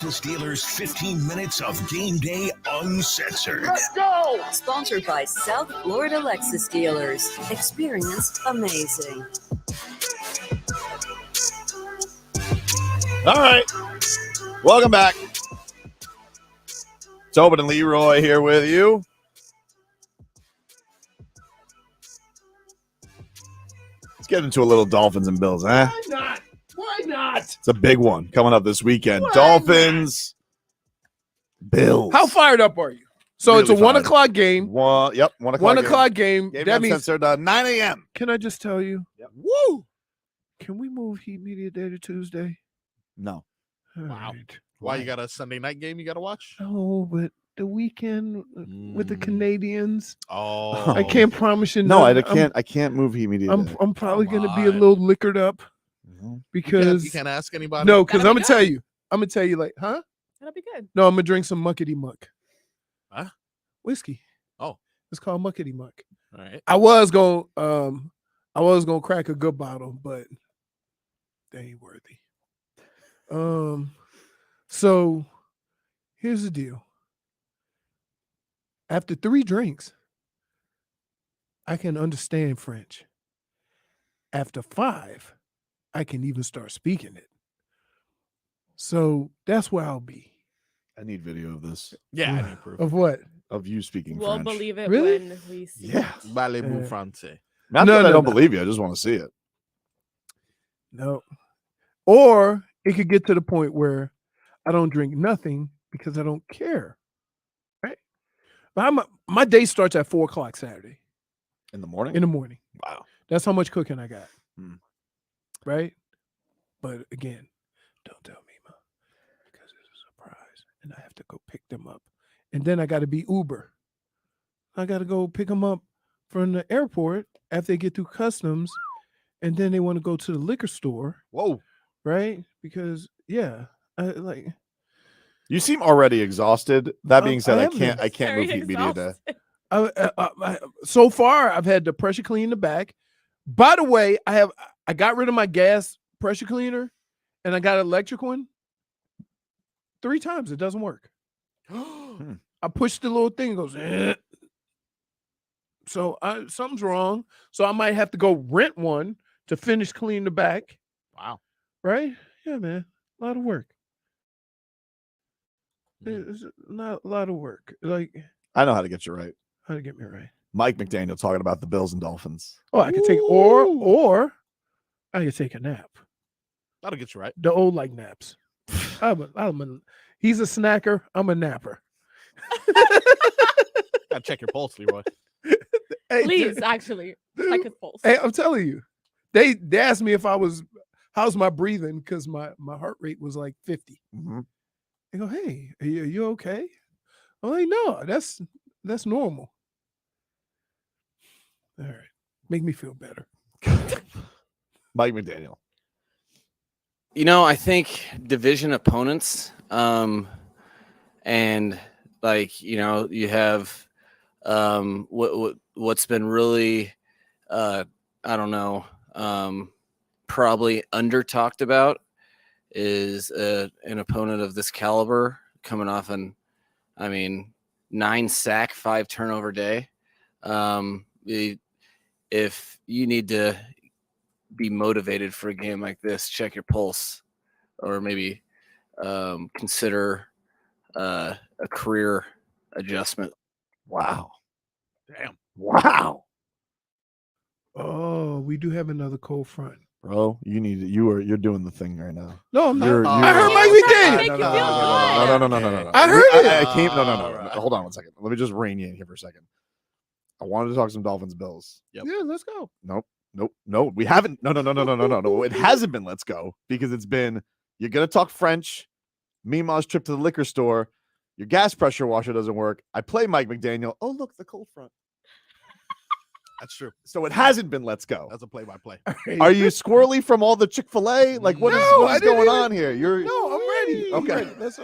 the Steelers 15 minutes of game day uncensored. Let's go! Sponsored by South Florida Lexus Dealers. Experience amazing. All right. Welcome back. Tobin and Leroy here with you. Let's get into a little Dolphins and Bills, huh? Why not? Why not? It's a big one coming up this weekend. Dolphins, Bills. How fired up are you? So Really it's a 1 fired. o'clock game. 1 o'clock. 1 o'clock game. Game That means censored 9 a.m. Can I just tell you? Yep. Woo! Can we move Heat Media Day to Tuesday? No. Wow. Why, you got a Sunday night game you got to watch? No, but the weekend with the Canadians. Oh, I can't promise you. No, I nothing. can't move Heat Media. I'm probably going to be a little liquored up because you can't ask anybody. No, because That'll I'm be gonna tell good. you. I'm gonna tell you like, huh? That'll be good. No, I'm gonna drink some muckety muck. Huh? Whiskey. Oh, it's called muckety muck. all right. I was gonna crack a good bottle, but they ain't worthy. So here's the deal. After 3 drinks, I can understand French. After 5, I can even start speaking it. So that's where I'll be. I need video of this. Yeah, I need proof. Of what? Of you speaking We'll French. believe it Really? when we see Yeah. it. Parlez-vous français? Not No, that I no, don't no. believe you. I just want to see it. No. Or it could get to the point where I don't drink nothing because I don't care. Right? But my day starts at 4 o'clock Saturday. In the morning? In the morning. Wow. That's how much cooking I got. Hmm. Right? But again, don't tell me, Ma, because it's a surprise. And I have to go pick them up. And then I got to be Uber. I got to go pick them up from the airport after they get through customs. And then they want to go to the liquor store. Whoa. Right? Because, yeah, like. You seem already exhausted. That being said, I am can't Very move Heat Media Day. So far, I've had to pressure clean the back. By the way, I got rid of my gas pressure cleaner, and I got an electric one. 3 times, it doesn't work. I pushed the little thing, it goes. Eh. So something's wrong. So I might have to go rent one to finish cleaning the back. Wow. Right? Yeah, man. A lot of work. It's not a lot of work. Like, I know how to get you right. how to get me right? Mike McDaniel talking about the Bills and Dolphins. Oh, I could take or I could take a nap. That'll get you right. The old like naps. He's a snacker. I'm a napper. Gotta check your pulse, Leroy. Hey, Please, actually, check his pulse. Hey, I'm telling you, they asked me if how's my breathing because my heart rate was like 50. Mm-hmm. They go, hey, are you okay? I'm like, no, that's normal. All right, make me feel better. Mike McDaniel. You know, I think division opponents, and like, you know, you have what's been really, I don't know, probably under talked about is an opponent of this caliber coming off 9 sack, 5 turnover day. If you need to be motivated for a game like this, check your pulse, or maybe consider a career adjustment. Wow. Damn. Wow. Oh, we do have another cold front. Bro, you're doing the thing right now. No, I'm not. You're- I heard Mike McDaniel. Make you feel good. No. I heard it. I came. No. Hold on one second. Let me just rein you in here for a second. I wanted to talk some Dolphins Bills. Yeah, let's go. Nope. We haven't. No. It hasn't been. Let's go, because it's been. You're gonna talk French. Mima's trip to the liquor store. Your gas pressure washer doesn't work. I play Mike McDaniel. Oh, look, the cold front. That's true. So it hasn't been. Let's go. That's a play-by-play. Are you squirrely from all the Chick-fil-A? Like, what is I didn't going even- on here? No, I'm ready. I'm Okay. ready. That's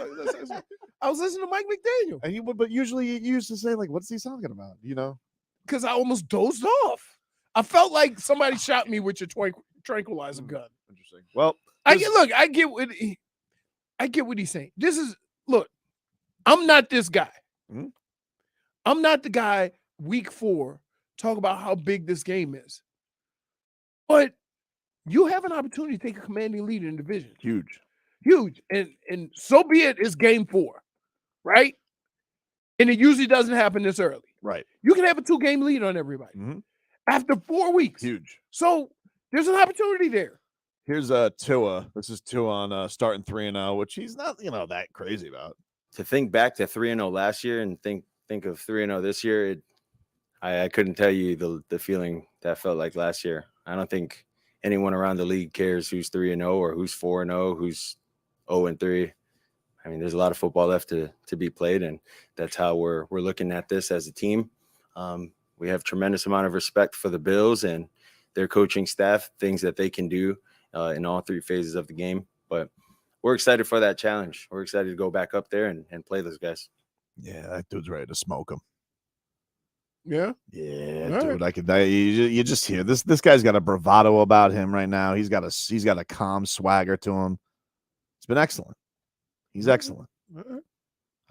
I was listening to Mike McDaniel And but usually you used to say, like, what's he talking about? You know? because I almost dozed off. I felt like somebody shot me with your tranquilizer gun. Interesting. Well, I get what I get what he's saying. Look, I'm not this guy. Mhm. I'm not the guy week 4 talk about how big this game is. But you have an opportunity to take a commanding lead in the division. Huge. And so be it, it's game 4, right? And it usually doesn't happen this early. Right. You can have a 2-game lead on everybody after 4 weeks. Huge. So there's an opportunity there. Here's Tua. This is Tua on starting 3-0, which he's not, that crazy about. To think back to 3-0 last year and think of 3-0 this year, I couldn't tell you the feeling that felt like last year. I don't think anyone around the league cares who's 3-0 or who's 4-0, who's 0-3. I mean, there's a lot of football left to be played, and that's how we're looking at this as a team. We have tremendous amount of respect for the Bills and their coaching staff, things that they can do in all 3 phases of the game. But we're excited for that challenge. We're excited to go back up there and play those guys. Yeah, that dude's ready to smoke them. Yeah. Yeah, All dude. right. You just hear this guy's got a bravado about him right now. He's got a calm swagger to him. It's been excellent. He's excellent. All right.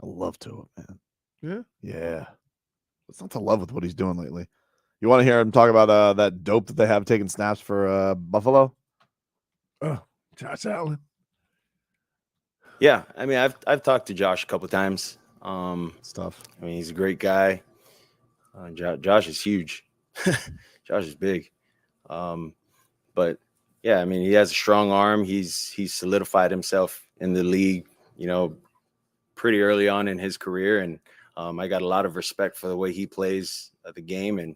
I love Tua, man. Yeah. Yeah. What's not to love with what he's doing lately? You want to hear him talk about that dope that they have taking snaps for Buffalo? Oh, Josh Allen. Yeah, I mean, I've talked to Josh a couple of times. Stuff. I mean, he's a great guy. Josh is huge. Josh is big. But yeah, I mean, he has a strong arm. He's solidified himself in the league, pretty early on in his career. And I got a lot of respect for the way he plays the game and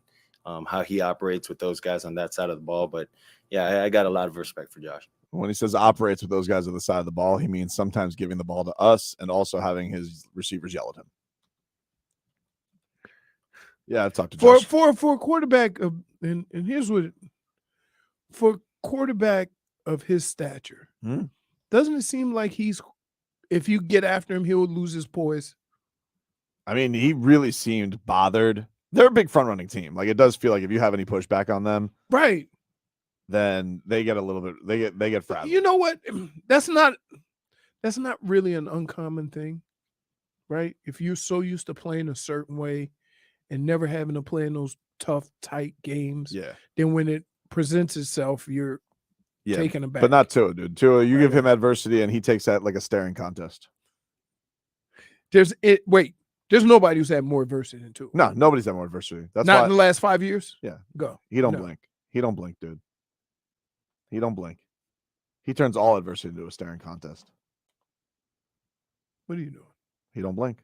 how he operates with those guys on that side of the ball. But yeah, I got a lot of respect for Josh. When he says operates with those guys on the side of the ball, he means sometimes giving the ball to us and also having his receivers yell at him. Yeah, I've talked to Josh. For a quarterback of, and here's what for quarterback of his stature, doesn't it seem like if you get after him, he'll lose his poise? I mean, he really seemed bothered. They're a big front running team. Like, it does feel like if you have any pushback on them, right, then they get a little bit. They get frazzled. You know what? That's not really an uncommon thing, right? If you're so used to playing a certain way and never having to play in those tough, tight games, then when it presents itself, you're taken aback. But not Tua, dude. Tua, you give him adversity and he takes that like a staring contest. There's nobody who's had more adversity than Tua. No, nobody's had more adversity. That's not why, in the last 5 years. Yeah, go. He don't blink. He don't blink, dude. He don't blink. He turns all adversity into a staring contest. What are you doing? He don't blink.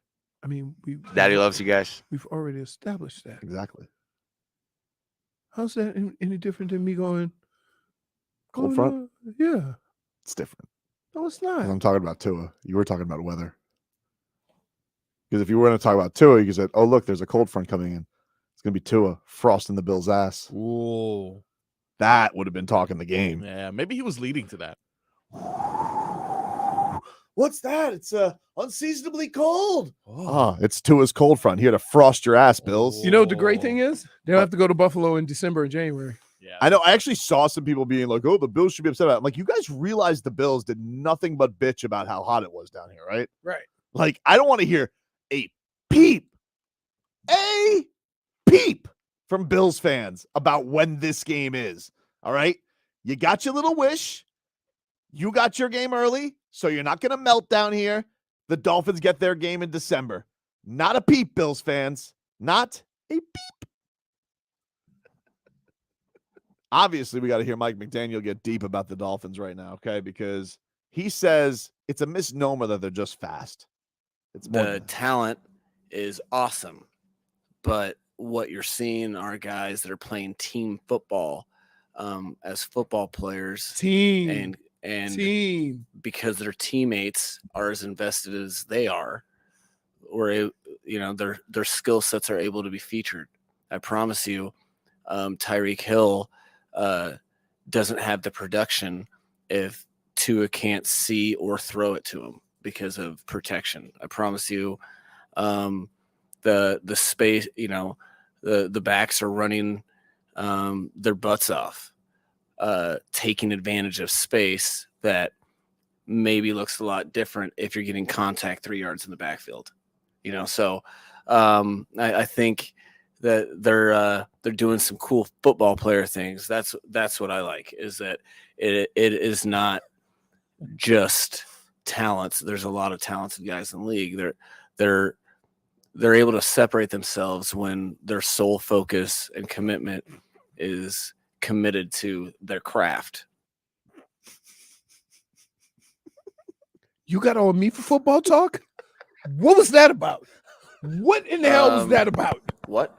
I mean, Daddy loves you guys. We've already established that. Exactly. How's that any different than me going cold front? Yeah, it's different. No, it's not. I'm talking about Tua. You were talking about weather. Because if you were going to talk about Tua, you could say, "Oh, look, there's a cold front coming in. It's going to be Tua frosting the Bills' ass." Ooh, that would have been talking the game. Yeah, maybe he was leading to that. What's that? It's unseasonably cold. It's Tua's cold front here to frost your ass, Bills. You know what the great thing is? They don't have to go to Buffalo in December and January. Yeah, I know. I actually saw some people being like, "Oh, the Bills should be upset about it." I'm like, you guys realize the Bills did nothing but bitch about how hot it was down here, right? Right. Like, I don't want to hear a peep from Bills fans about when this game is. All right. You got your little wish. You got your game early, so you're not going to melt down here. The Dolphins get their game in December. Not a peep, Bills fans. Not a peep. Obviously, we got to hear Mike McDaniel get deep about the Dolphins right now, okay? Because he says it's a misnomer that they're just fast. It's more The talent is awesome, but what you're seeing are guys that are playing team football as football players. Team. And team. Because their teammates are as invested as they are, or their skill sets are able to be featured. I promise you, Tyreek Hill doesn't have the production if Tua can't see or throw it to him because of protection. I promise you, the space, the backs are running their butts off, taking advantage of space that maybe looks a lot different if you're getting contact 3 yards in the backfield. So I think that they're doing some cool football player things. That's what I like, is that it is not just talents. There's a lot of talented guys in the league. They're able to separate themselves when their sole focus and commitment is committed to their craft. You got on me for football talk? What was that about? What in the hell was that about? What?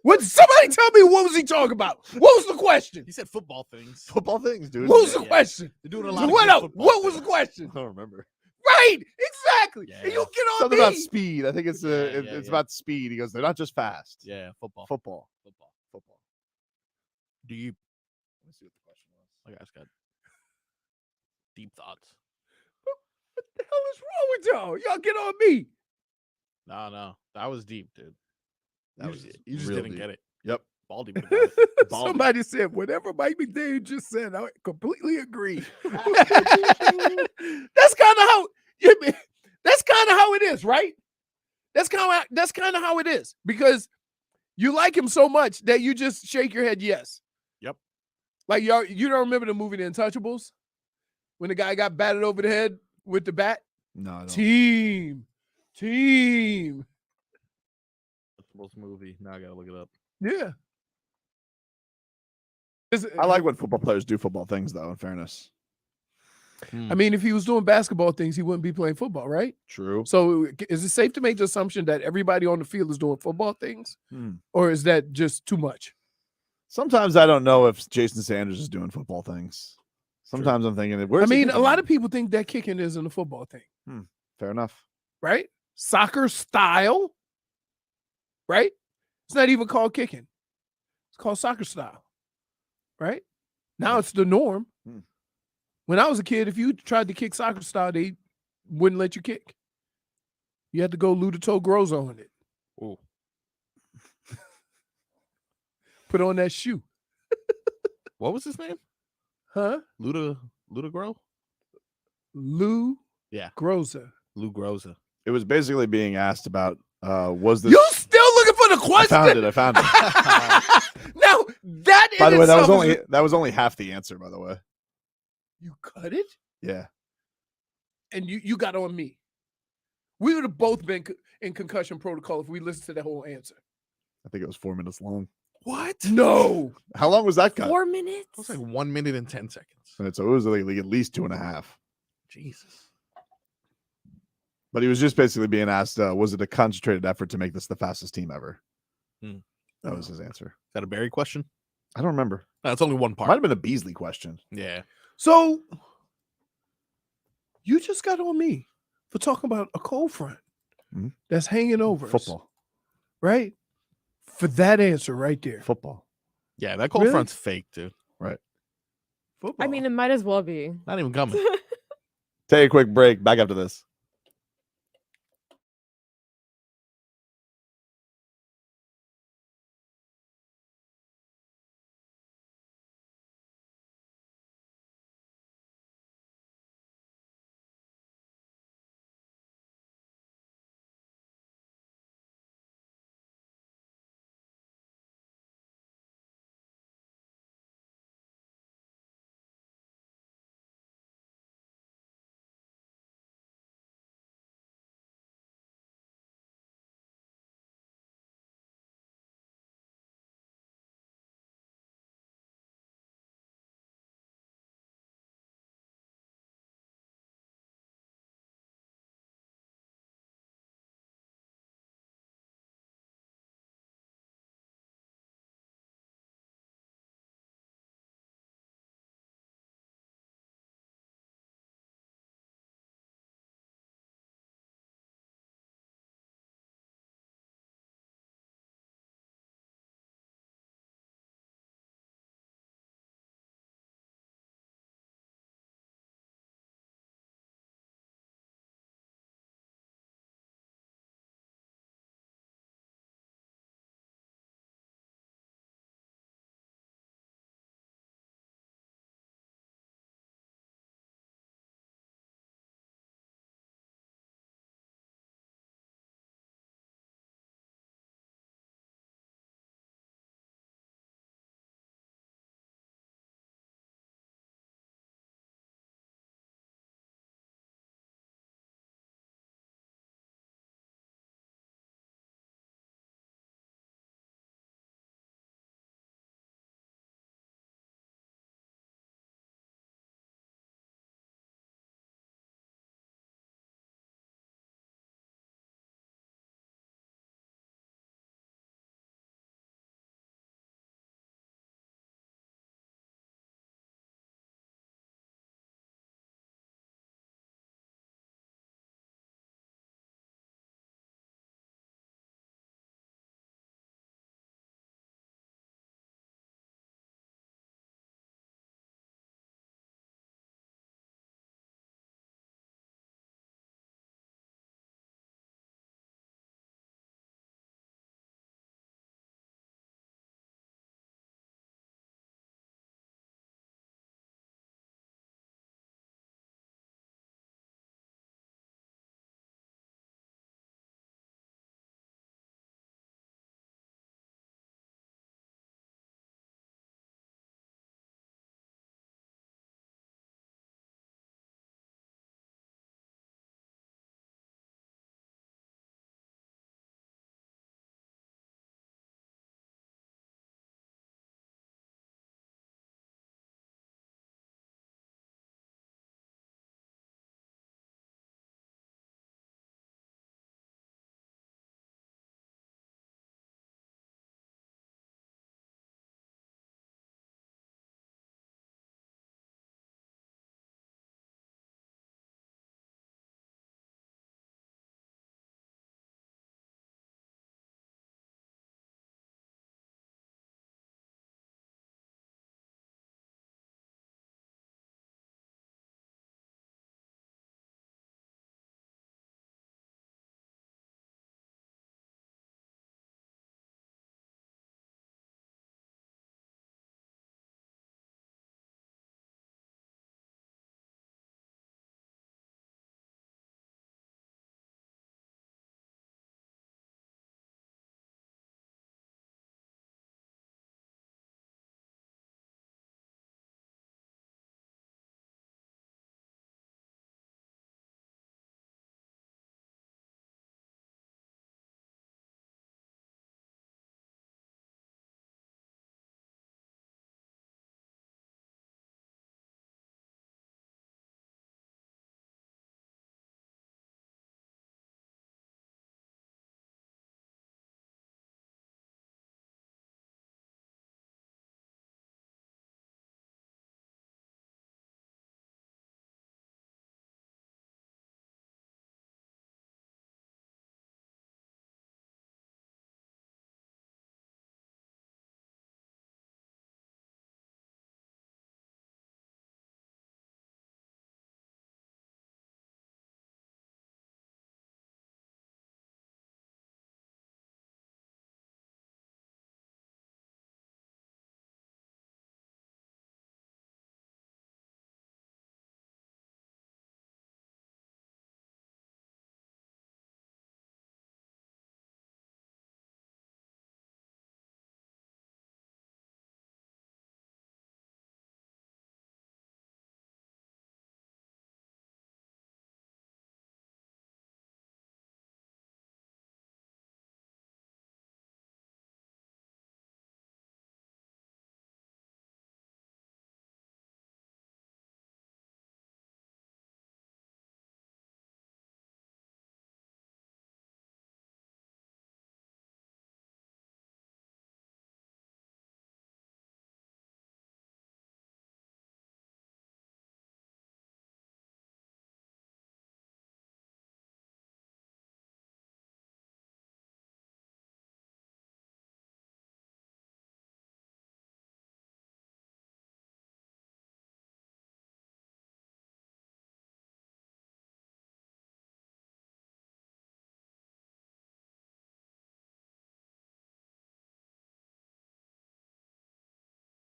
What? Somebody tell me, what was he talking about? What was the question? He said football things. Football things, dude. What was the question? They're doing a lot of What good else? football What was things. the question? I don't remember. Right, exactly. And you get on Something me. about speed. I think it's it's about speed. He goes, they're not just fast. Yeah, football. Football. Deep. Let me see what the question was. My guy's got deep thoughts. What the hell is wrong with y'all? Y'all get on me. No. That was deep, dude. That was you just real didn't deep. get it. Yep. Baldy would have got it. Baldy. Somebody said, whatever Mike McDaniel just said, I completely agree. That's kind of how it is, right? That's kind of how it is, because you like him so much that you just shake your head yes. Yep. Like you don't remember the movie The Untouchables when the guy got batted over the head with the bat? No, I don't. Team. Untouchables movie. Now I gotta look it up. Yeah. I like when football players do football things, though, in fairness. I mean, if he was doing basketball things, he wouldn't be playing football, right? True. So is it safe to make the assumption that everybody on the field is doing football things? Or is that just too much? Sometimes I don't know if Jason Sanders is doing football things. Sometimes I'm thinking, where's he a kicking lot from? of people think that kicking isn't a football thing. Fair enough. Right? Soccer style, right? It's not even called kicking. It's called soccer style, right? Now it's the norm. When I was a kid, if you tried to kick soccer style, they wouldn't let you kick. You had to go Ludo Grosso on it. Ooh. Put on that shoe. What was his name? Huh? Luda Grow? Lou Yeah. Groza. Lou Groza. It was basically being asked about, was this... You still looking for the question? I found it. Now, that By the way, itself that was only half the answer, by the way. You cut it? Yeah. And you got on me. We would have both been in concussion protocol if we listened to that whole answer. I think it was 4 minutes long. What? No. How long was that cut? 4 minutes? It was like 1 minute and 10 seconds. And so it was like at least 2.5. Jesus. But he was just basically being asked, was it a concentrated effort to make this the fastest team ever? That was his answer. Is that a Barry question? I don't remember. No, it's only one part. Might have been a Beasley question. Yeah. So you just got on me for talking about a cold front that's hanging over Football. us, right? For that answer right there. Football. Yeah, that cold Really? front's fake, dude. Right. Football. I mean, it might as well be. Not even coming. Take a quick break. Back after this.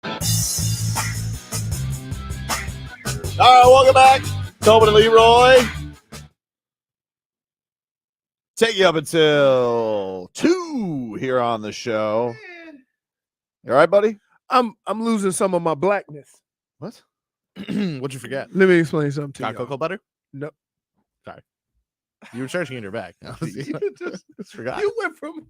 All right, welcome back. Tobin and Leroy. Take you up until 2 here on the show. You all right, buddy? I'm losing some of my blackness. What? What'd you forget? Let me explain something to you. Got cocoa butter? No. Sorry. You were searching in your bag. You just forgot. You went from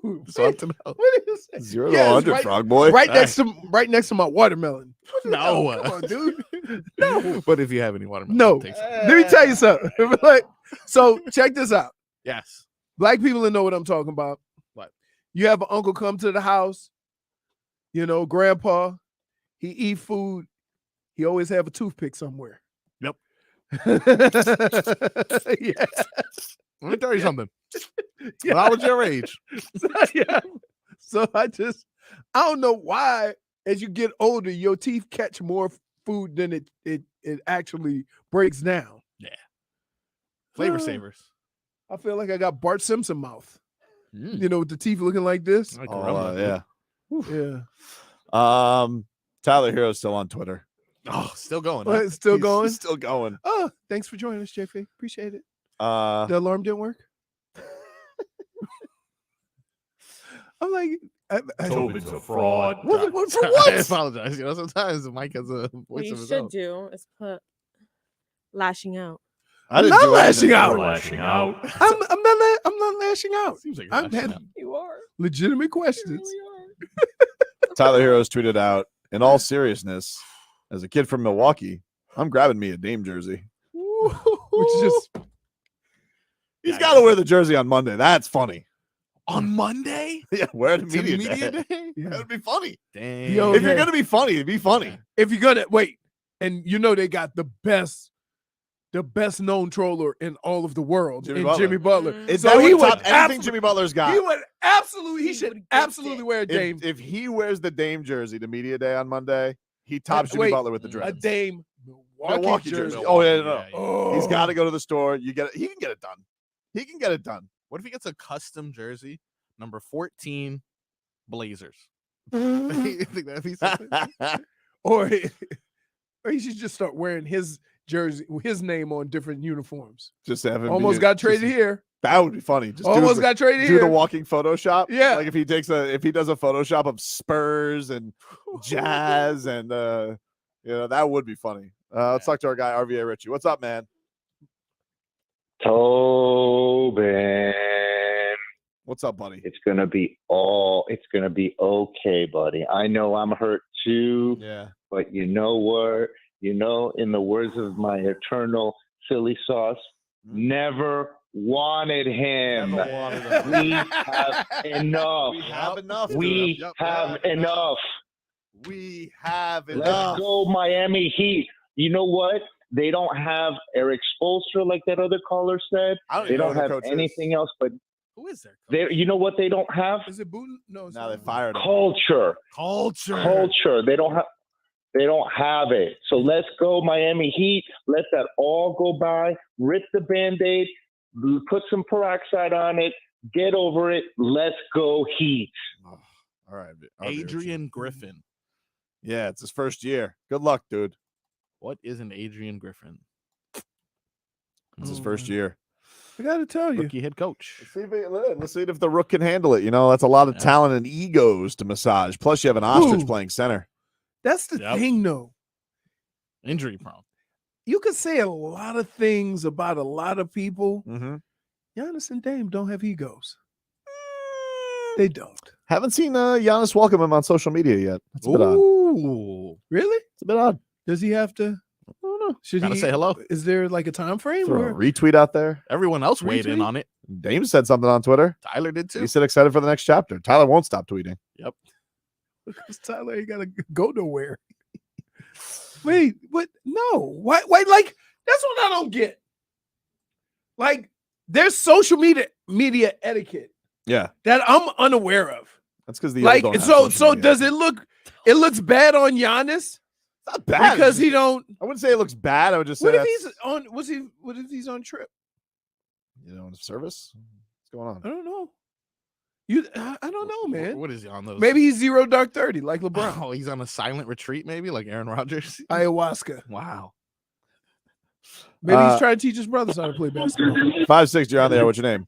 dude. Just want to know. What is it? 0 to 100, right, frog boy. Right next to my watermelon. No. Come on, dude. No. But if you have any watermelon, No. I'll take some. Let me tell you something. Like, so check this out. Yes. Black people that know what I'm talking about. What? You have an uncle come to the house, grandpa, he eat food. He always have a toothpick somewhere. Yep. Yeah. Let me tell you something. When I was your age. So I don't know why as you get older, your teeth catch more food than it actually breaks down. Yeah. Flavor savers. I feel like I got Bart Simpson mouth. With the teeth looking like this. Yeah. Yeah. Tyler Herro's still on Twitter. Oh, still going. What, Huh? still going? He's still going. Oh, thanks for joining us, JP. Appreciate it. The alarm didn't work. I'm like, Tobin's a fraud. What, for I what? apologize. Sometimes Mike has a What voice you of his should own. do is put lashing out. I didn't not do lashing anything. out. Lashing out. I'm not lashing out. Seems like I've had You are. legitimate questions. Tyler Herro's tweeted out, in all seriousness, as a kid from Milwaukee, I'm grabbing me a Dame jersey. Which is just He's got to wear the jersey on Monday. That's funny. On Monday? Yeah, wear it To media day. day? That would be funny. Dang. Yo, If you're yeah. going to be funny, it'd be funny. If you're gonna wait, and they got the best known troller in all of the world, Jimmy in Butler. Jimmy Butler. Is So that he what would top anything absolutely- Jimmy Butler's got? He should absolutely wear a Dame. If he wears the Dame jersey to media day on Monday, he tops Jimmy Wait, Butler with the a dress. Dame Milwaukee jersey. jersey. Oh, yeah, no. Oh. He's got to go to the store. You get it. He can get it done. He can get it done. What if he gets a custom jersey, number 14, Blazers? You think that'd be something? or he should just start wearing his jersey, his name on different uniforms. Just have him. Almost got traded here. That would be funny. Just Almost got traded do here. the walking Photoshop. Yeah. Like if he does a Photoshop of Spurs and Jazz and that would be funny. Let's talk to our guy RVA Richie. What's up, man? Tobin. What's up, buddy? It's gonna be okay, buddy. I know I'm hurt too. Yeah. But you know what? In the words of my eternal Philly sauce, never wanted him. Never wanted him. We have enough. We have enough. We Yep. have enough. We have enough. Let's go, Miami Heat. You know what? They don't have Eric Spoelstra like that other caller said. I don't They even know don't who the have coach is. anything else, but Who is there? you know what they don't have? Is it Booten? No, it's Now they not. fired him. Culture. Culture. They don't have it. So let's go, Miami Heat. Let that all go by. Rip the Band-Aid. Put some peroxide on it. Get over it. Let's go, Heat. All right. Adrian Griffin. Yeah, it's his first year. Good luck, dude. What is an Adrian Griffin? It's his first year. I got to tell you. Rookie head coach. Let's see if the Rook can handle it. That's a lot of talent and egos to massage. Plus, you have an ostrich Ooh. playing center. That's the thing, though. Injury prone. You could say a lot of things about a lot of people. Mm-hmm. Giannis and Dame don't have egos. They don't. Haven't seen Giannis welcome him on social media yet. That's a bit odd. Ooh. Really? It's a bit odd. Does he have to? I don't know. Should Gotta he say hello. Is there like a time frame? Throw Where, a retweet out there. Everyone else weighed in Retweet? on it. Dame said something on Twitter. Tyler did too. He said excited for the next chapter. Tyler won't stop tweeting. Yep. because Tyler ain't gotta go nowhere. Wait, what? No. Why? Like, that's what I don't get. Like, there's social media etiquette Yeah. that I'm unaware of. That's because the Like, old don't have so social media. does it look? It looks bad on Giannis Not bad. because he don't. I wouldn't say it looks bad. I would just say What if that's, he's on? What if he's on trip? on service? What's going on? I don't know. I don't know, man. What is he on those? Maybe he's 0 dark 30 like LeBron. Oh, he's on a silent retreat, maybe like Aaron Rodgers. Ayahuasca. Wow. Maybe he's trying to teach his brothers how to play basketball. 560, you're on there. What's your name?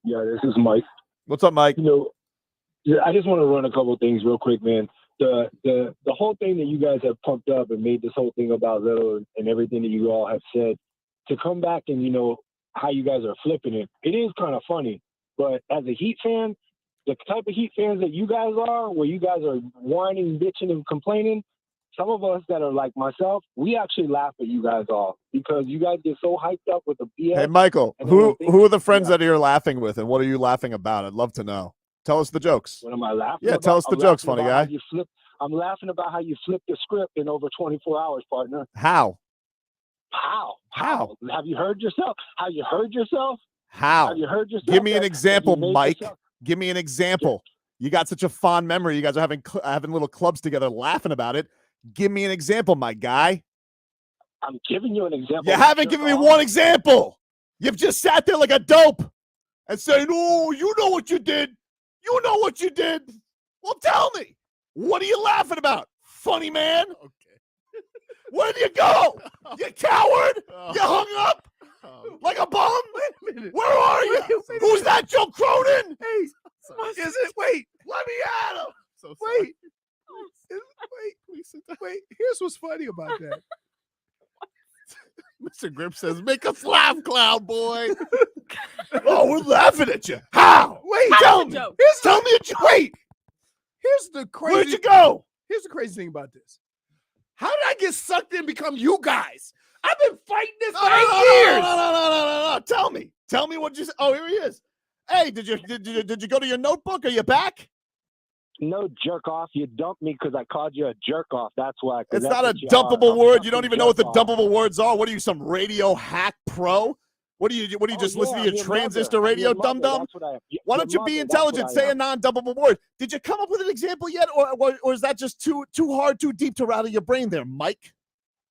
Yeah, this is Mike. What's up, Mike? I just want to run a couple things real quick, man. The whole thing that you guys have pumped up and made this whole thing about Lillard and everything that you all have said, to come back and how you guys are flipping it, it is kind of funny. But as a Heat fan, the type of Heat fans that you guys are, where you guys are whining, bitching, and complaining, some of us that are like myself, we actually laugh at you guys all because you guys get so hyped up with the BS. Hey, Michael, who are the friends that you're laughing with, and what are you laughing about? I'd love to know. Tell us the jokes. What am I laughing Yeah, about? tell us the jokes, funny guy. I'm laughing about how you flipped the script in over 24 hours, partner. How? How? Have you heard yourself? Have you heard yourself? How? Have you heard yourself? Give me an that example, you made Mike. yourself? Give me an example. You got such a fond memory. You guys are having little clubs together laughing about it. Give me an example, my guy. I'm giving you an example. You haven't given me one example. You've just sat there like a dope and saying, "Oh, you know what you did. You know what you did." Well, tell me. What are you laughing about? Funny man. Okay. Where'd you go? You coward. You hung up like a bum. Wait a minute. Where are you? Who's that, Joe Cronin? Hey, is it? Wait. Let me at him. So Wait. Wait. Here's what's funny about that. Mr. Grip says, "Make us laugh, Cloud Boy." Oh, we're laughing at you. How? Wait, Tell me. Tell me a joke. Wait. Here's the crazy. Where'd you go? Here's the crazy thing about this. How did I get sucked in and become you guys? I've been fighting this for 8 years. No. Tell me. Tell me what you said. Oh, here he is. Hey, did you go to your notebook? Are you back? No, jerk off. You dumped me because I called you a jerk off. That's why. It's not a dumpable word. You don't even know what the dumpable words are. What are you, some radio hack pro? What do you just listen to your transistor radio, dum dum? Why don't you be intelligent? Say a non-dumpable word. Did you come up with an example yet, or is that just too hard, too deep to rattle your brain there, Mike?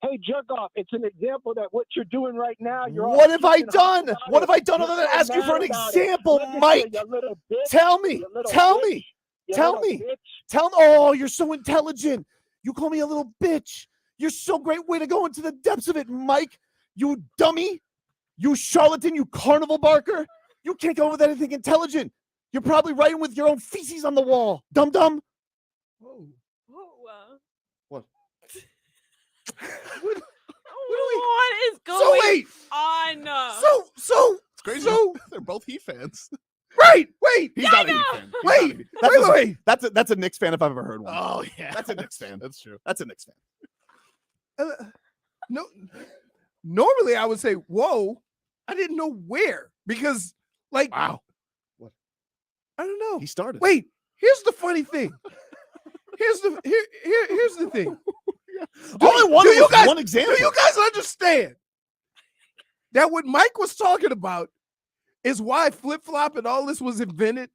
Hey, jerk off. It's an example that what you're doing right now. What have I done? What have I done other than ask you for an example, Mike? Tell me. Oh, you're so intelligent. You call me a little bitch. You're so great. Way to go into the depths of it, Mike. You dummy. You charlatan. You carnival barker. You can't go with anything intelligent. You're probably writing with your own feces on the wall. Dum-dum. Whoa. What? What is going on? So It's crazy. They're both Heat fans. Right. Wait. He's not a Heat fan. Wait. That's a Knicks fan if I've ever heard one. Oh yeah, that's a Knicks fan. That's true. That's a Knicks fan. No. Normally I would say, "Whoa." I didn't know where because, like, wow. What? I don't know. He started. Wait. Here's the funny thing. Here's the thing. All I wanted was one example. Do you guys understand that what Mike was talking about is why flip-flop and all this was invented?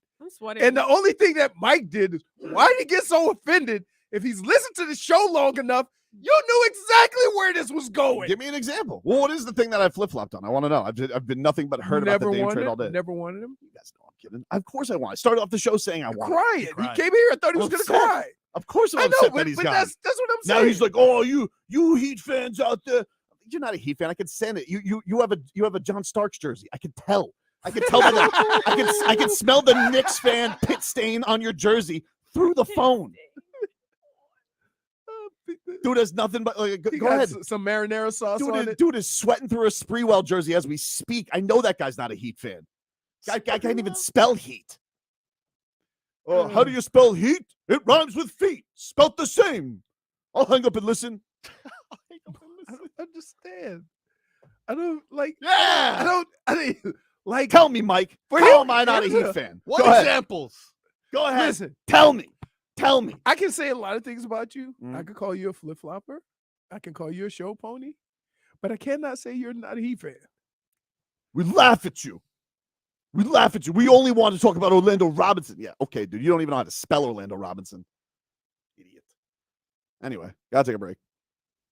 And the only thing that Mike did is, why did he get so offended? If he's listened to the show long enough, you knew exactly where this was going. Give me an example. Well, what is the thing that I flip-flopped on? I want to know. I've been nothing but heard about the Dame trade all day. Never wanted him? You guys know I'm kidding. Of course I want. I started off the show saying I want. Crying. He came here. I thought he was going to cry. Of course I'm I upset know, that he's but gone. that's what I'm saying. Now he's like, "Oh, you Heat fans out there. You're not a Heat fan. I can send it. You have a John Starks jersey. I can tell. I can tell by the I can smell the Knicks fan pit stain on your jersey through the phone." Dude has nothing but go ahead. Some marinara sauce on it. Dude is sweating through a Spreewell jersey as we speak. I know that guy's not a Heat fan. Guy can't even spell Heat. How do you spell heat? It rhymes with feet. Spelt the same. I'll hang up and listen. I don't understand. I don't like. Yeah. I don't like. Tell me, Mike. How am I not a Heat fan? What Go ahead. examples? Go ahead. Listen. Tell me. I can say a lot of things about you. Mm. I could call you a flip-flopper. I can call you a show pony. But I cannot say you're not a Heat fan. We laugh at you. We only want to talk about Orlando Robinson. Yeah, okay, dude. You don't even know how to spell Orlando Robinson. Idiot. Anyway, gotta take a break.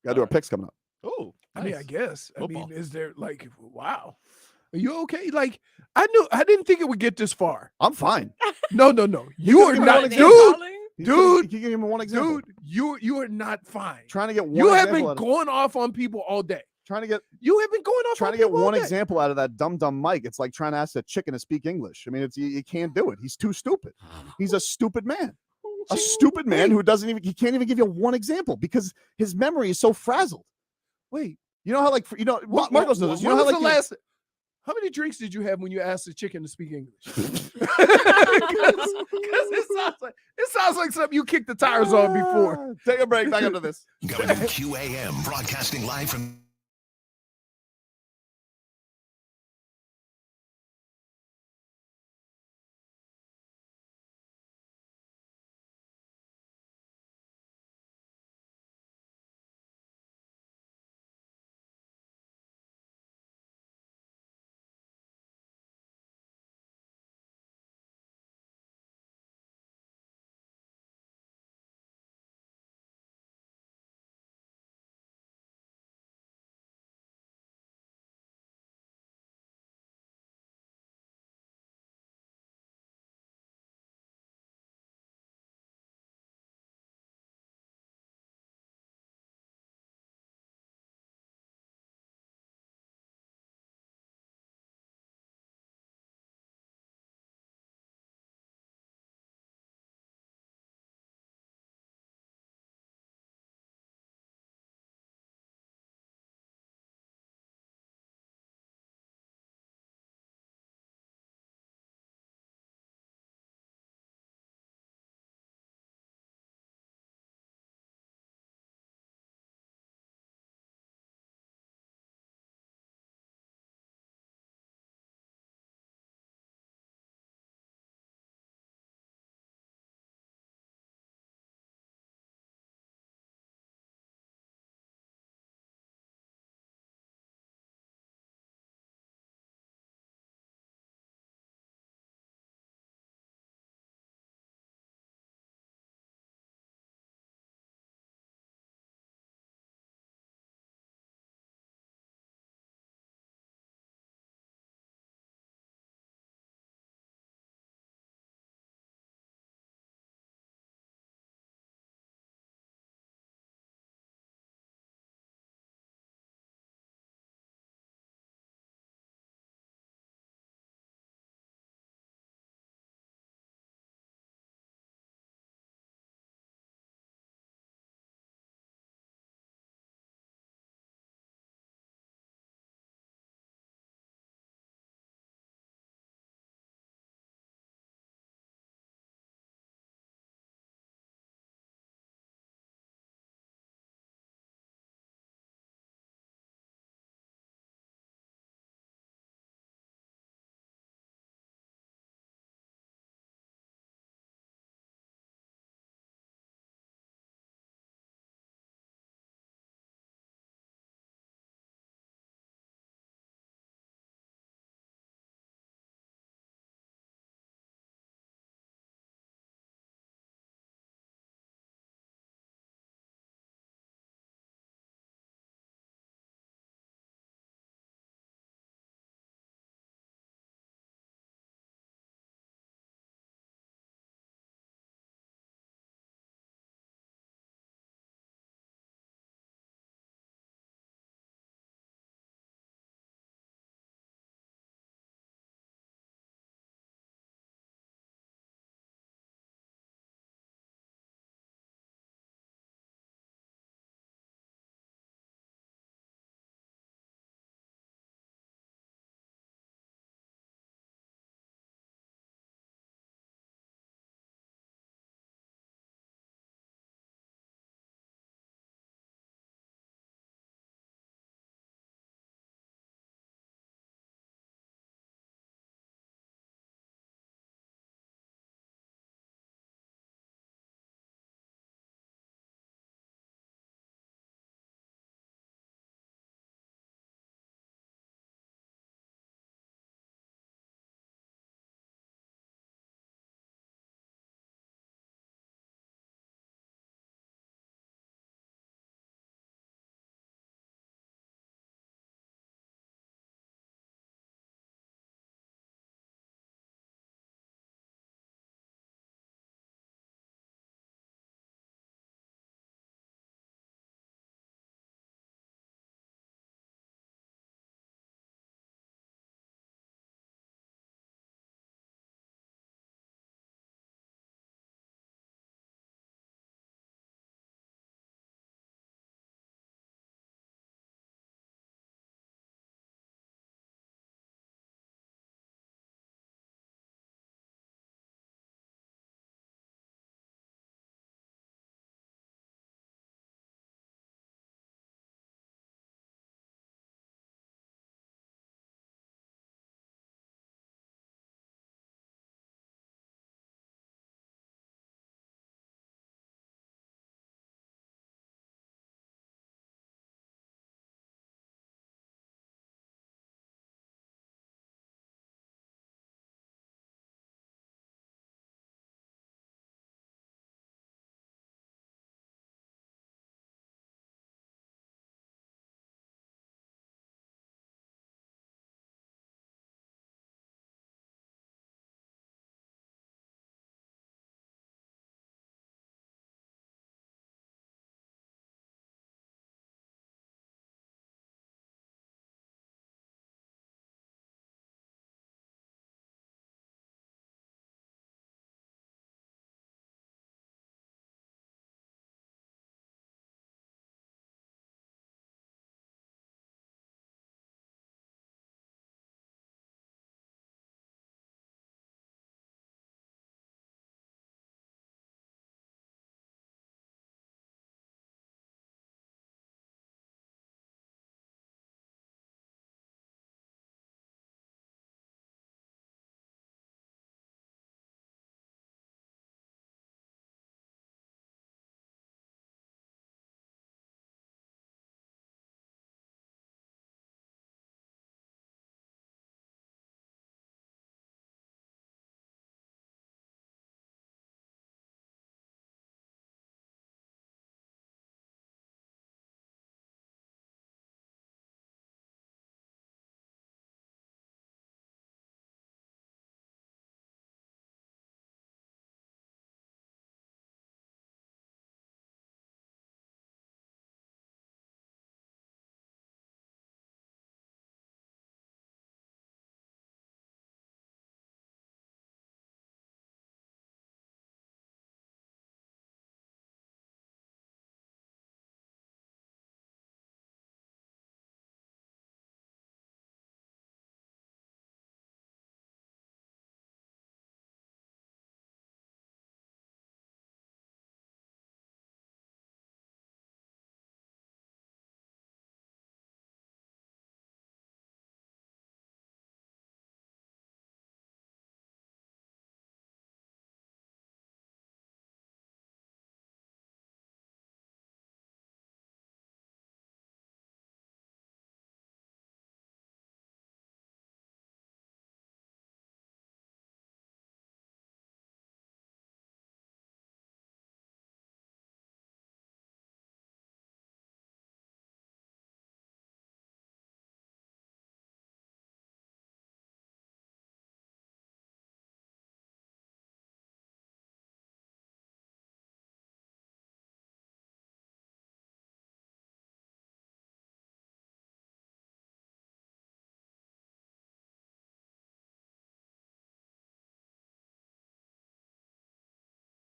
Gotta do our picks coming up. Oh, I mean, I guess. I mean, is there like, wow. Are you okay? Like, I didn't think it would get this far. I'm fine. No. You are not, dude. Dude, can you give me one example? Dude, you are not fine. Trying to get one. You have example been out of- going off on people all day. Trying to get You have been going off. trying on to get people all one day. example out of that dumb Mike. It's like trying to ask a chicken to speak English. I mean, it's you can't do it. He's too stupid. He's a stupid man. A stupid man who he can't even give you one example because his memory is so frazzled. Wait, you know how Marcos knows this. You know when how was the last? How many drinks did you have when you asked the chicken to speak English? Because it sounds like something you kicked the tires on before. Take a break. Back up to this. WQAM broadcasting live from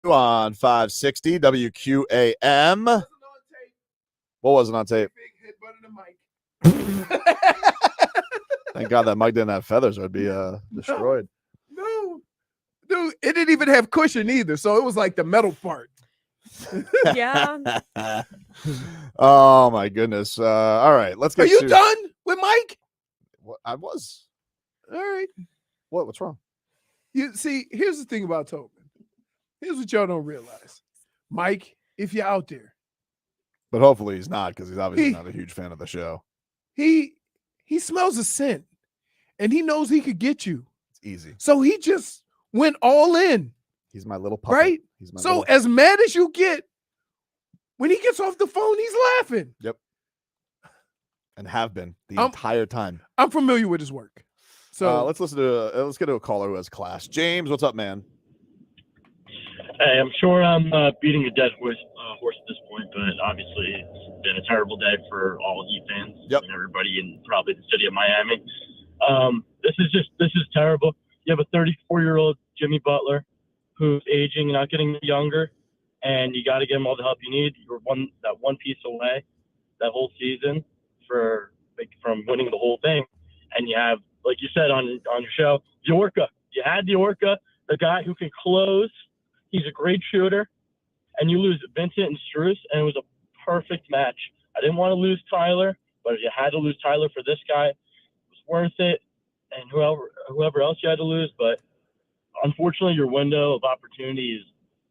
On 560 WQAM. What wasn't on tape? Thank God that mic didn't have feathers, or it'd be destroyed. No, dude, it didn't even have cushion either, so it was like the metal part. Yeah. Oh my goodness. All right, let's get. Are you done with Mike? What, I was. All right. What's wrong? You see, here's the thing about Tobin. Here's what y'all don't realize. Mike, if you're out there. But hopefully he's not, because he's obviously not a huge fan of the show. He smells a scent, and he knows he could get you. It's easy. So he just went all in. He's my little puppet. Right? He's my So as mad as you get, when he gets off the phone, he's laughing. Yep. And have been the entire time. I'm familiar with his work. So let's listen to let's get to a caller who has class. James, what's up, man? Hey, I'm sure I'm beating a dead horse at this point, but obviously it's been a terrible day for all Heat fans and everybody in probably the city of Miami. This is terrible. You have a 34-year-old Jimmy Butler who's aging, not getting younger, and you got to give him all the help you need. You're one piece away that whole season from winning the whole thing, and you have, like you said on your show, Yorka. You had Yorka, the guy who can close. He's a great shooter, and you lose Vincent and Strus, and it was a perfect match. I didn't want to lose Tyler, but if you had to lose Tyler for this guy, it was worth it. And whoever else you had to lose, but unfortunately, your window of opportunity is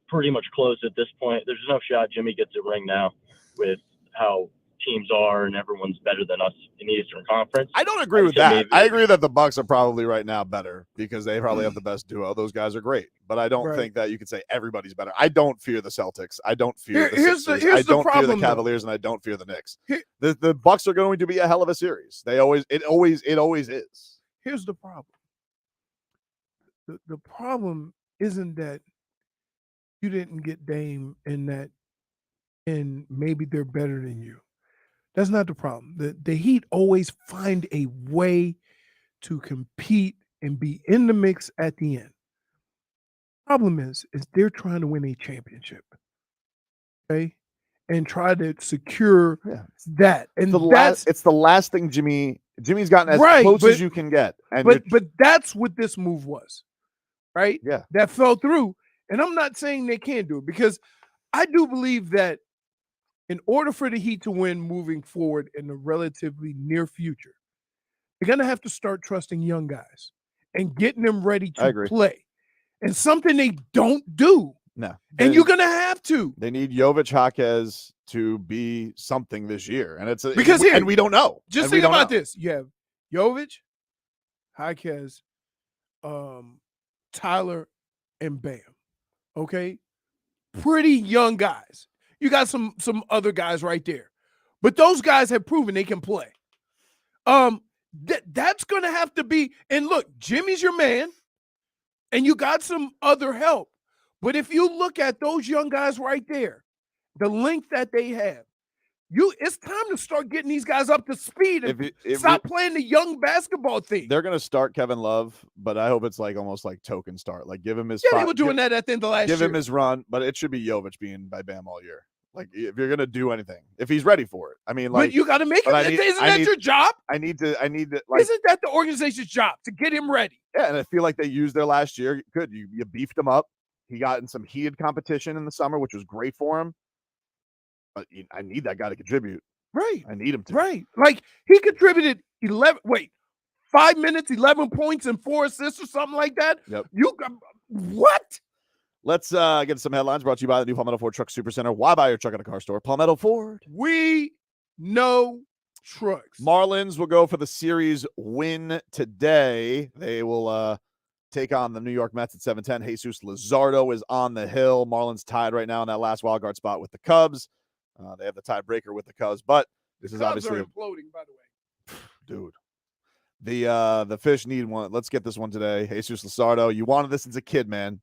pretty much closed at this point. There's no shot Jimmy gets a ring now with how teams are, and everyone's better than us in the Eastern Conference. I don't agree with that. I agree that the Bucks are probably right now better because they probably have the best duo. Those guys are great, but I don't think that you could say everybody's better. I don't fear the Celtics. I don't fear the Sixers. I don't fear the Cavaliers, and I don't fear the Knicks. The Bucks are going to be a hell of a series. It always is. Here's the problem. The problem isn't that you didn't get Dame and maybe they're better than you. That's not the problem. The Heat always find a way to compete and be in the mix at the end. Problem is they're trying to win a championship. Okay? And try to secure that. And it's the last thing Jimmy's gotten as close as you can get. And but that's what this move was. Right? Yeah. That fell through. And I'm not saying they can't do it, because I do believe that in order for the Heat to win moving forward in the relatively near future, they're going to have to start trusting young guys and getting them ready to play. And something they don't do. No. And you're going to have to. They need Jovic Jaquez to be something this year. And and we don't know. Just think about this. You have Jovic, Jaquez, Tyler, and Bam. Okay? Pretty young guys. You got some other guys right there. But those guys have proven they can play. That's going to have to be, and look, Jimmy's your man, and you got some other help. But if you look at those young guys right there, the length that they have, it's time to start getting these guys up to speed and stop playing the young basketball thing. They're going to start Kevin Love, but I hope it's like almost like token start. Like give him his they were doing that at the end of last year. Give him his run, but it should be Jovic being by Bam all year. Like if you're going to do anything, if he's ready for it. I mean, like, but you got to make it. Isn't that your job? I need to like, isn't that the organization's job to get him ready? Yeah, and I feel like they used their last year. Good. You beefed him up. He got in some heated competition in the summer, which was great for him. But I need that guy to contribute. Right. I need him to. Right. Like he contributed 5 minutes, 11 points, and 4 assists or something like that. Yep. What? Let's get some headlines brought to you by the new Palmetto Ford Truck Supercenter. Why buy your truck at a car store? Palmetto Ford. We know trucks. Marlins will go for the series win today. They will take on the New York Mets at 7:10. Jesus Lazardo is on the hill. Marlins tied right now in that last wild card spot with the Cubs. They have the tiebreaker with the Cubs, but this is obviously imploding, by the way. Dude. The Fish need one. Let's get this one today. Jesus Lazardo, you wanted this as a kid, man.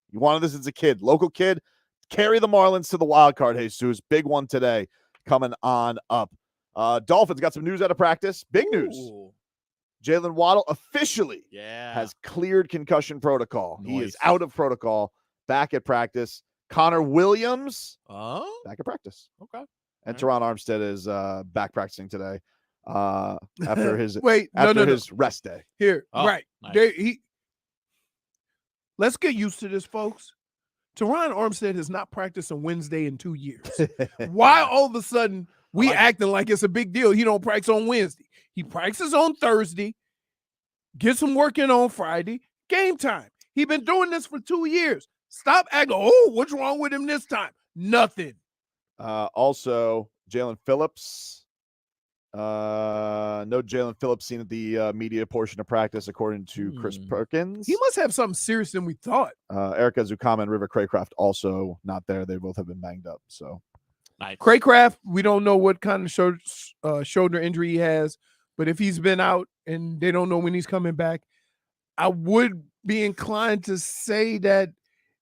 You wanted this as a kid. Local kid. Carry the Marlins to the wild card, Jesus. Big one today coming on up. Dolphins got some news out of practice. Big news. Jaylen Waddle officially has cleared concussion protocol. Nice. He is out of protocol, back at practice. Connor Williams, Oh, back at practice. okay. And Teron Armstead is back practicing today after his his rest day. Here, Oh, right. nice. Let's get used to this, folks. Teron Armstead has not practiced on Wednesday in 2 years. Why all of a sudden we acting like it's a big deal? He don't practice on Wednesday. He practices on Thursday, gets some work in on Friday, game time. He been doing this for 2 years. Stop acting, oh, what's wrong with him this time? Nothing. Also, Jaelen Philips. No Jaelen Philips seen at the media portion of practice, according to Chris Perkins. He must have something serious than we thought. Erica Zukama and River Craycraft also not there. They both have been banged up. So, nice. Craycraft, we don't know what kind of shoulder injury he has, but if he's been out and they don't know when he's coming back, I would be inclined to say that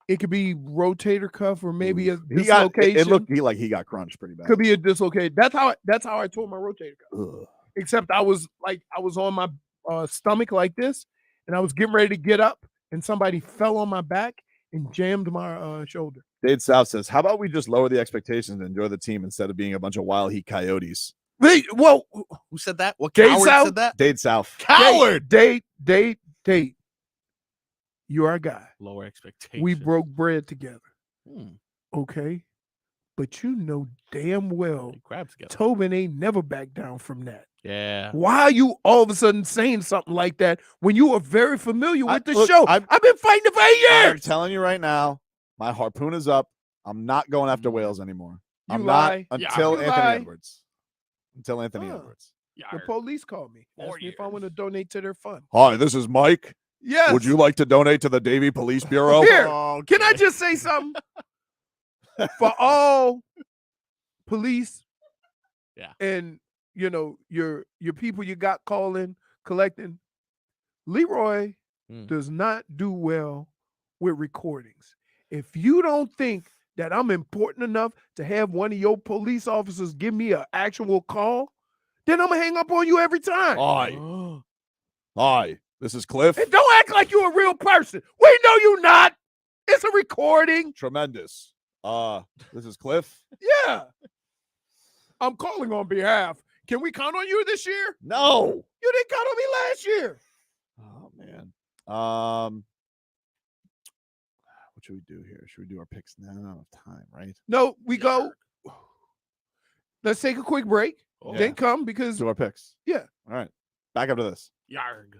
it could be rotator cuff or maybe a dislocation. It looked like he got crunched pretty bad. Could be a dislocation. That's how I tore my rotator cuff. Ugh. Except I was on my stomach like this, and I was getting ready to get up, and somebody fell on my back and jammed my shoulder. Dade South says, "How about we just lower the expectations and enjoy the team instead of being a bunch of wild heat coyotes?" Well, who said that? What Dade coward South? said that? Dade South. Coward. Dade. You're our guy. Lower expectations. We broke bread together. Hmm. Okay. But you know damn well Crab together. Tobin ain't never backed down from that. Yeah. Why are you all of a sudden saying something like that when you are very familiar with the Look, show? I've been fighting it for 8 years. I'm telling you right now, my harpoon is up. I'm not going after whales anymore. You I'm lie. not until You Anthony lie. Edwards. Until Anthony Huh. Edwards. The police called me. Asked me if I want to donate to their fund. Hi, this is Mike. Yes. Would you like to donate to the Davie Police Bureau? Here, can I just say something? For all police and your people you got calling, collecting, Leroy does not do well with recordings. If you don't think that I'm important enough to have one of your police officers give me an actual call, then I'm gonna hang up on you every time. Hi, this is Cliff. And don't act like you're a real person. We know you're not. It's a recording. Tremendous. This is Cliff. Yeah. I'm calling on behalf. Can we count on you this year? No. You didn't count on me last year. Oh man. What should we do here? Should we do our picks now? I don't have time, right? No, we go. Let's take a quick break. Yeah. Then come because Do our picks. Yeah. All right. Back up to this. Yarg.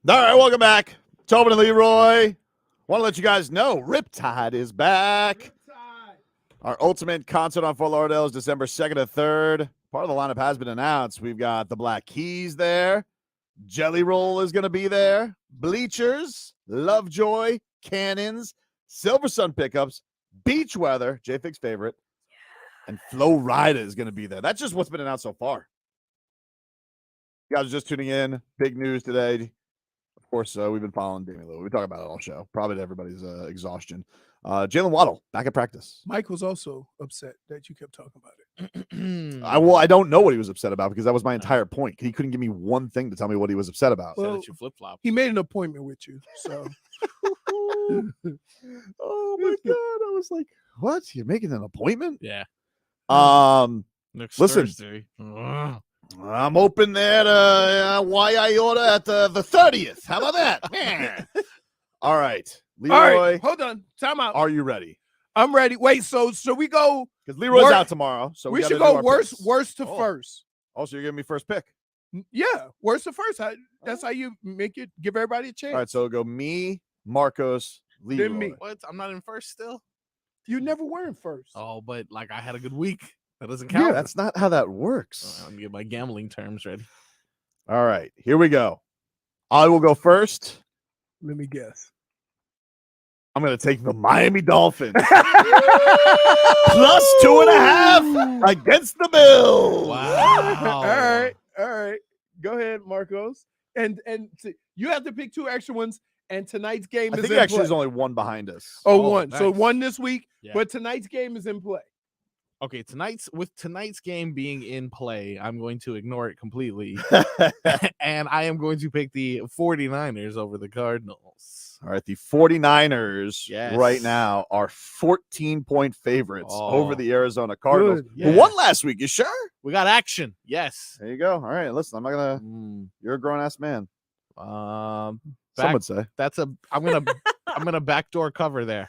All right, welcome back. Tobin and Leroy. Want to let you guys know Riptide is back. Our ultimate concert on Fort Lauderdale is December 2nd and 3rd. Part of the lineup has been announced. We've got the Black Keys there. Jelly Roll is going to be there. Bleachers, Lovejoy, Cannons, Silver Sun Pickups, Beach Weather, J-Fig's favorite, and Flo Rida is going to be there. That's just what's been announced so far. You guys are just tuning in. Big news today. Of course, we've been following Damian Lillard. We talk about it all show, probably to everybody's exhaustion. Jaylen Waddle back at practice. Mike was also upset that you kept talking about it. I don't know what he was upset about because that was my entire point. He couldn't give me one thing to tell me what he was upset about. Well, you flip flop. He made an appointment with you, so. Oh my god! I was like, "What? You're making an appointment?" Yeah. Next Listen. Thursday. I'm open there to why I order at the 30th. How about that? Man. All right. Leroy. All right, hold on. Time out. Are you ready? I'm ready. Wait, so we go because Leroy's out tomorrow, so we gotta should do go our worst picks. to first. Also, you're giving me first pick. Yeah, worst to first. That's how you make it. Give everybody a chance. All right, so it'll go me, Marcos, Leroy. Then me. What? I'm not in first still? You never were in first. Oh, but like I had a good week. That doesn't count. Yeah, that's not how that works. Let me get my gambling terms ready. All right, here we go. I will go first. Let me guess. I'm going to take the Miami Dolphins. Plus 2.5 against the Bills. Wow. All right. Go ahead, Marcos. And you have to pick two extra ones. And tonight's game I is think in actually play. there's only one behind us. One. Nice. So one this week, Yeah. but tonight's game is in play. Okay, tonight's game being in play, I'm going to ignore it completely. And I am going to pick the 49ers over the Cardinals. All right, the 49ers Yes. right now are 14-point favorites over the Arizona Cardinals. Good. Who won last week? You sure? We got action. Yes. There you go. All right, listen, I'm not gonna. You're a grown-ass man. Some would say. I'm gonna backdoor cover there.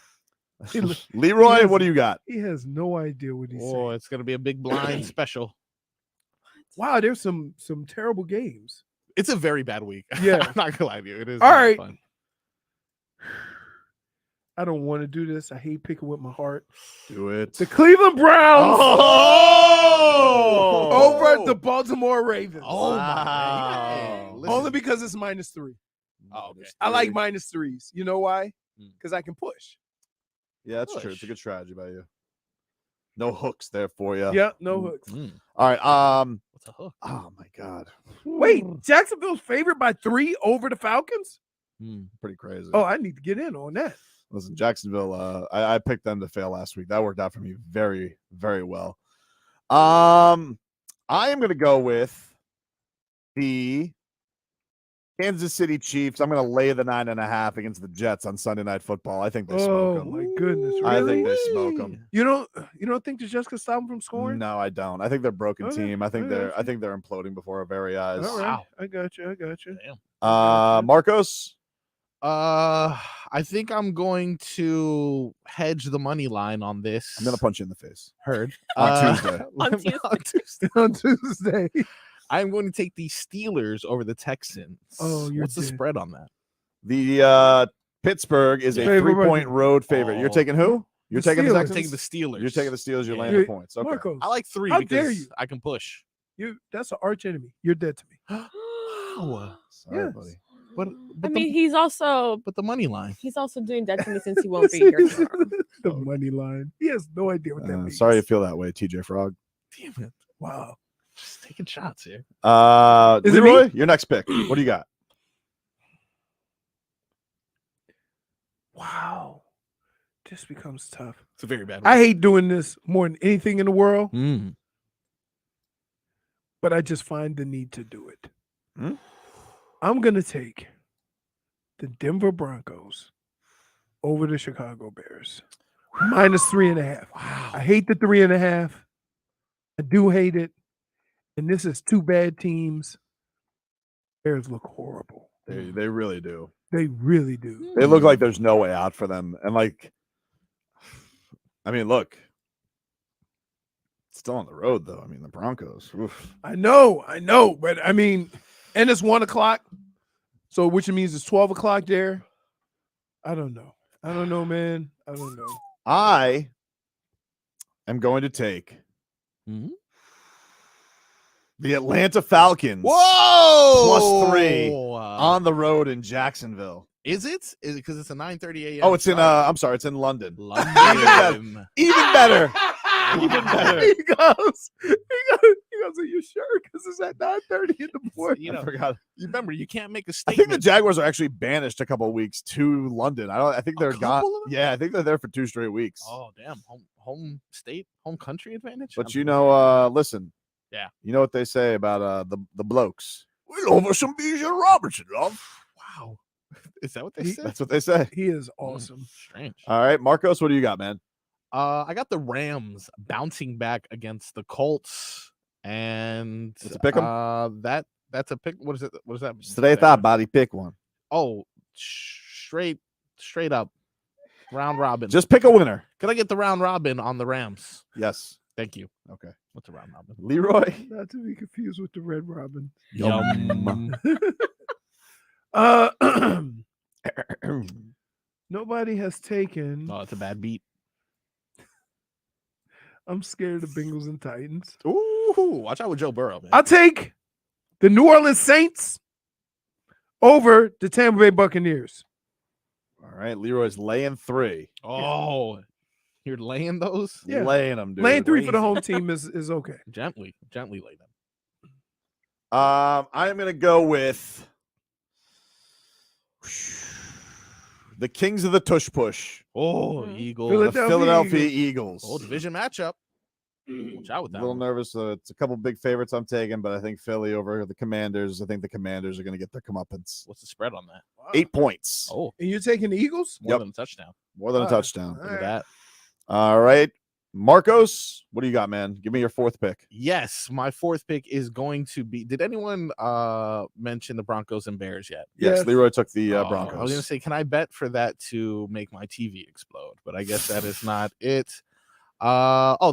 Leroy, what do you got? He has no idea what he's saying. Oh, it's gonna be a big blind special. Wow, there's some terrible games. It's a very bad week. Yeah. I'm not gonna lie to you. It is All not right. fun. I don't want to do this. I hate picking with my heart. Do it. The Cleveland Browns Oh! over the Baltimore Ravens. Oh Wow. my! Only because it's -3. Oh, okay. I like -3s. You know why? Because I can push. Yeah, that's true. It's a good strategy by you. No hooks there for you. Yeah, no hooks. All right. What's a hook? Oh my God. Wait, Jacksonville's favored by 3 over the Falcons? Pretty crazy. Oh, I need to get in on that. Listen, Jacksonville, I picked them to fail last week. That worked out for me very, very well. I am going to go with the Kansas City Chiefs. I'm going to lay the 9.5 against the Jets on Sunday Night Football. I think they smoke them. Oh my goodness! Really? I think they smoke them. You don't think the Jets can stop them from scoring? No, I don't. I think they're a broken Okay, team. I think I got they're imploding before our very eyes. All right, I got you. Marcos. I think I'm going to hedge the money line on this. I'm gonna punch you in the face. Heard On Tuesday. On Tuesday. I'm going to take the Steelers over the Texans. Oh, what's the spread on that? The Pittsburgh is a Favorite 3-point road favorite. You're taking who? You're The taking the Steelers. Texans? Taking the Steelers. You're taking the Steelers. You're Yeah. laying the points. Okay. Marcos, I like 3 how because dare you? I can push. That's an arch enemy. You're dead to me. Wow. Sorry, Yes. buddy. But I mean, he's also the money line. He's also doing that to me since he won't be here tomorrow. The money line. He has no idea what that means. Sorry you feel that way, TJ Frog. Damn it. Wow. Just taking shots here. Is it Leroy, me? your next pick. What do you got? Wow. This becomes tough. It's a very bad I hate doing this more than anything in the world, but I just find the need to do it. I'm going to take the Denver Broncos over the Chicago Bears. -3.5. Wow. I hate the 3.5. I do hate it. And this is 2 bad teams. Bears look horrible. They really do. They really do. They look like there's no way out for them. And I mean, look. Still on the road though. I mean, the Broncos. Oof. I know, but I mean, and it's 1:00. So which means it's 12 o'clock there. I don't know. Man. I don't know. I am going to take the Atlanta Falcons. Whoa! +3 on the road in Jacksonville. Is it? Is it because it's a 9:30 a.m.? Oh, it's in I'm sorry, it's in London. London. Even better. Even better. He goes, are you sure? Because it's at 9:30 in the morning. You know, I forgot. You remember, you can't make a I statement. think the Jaguars are actually banished a couple of weeks to London. I think they're gone. Yeah, I think they're there for 2 straight weeks. Oh, damn. Home state, home country advantage? But you know, listen. Yeah. You know what they say about the blokes? We're over some Bijan Robertson, love. Wow. Is that what they say? That's what they say. He is awesome. Strange. All right, Marcos, what do you got, man? I got the Rams bouncing back against the Colts, and It's a pick 'em? That's a pick. What is it? What does that mean? Straight up, body pick one. Oh, straight up, round robin. Just pick a winner. Can I get the round robin on the Rams? Yes. Thank you. Okay. What's a round robin? Leroy. Not to be confused with the Red Robin. Yum. Nobody has taken. Oh, it's a bad beat. I'm scared of the Bengals and Titans. Ooh, watch out with Joe Burrow, man. I'll take the New Orleans Saints over the Tampa Bay Buccaneers. All right, Leroy's laying 3. Oh, you're laying those? Yeah. Laying them, dude. Laying 3 for the home team is okay. Gently lay them. I'm gonna go with the Kings of the Tush Push. Oh, Eagles. The Philadelphia Eagles. Oh, division matchup. Watch out with A that. little one. nervous. It's a couple big favorites I'm taking, but I think Philly over the Commanders. I think the Commanders are going to get their comeuppance. What's the spread on that? 8 points. Oh, and you're taking the Eagles? More than a touchdown. More than a touchdown. Look at that. All right. Marcos, what do you got, man? Give me your 4th pick. Yes, my 4th pick is going to be. Did anyone mention the Broncos and Bears yet? Yes, Leroy took the Broncos. I was going to say, can I bet for that to make my TV explode? But I guess that is not it.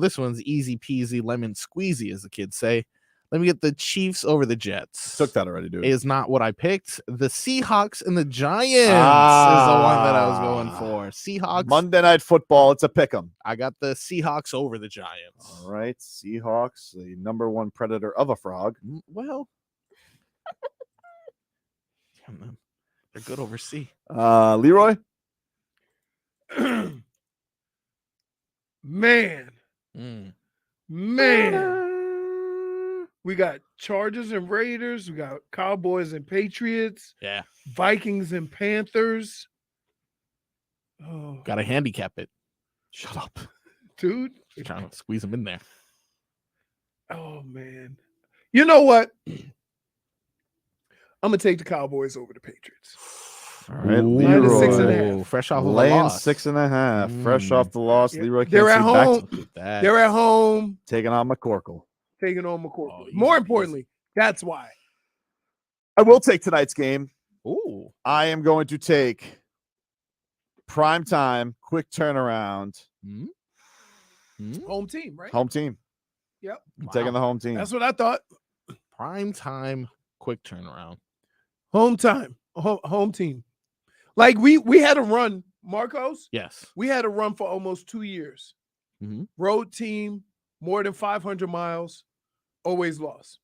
This one's easy peasy lemon squeezy, as the kids say. Let me get the Chiefs over the Jets. Took that already, dude. Is not what I picked. The Seahawks and the Giants is the one that I was going for. Seahawks. Monday Night Football. It's a pick 'em. I got the Seahawks over the Giants. All right. Seahawks, the #1 predator of a frog. Well, damn them. They're good over C. Leroy? Man. We got Chargers and Raiders. We got Cowboys and Patriots. Yeah. Vikings and Panthers. Oh, Got to handicap it. Shut up. Dude. You're trying to squeeze them in there. Oh, man. You know what? I'm going to take the Cowboys over the Patriots. All right, Leroy. Leroy. Fresh off of a laying loss. 6.5. Fresh off the loss. Leroy can't They're at see home. back. They're at home. Taking on McCorkle. Taking on McCorkle. More importantly, that's why. I will take tonight's game. Ooh. I am going to take prime time, quick turnaround. Home team, right? Home team. Yep. I'm taking the home team. That's what I thought. Prime time, quick turnaround. Home time. Home team. Like we had a run, Marcos. Yes. We had a run for almost 2 years. Road team, more than 500 miles, always lost.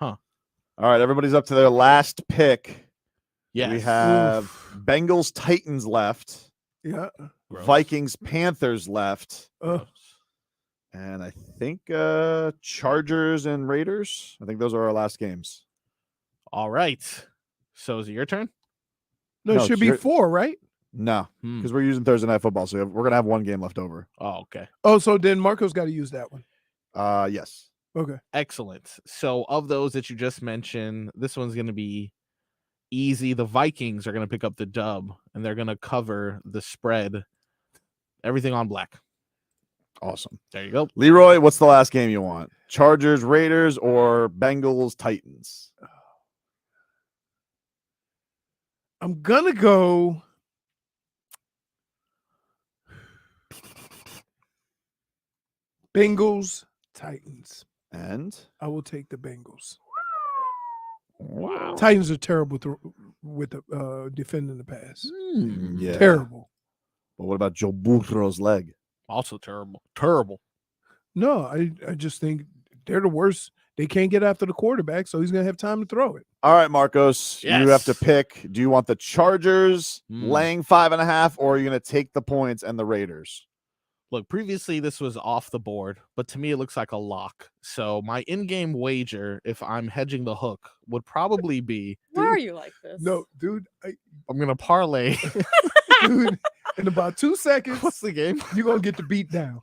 All right, everybody's up to their last pick. Yes. We have Bengals Titans left. Yeah. Vikings Panthers left. And I think Chargers and Raiders. I think those are our last games. All right. So is it your turn? No, it should be 4, right? No, because we're using Thursday Night Football, so we're gonna have one game left over. Oh, okay. Oh, so then Marco's got to use that one. Yes. Okay. Excellent. So of those that you just mentioned, this one's going to be easy. The Vikings are going to pick up the dub, and they're going to cover the spread. Everything on black. Awesome. There you go. Leroy, what's the last game you want? Chargers, Raiders, or Bengals, Titans? I'm gonna go. Bengals, Titans. And I will take the Bengals. Wow. Titans are terrible with the defending the pass. Yeah. Terrible. But what about Joe Burrow's leg? Also terrible. Terrible. No, I just think they're the worst. They can't get after the quarterback, so he's going to have time to throw it. All right, Marcos, you have to pick. Do you want the Chargers laying 5.5, or are you going to take the points and the Raiders? Look, previously this was off the board, but to me it looks like a lock. So my in-game wager, if I'm hedging the hook, would probably be. Why are you like this? No, dude. I'm gonna parlay. Dude, in about 2 seconds, what's the game? You're gonna get the beat down.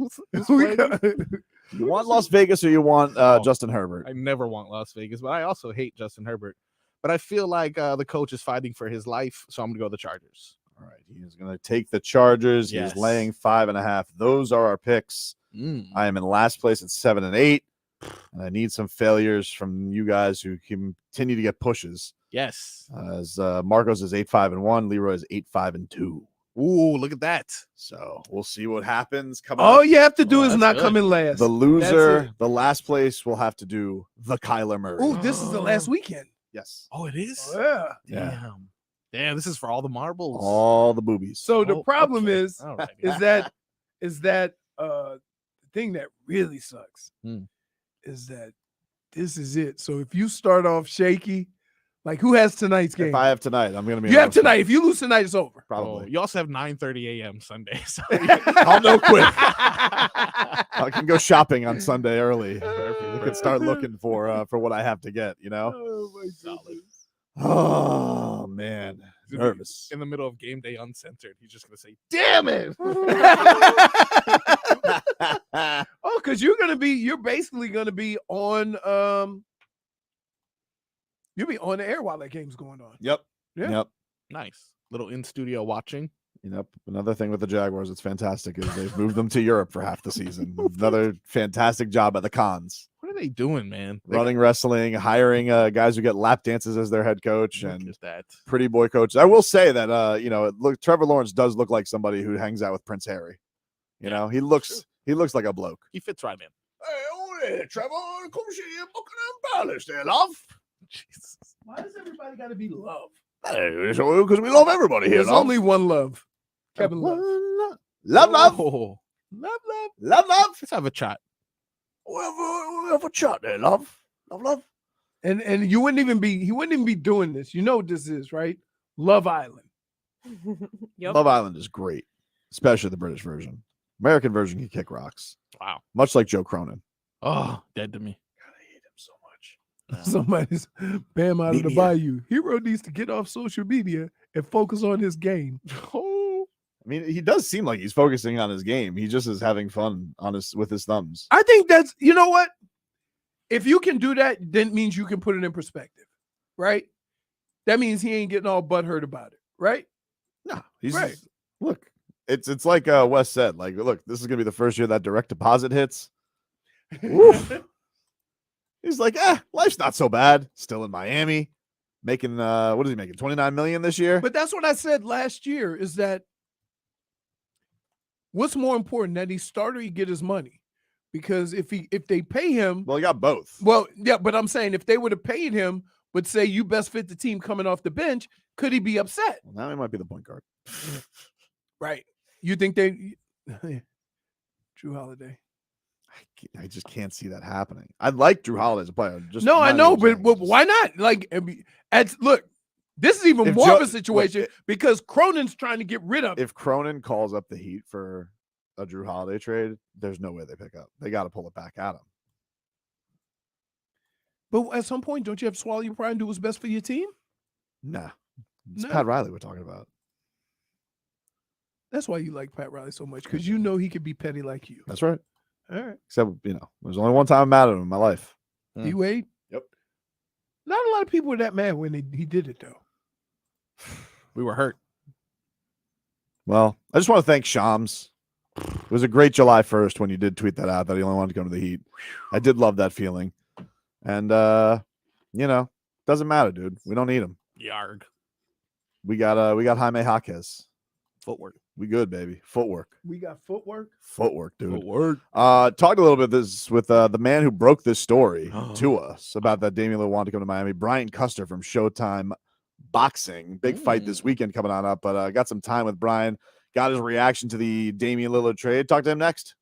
You want Las Vegas or you want Justin Herbert? I never want Las Vegas, but I also hate Justin Herbert. But I feel like the coach is fighting for his life, so I'm gonna go the Chargers. All right, he is going to take the Chargers. Yes. He's laying 5.5. Those are our picks. I am in last place at 7 and 8, and I need some failures from you guys who continue to get pushes. Yes. As Marcos is 8-5-1, Leroy is 8-5-2. Ooh, look at that. So we'll see what happens. All you have to do is not come in last. The loser, the last place, will have to do the Kyler Murray. Oh, this is the last weekend. Yes. Oh, it is? Yeah. Yeah. Damn, this is for all the marbles. All the boobies. So the problem is Alrighty. is that the thing that really sucks Hmm. is that this is it. So if you start off shaky, like who has tonight's game? If I have tonight, I'm going to be. You have tonight. If you lose tonight, it's over. Probably. You also have 9:30 a.m. Sunday. So I'll know quick. I can go shopping on Sunday early. We can start looking for what I have to get. You know. Oh my goodness. Oh man, nervous. In the middle of game day, uncensored, he's just gonna say, Damn it. Oh, because you're basically gonna be on you'll be on the air while that game's going on. Yep. Yeah. Yep. nice little in studio watching. Yep. Another thing with the Jaguars that's fantastic is they've moved them to Europe for half the season. Another fantastic job at the cons. What are they doing, man? Running wrestling, hiring guys who get lap dances as their head coach, and that pretty boy coach. I will say that Trevor Lawrence does look like somebody who hangs out with Prince Harry. You know, he looks like a bloke. He fits right in. Hey, Trevor, come see you Buckingham Palace there, love. Jesus. Why does everybody gotta be love? Because we love everybody here, There's love. only one love. Kevin Love. Love. Oh, Love. let's have a chat. We'll have a chat there, love. Love. And he wouldn't even be doing this. You know what this is, right? Love Island. Yep. Love Island is great, especially the British version. American version can kick rocks. Wow. Much like Joe Cronin. Oh, dead to me. Somebody's Bam out of the bayou. Hero needs to get off social media and focus on his game. I mean, he does seem like he's focusing on his game. He just is having fun with his thumbs. I think that's, you know what? If you can do that, then it means you can put it in perspective, right? That means he ain't getting all butthurt about it, right? No, he's right. Look, it's like Wes said. Like, look, this is gonna be the first year that direct deposit hits. Woof. He's like, life's not so bad. Still in Miami, making what is he making? $29 million this year. But that's what I said last year. Is that what's more important, that he start or he get his money? Because if they pay him, well, he got both. Well, yeah, but I'm saying if they would have paid him, but say you best fit the team coming off the bench, could he be upset? Well, now he might be the point guard. Right. You think they Drew Holiday? I just can't see that happening. I'd like Drew Holiday as a player. Just no, I know, but why not? Like, look, this is even more of a situation because Cronin's trying to get rid of. If Cronin calls up the Heat for a Drew Holiday trade, there's no way they pick up. They got to pull it back at him. But at some point, don't you have to swallow your pride and do what's best for your team? Nah, it's No. Pat Riley we're talking about. That's why you like Pat Riley so much, because you know he could be petty like you. That's right. All right. Except, there's only one time I'm mad at him in my life. D-Wade? Yep. Not a lot of people were that mad when he did it, though. We were hurt. Well, I just want to thank Shams. It was a great July 1st when you did tweet that out that he only wanted to come to the Heat. I did love that feeling. And, doesn't matter, dude. We don't need him. Yarg. We got Jaime Jaquez. Footwork. We good, baby. Footwork. We got footwork. Footwork, dude. Footwork. Talked a little bit this with the man who broke this story to us about that Damian Lillard wanted to come to Miami, Brian Custer from Showtime boxing. Big fight this weekend coming on up, but got some time with Brian. Got his reaction to the Damian Lillard trade. Talk to him next.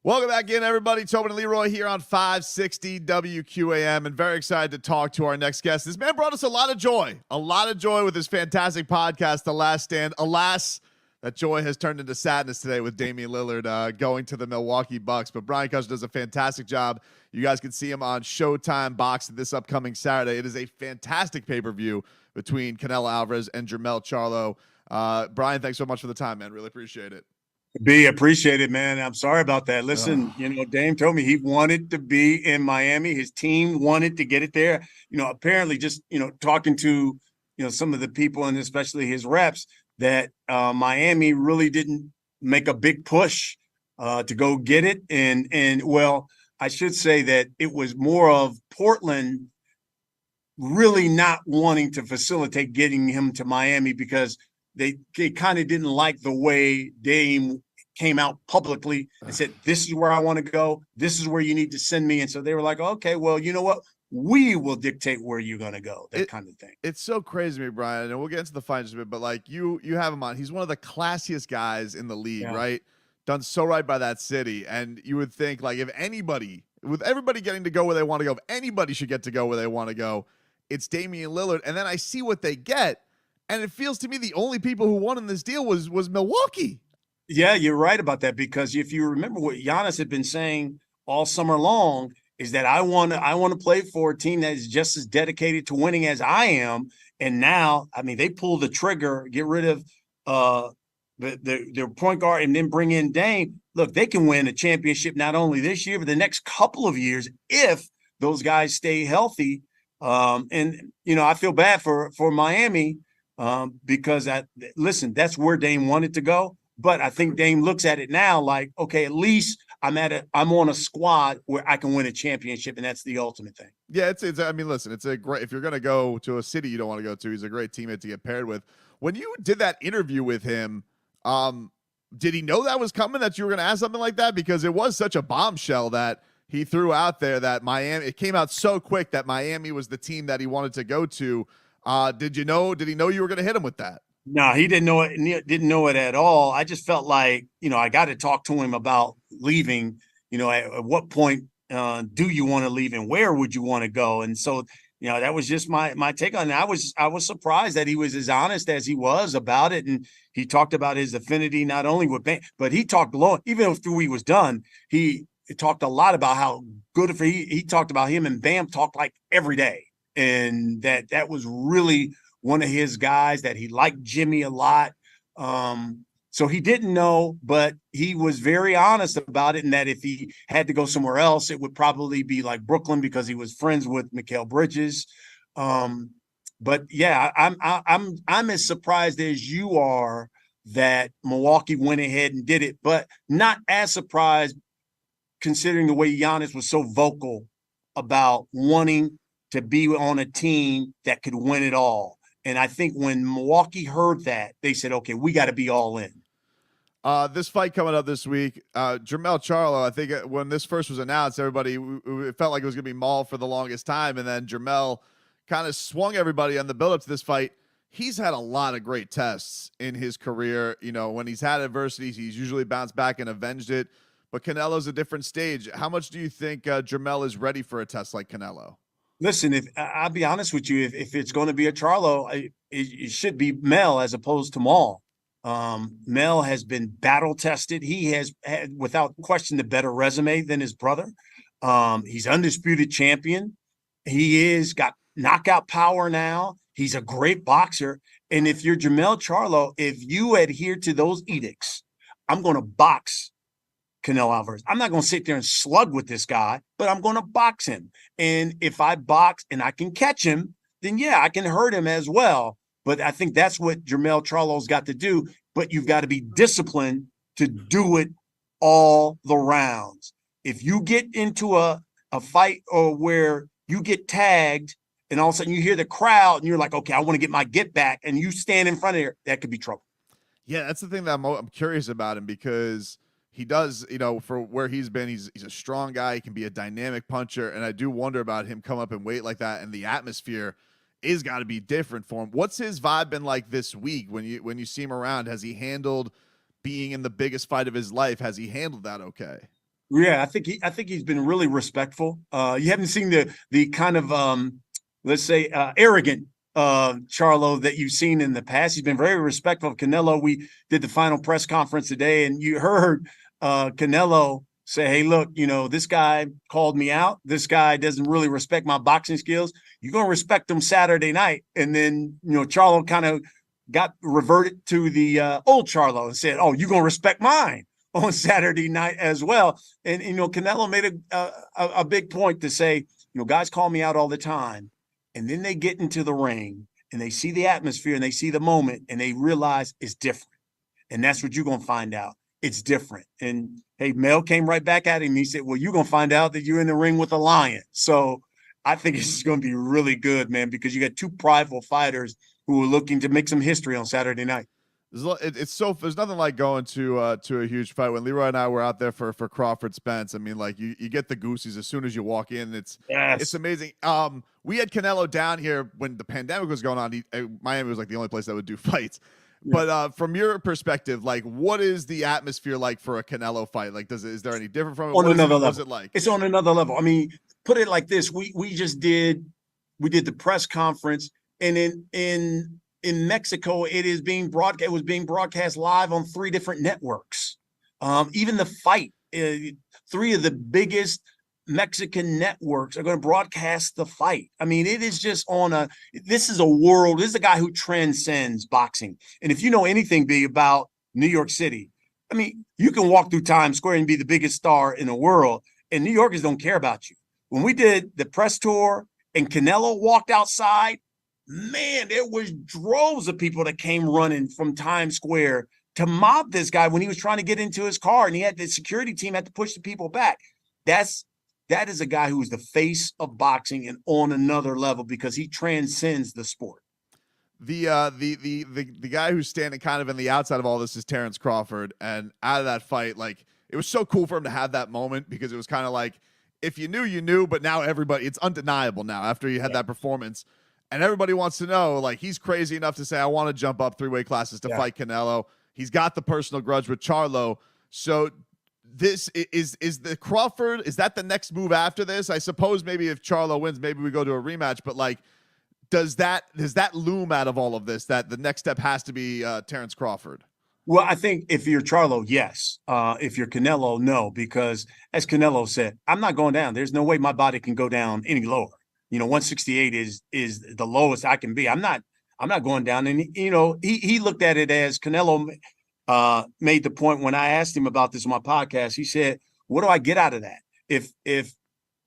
Welcome back in, everybody. Tobin and Leroy here on 560 WQAM, and very excited to talk to our next guest. This man brought us a lot of joy with his fantastic podcast, The Last Stand. Alas, that joy has turned into sadness today with Damian Lillard going to the Milwaukee Bucks. But Brian Custer does a fantastic job. You guys can see him on Showtime Boxing this upcoming Saturday. It is a fantastic pay-per-view between Canelo Alvarez and Jermell Charlo. Brian, thanks so much for the time, man. Really appreciate it. Be appreciated, man. I'm sorry about that. Listen, Dame told me he wanted to be in Miami. His team wanted to get it there. Apparently just, talking to, some of the people and especially his reps that Miami really didn't make a big push to go get it. And well, I should say that it was more of Portland really not wanting to facilitate getting him to Miami because they kind of didn't like the way Dame came out publicly and said, this is where I want to go. This is where you need to send me. And so they were like, okay, well, you know what? We will dictate where you're going to go, that kind of thing. It's so crazy to me, Brian, and we'll get into the fight in just a bit, but like you have him on. He's one of the classiest guys in the league, right? Done so right by that city. And you would think, like, if anybody, with everybody getting to go where they want to go, if anybody should get to go where they want to go, it's Damian Lillard. And then I see what they get, and it feels to me the only people who won in this deal was Milwaukee. Yeah, you're right about that, because if you remember what Giannis had been saying all summer long is that I want to play for a team that is just as dedicated to winning as I am. And now, I mean, they pull the trigger, get rid of their point guard, and then bring in Dame. Look, they can win a championship not only this year, but the next couple of years if those guys stay healthy. And I feel bad for Miami because that's where Dame wanted to go. But I think Dame looks at it now like, okay, at least I'm on a squad where I can win a championship, and that's the ultimate thing. Yeah, I mean, listen, it's a great, if you're going to go to a city you don't want to go to, he's a great teammate to get paired with. When you did that interview with him, did he know that was coming, that you were going to ask something like that? Because it was such a bombshell that he threw out there that Miami, it came out so quick that Miami was the team that he wanted to go to. Did he know you were going to hit him with that? No, he didn't know it. Didn't know it at all. I just felt like, I got to talk to him about leaving. At what point do you want to leave, and where would you want to go? And so, that was just my take on it. I was surprised that he was as honest as he was about it, and he talked about his affinity not only with Bam, but he talked long. Even after he was done, he talked a lot about how good for he talked about him and Bam talked like every day, and that was really one of his guys, that he liked Jimmy a lot. So he didn't know, but he was very honest about it. And that if he had to go somewhere else, it would probably be like Brooklyn, because he was friends with Mikal Bridges. But yeah, I'm as surprised as you are that Milwaukee went ahead and did it, but not as surprised considering the way Giannis was so vocal about wanting to be on a team that could win it all. And I think when Milwaukee heard that, they said, okay, we got to be all in. This fight coming up this week, Jermell Charlo, I think when this first was announced, everybody, it felt like it was going to be Maul for the longest time. And then Jermell kind of swung everybody on the build-up to this fight. He's had a lot of great tests in his career. When he's had adversity, he's usually bounced back and avenged it. But Canelo's a different stage. How much do you think Jermell is ready for a test like Canelo? Listen, I'll be honest with you, if it's going to be a Charlo, it should be Mel as opposed to Maul. Mel has been battle tested. He has had, without question, the better resume than his brother. He's undisputed champion. He is got knockout power now. He's a great boxer. And if you're Jermell Charlo, if you adhere to those edicts, I'm going to box Canelo Alvarez. I'm not going to sit there and slug with this guy, but I'm going to box him. And if I box and I can catch him, then yeah, I can hurt him as well. But I think that's what Jermell Charlo's got to do. But you've got to be disciplined to do it all the rounds. If you get into a fight or where you get tagged and all of a sudden you hear the crowd and you're like, okay, I want to get my get back, and you stand in front of there, that could be trouble. Yeah, that's the thing that I'm curious about him, because he does, for where he's been, he's a strong guy. He can be a dynamic puncher. And I do wonder about him come up in weight like that. And the atmosphere is got to be different for him. What's his vibe been like this week when you see him around? Has he handled being in the biggest fight of his life? Has he handled that okay? Yeah, I think he's been really respectful. You haven't seen the kind of let's say arrogant Charlo that you've seen in the past. He's been very respectful of Canelo. We did the final press conference today, and you heard Canelo say, "Hey, look, this guy called me out. This guy doesn't really respect my boxing skills. You're gonna respect him Saturday night." And then Charlo kind of got reverted to the old Charlo and said, "Oh, you're gonna respect mine on Saturday night as well." And Canelo made a big point to say, guys call me out all the time, and then they get into the ring and they see the atmosphere and they see the moment and they realize it's different. And that's what you're gonna find out. It's different. And hey, Mel came right back at him. He said, "Well, you're gonna find out that you're in the ring with a lion." So I think it's gonna be really good, man, because you got two prideful fighters who are looking to make some history on Saturday night. There's nothing like going to a huge fight. When Leroy and I were out there for Crawford Spence, I mean, like you get the goosies as soon as you walk in. It's amazing. We had Canelo down here when the pandemic was going on. Miami was like the only place that would do fights. Yeah. But from your perspective, like, what is the atmosphere like for a Canelo fight? Like, is there any different from it? On another level. What's it like? It's on another level. I mean, put it like this: we did the press conference, and in Mexico, it is being broadcast. It was being broadcast live on 3 different networks. Even the fight, 3 of the biggest Mexican networks are going to broadcast the fight. I mean, it is just this is a world. This is a guy who transcends boxing. And if you know anything, about New York City, I mean, you can walk through Times Square and be the biggest star in the world, and New Yorkers don't care about you. When we did the press tour and Canelo walked outside, man, there was droves of people that came running from Times Square to mob this guy when he was trying to get into his car, and the security team had to push the people back. That is a guy who is the face of boxing and on another level because he transcends the sport. The guy who's standing kind of in the outside of all this is Terrence Crawford, and out of that fight, like, it was so cool for him to have that moment because it was kind of like, if you knew, you knew, but now it's undeniable now after you had that performance. And everybody wants to know, like, he's crazy enough to say, I want to jump up 3 weight classes to fight Canelo. He's got the personal grudge with Charlo. So this is the Crawford. Is that the next move after this? I suppose maybe if Charlo wins, maybe we go to a rematch. But, like, does that loom out of all of this, that the next step has to be Terrence Crawford? Well, I think if you're Charlo, yes. If you're Canelo, no. Because as Canelo said, I'm not going down. There's no way my body can go down any lower. 168 is the lowest I can be. I'm not going down. And he looked at it as Canelo made the point when I asked him about this on my podcast. He said, "What do I get out of that? If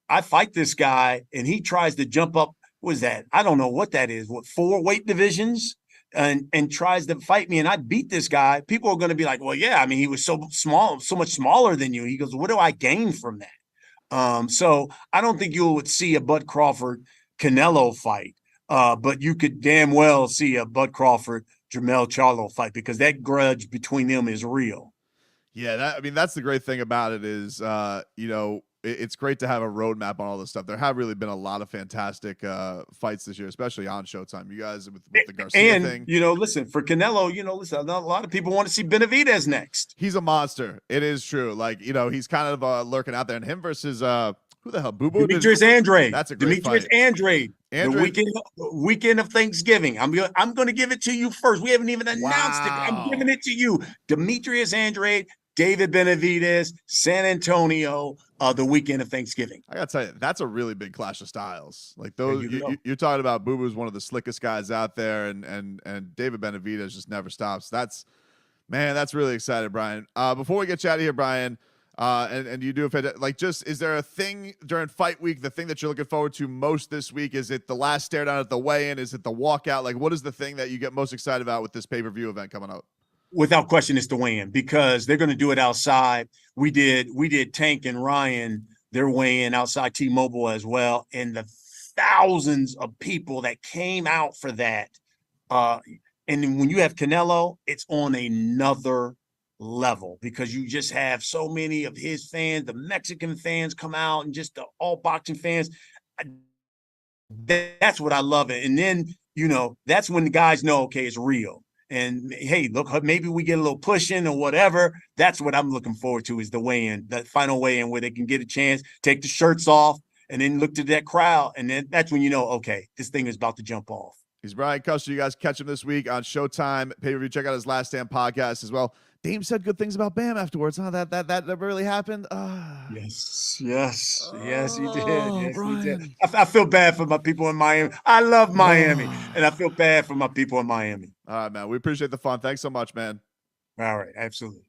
I fight this guy and he tries to jump up, what is that? I don't know what that is. 4 weight divisions and tries to fight me and I beat this guy. People are going to be like, well, yeah, I mean, he was so small, so much smaller than you." He goes, "What do I gain from that?" So I don't think you would see a Bud Crawford Canelo fight, but you could damn well see a Bud Crawford Jermell Charlo fight because that grudge between them is real. Yeah, that's the great thing about it is, it's great to have a roadmap on all this stuff. There have really been a lot of fantastic fights this year, especially on Showtime. You guys with the Garcia thing. Listen, for Canelo, a lot of people want to see Benavidez next. He's a monster. It is true. Like, he's kind of lurking out there. And him versus who the hell? Boo-Boo? Demetrius Andrade. That's a great Demetrius fight. Andrade. The weekend of Thanksgiving. I'm going to give it to you first. We haven't even announced it. I'm giving it to you. Demetrius Andrade, David Benavidez, San Antonio, the weekend of Thanksgiving. I gotta tell you, that's a really big clash of styles. Like those, you're talking about. Boo Boo's one of the slickest guys out there, and David Benavidez just never stops. That's really exciting, Brian. Before we get you out of here, Brian, and you do is there a thing during fight week, the thing that you're looking forward to most this week? Is it the last stare down at the weigh-in? Is it the walkout? Like, what is the thing that you get most excited about with this pay-per-view event coming up? Without question, it's the weigh-in because they're going to do it outside. We did Tank and Ryan, their weigh-in outside T-Mobile as well. And the thousands of people that came out for that. And then when you have Canelo, it's on another level because you just have so many of his fans, the Mexican fans come out and just the all boxing fans. That's what I love it. And then, that's when the guys know, okay, it's real. And hey, look, maybe we get a little push in or whatever. That's what I'm looking forward to, is the weigh-in, that final weigh-in where they can get a chance, take the shirts off, and then look to that crowd. And then that's when you know, okay, this thing is about to jump off. He's Brian Custer. You guys catch him this week on Showtime pay-per-view. Check out his Last Stand podcast as well. Dame said good things about Bam afterwards. Huh? That really happened. Yes, he did. Yes, he did. I feel bad for my people in Miami. I love Miami, and I feel bad for my people in Miami. All right, man. We appreciate the fun. Thanks so much, man. All right, absolutely.